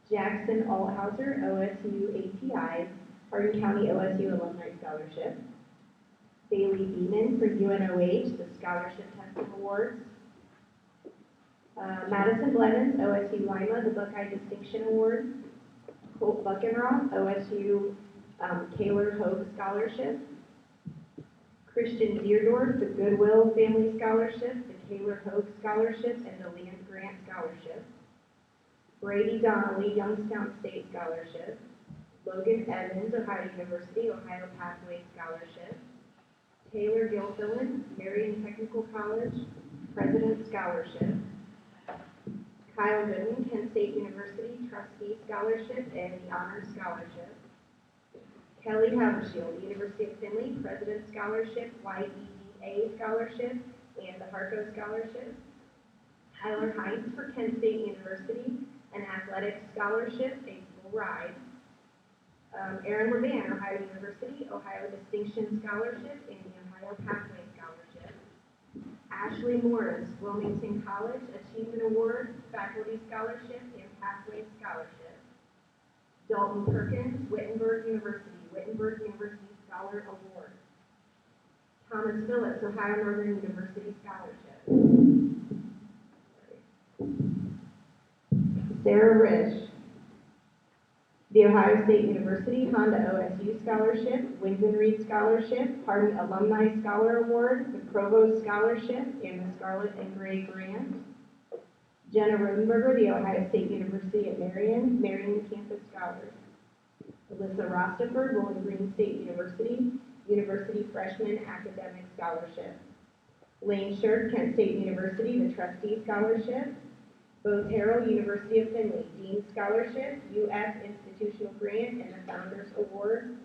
Jackson Althauser, OSU ATI, Hardin County OSU Alumni Scholarship. Bailey Beeman for UNOH, the Scholarship Testing Awards. Madison Blevins, OSU Lima, the Buckeye Distinction Award. Colt Buckenroth, OSU Kaler Hogue Scholarship. Christian Deerdorf, the Goodwill Family Scholarship, the Kaler Hogue Scholarship, and the Land Grant Scholarship. Brady Donnelly, Youngstown State Scholarship. Logan Evans, Ohio University, Ohio Pathway Scholarship. Taylor Gilfillan, Marion Technical College, President Scholarship. Kyle Goodwin, Kent State University, Trustee Scholarship and the Honors Scholarship. Kelly Habershield, University of Findlay, President Scholarship, YEDA Scholarship, and the Harco Scholarship. Tyler Hines for Kent State University, an Athletics Scholarship, a full ride. Aaron Levan, Ohio University, Ohio Distinction Scholarship, and the Ohio Pathway Scholarship. Ashley Morris, Wilmington College, Achievement Award, Faculty Scholarship, and Pathway Scholarship. Dalton Perkins, Wittenberg University Scholar Award. Thomas Phillips, Ohio Northern University Scholarship. Sarah Risch, the Ohio State University Honda OSU Scholarship, Wyndham Reed Scholarship, Hardin Alumni Scholar Award, the Provost Scholarship, and the Scarlet and Gray Grant. Jenna Rodenberger, the Ohio State University at Marion Campus Scholars. Alyssa Rostaford, Bowling Green State University, University Freshman Academic Scholarship. Lane Shirk, Kent State University, the Trustee Scholarship. Bo Terrell, University of Findlay, Dean Scholarship, UF Institutional Grant, and the Founders Award.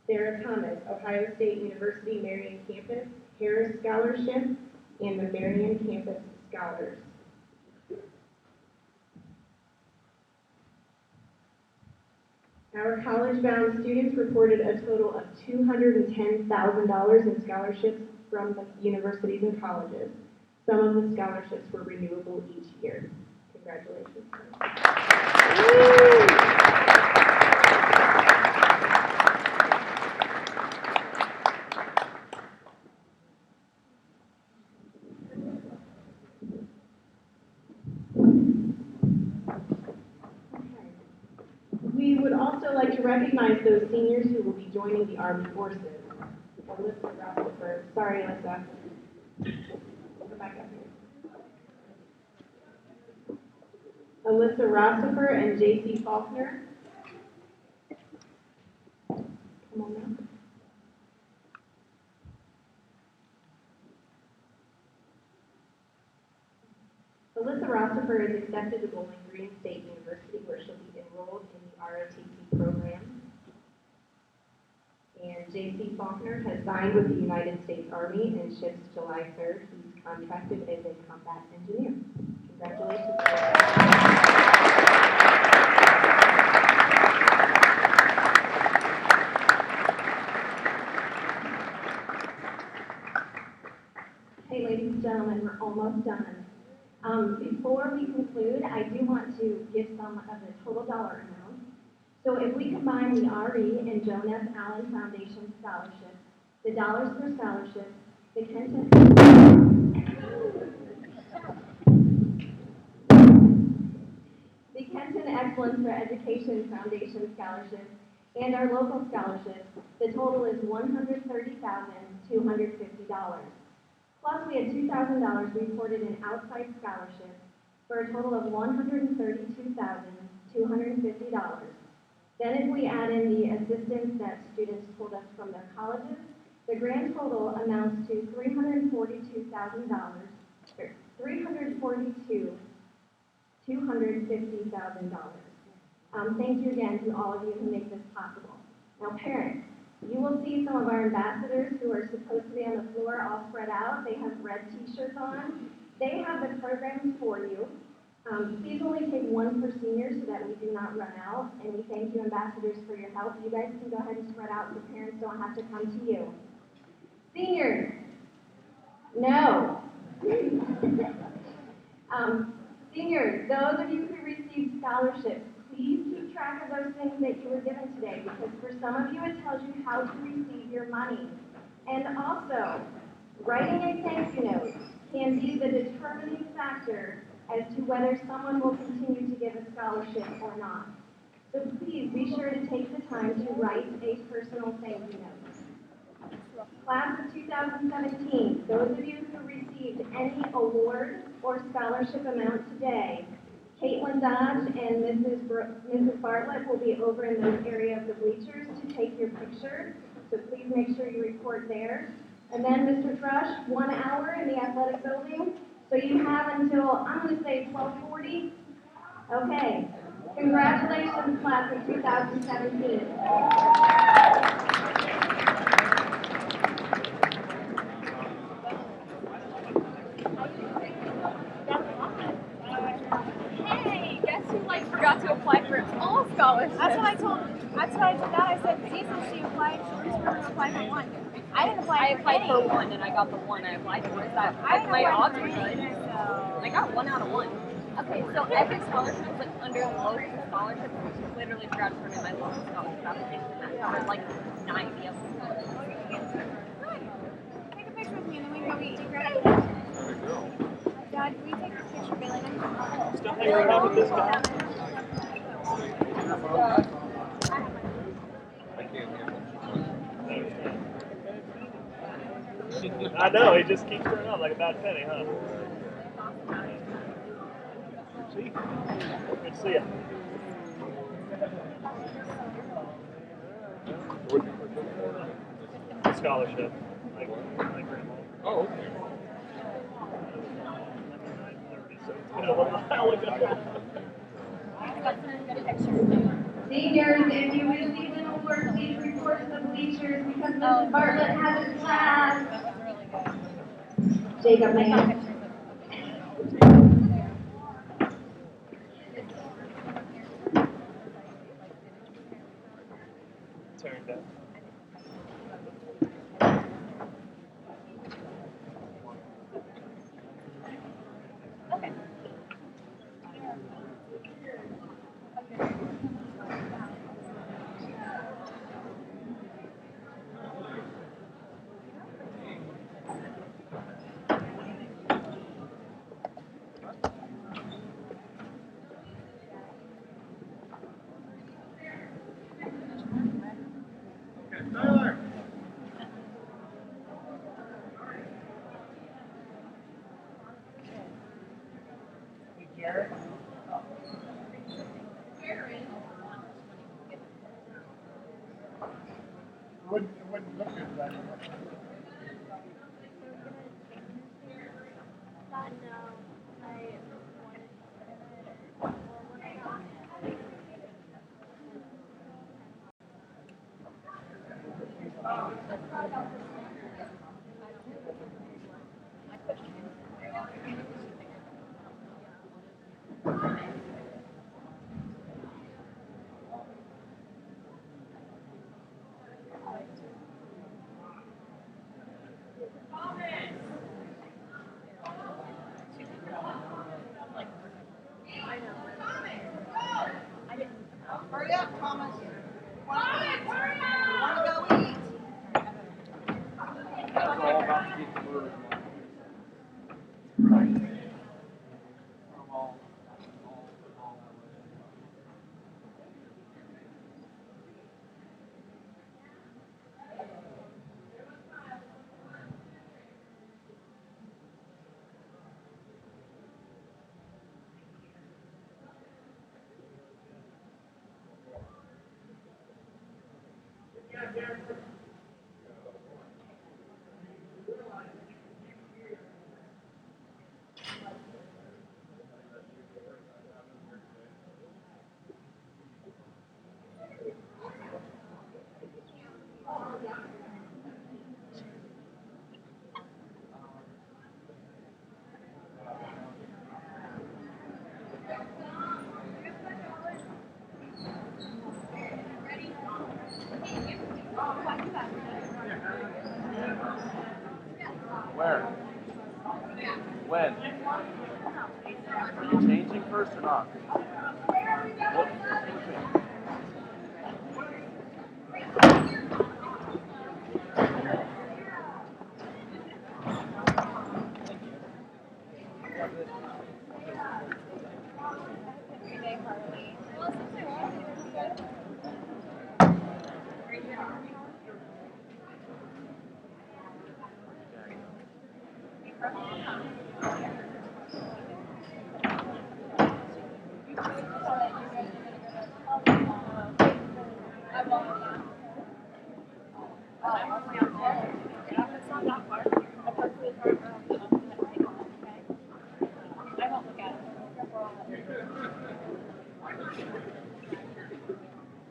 Sarah Thomas, Ohio State University Marion Campus, Harris Scholarship, and the Marion Campus Scholars. Our college-bound students reported a total of $210,000 in scholarships from the universities and colleges. Some of the scholarships were renewable each year. Congratulations. We would also like to recognize those seniors who will be joining the Armed Forces. Alyssa Rutherford. Sorry, Alyssa. Go back up here. Alyssa Rostaffer and J.C. Faulkner. Come on now. Alyssa Rostaffer is accepted to Bowling Green State University, where she'll be enrolled in the ROTC program. And J.C. Faulkner has signed with the United States Army and ships July 3rd. He's contracted as a combat engineer. Congratulations. Hey, ladies and gentlemen, we're almost done. Before we conclude, I do want to give some of the total dollar amount. So if we combine the RE and Joan F. Allen Foundation scholarships, the dollars per scholarship, the Kenton Excellence for Education Foundation scholarship, and our local scholarships, the total is $130,250. Plus, we had $2,000 reported in outside scholarships for a total of $132,250. Then if we add in the assistance that students told us from their colleges, the grand total amounts to $342,000, or $250,000. Thank you again to all of you who make this possible. Now parents, you will see some of our ambassadors who are supposed to be on the floor all spread out. They have red t-shirts on. They have the programs for you. Please only take one per senior so that we do not run out. And we thank you, ambassadors, for your help. You guys can go ahead and spread out so parents don't have to come to you. Seniors, no. Seniors, those of you who received scholarships, please keep track of those things that you were given today, because for some of you it tells you how to receive your money. And also, writing a thank you note can be the determining factor as to whether someone will continue to give a scholarship or not. So please be sure to take the time to write a personal thank you note. Class of 2017, those of you who received any award or scholarship amount today, Caitlin Dodge and Mrs. Bartlett will be over in those area of the bleachers to take your picture. So please make sure you report there. And then Mr. Thrush, 1 hour in the athletic building. So you have until, I'm going to say 12:40. Okay. Congratulations, class of 2017. Hey, guess who forgot to apply for a fall scholarship? That's what I told Dad. I said, see, since she applied, she's going to apply for one. I didn't apply for applied for one and I got the one I applied for. Is that my odds were good? I got 1 out of 1. Okay, so every scholarship, but under local scholarships, I literally forgot to turn in my local scholarship application. That covered 90 of them. Take a picture with me and then we can go eat. Dad, can we take this picture, Bailey? Still hanging around with this guy? I know, he just keeps turning up like a bad penny, huh? See? Good to see ya. Scholarship. Like grandma. Oh, okay. So it's been a little while ago. Seniors, if you received an award, please report to the bleachers because Mrs. Bartlett has a class. Jacob, man. Turned up. Tyler. Hey, Jared. It wouldn't look good that much. Hurry up, Thomas. Want to go eat? Where? When? Are you changing first or not?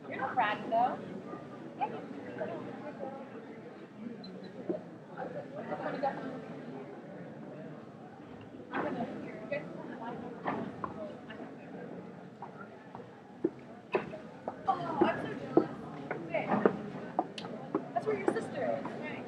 You're not bratty though. Oh, I'm so jealous. Wait. That's where your sister is. Right.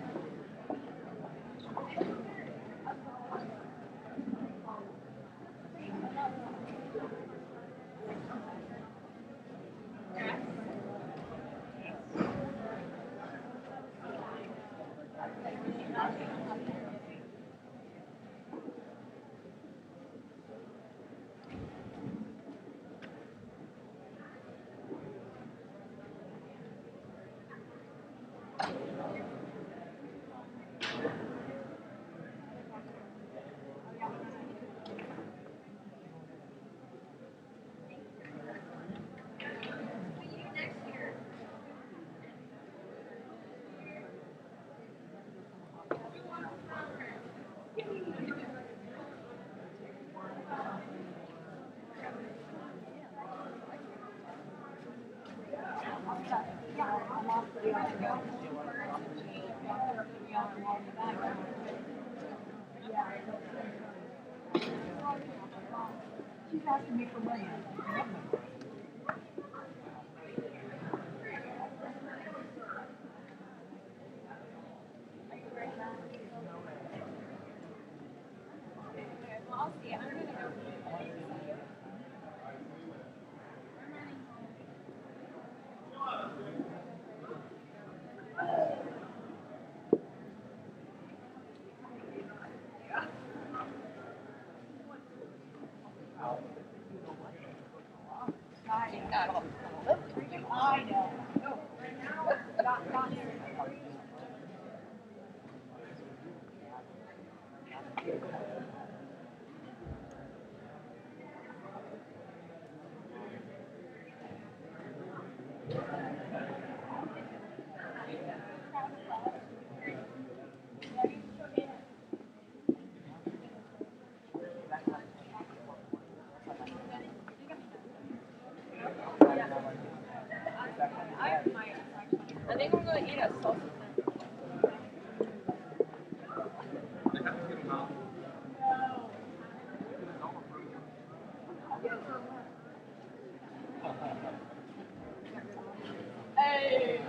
She's asking me for money. Well, I'll see. I'm gonna go. I know. No, right now, not I think I'm gonna eat a sausage. Hey!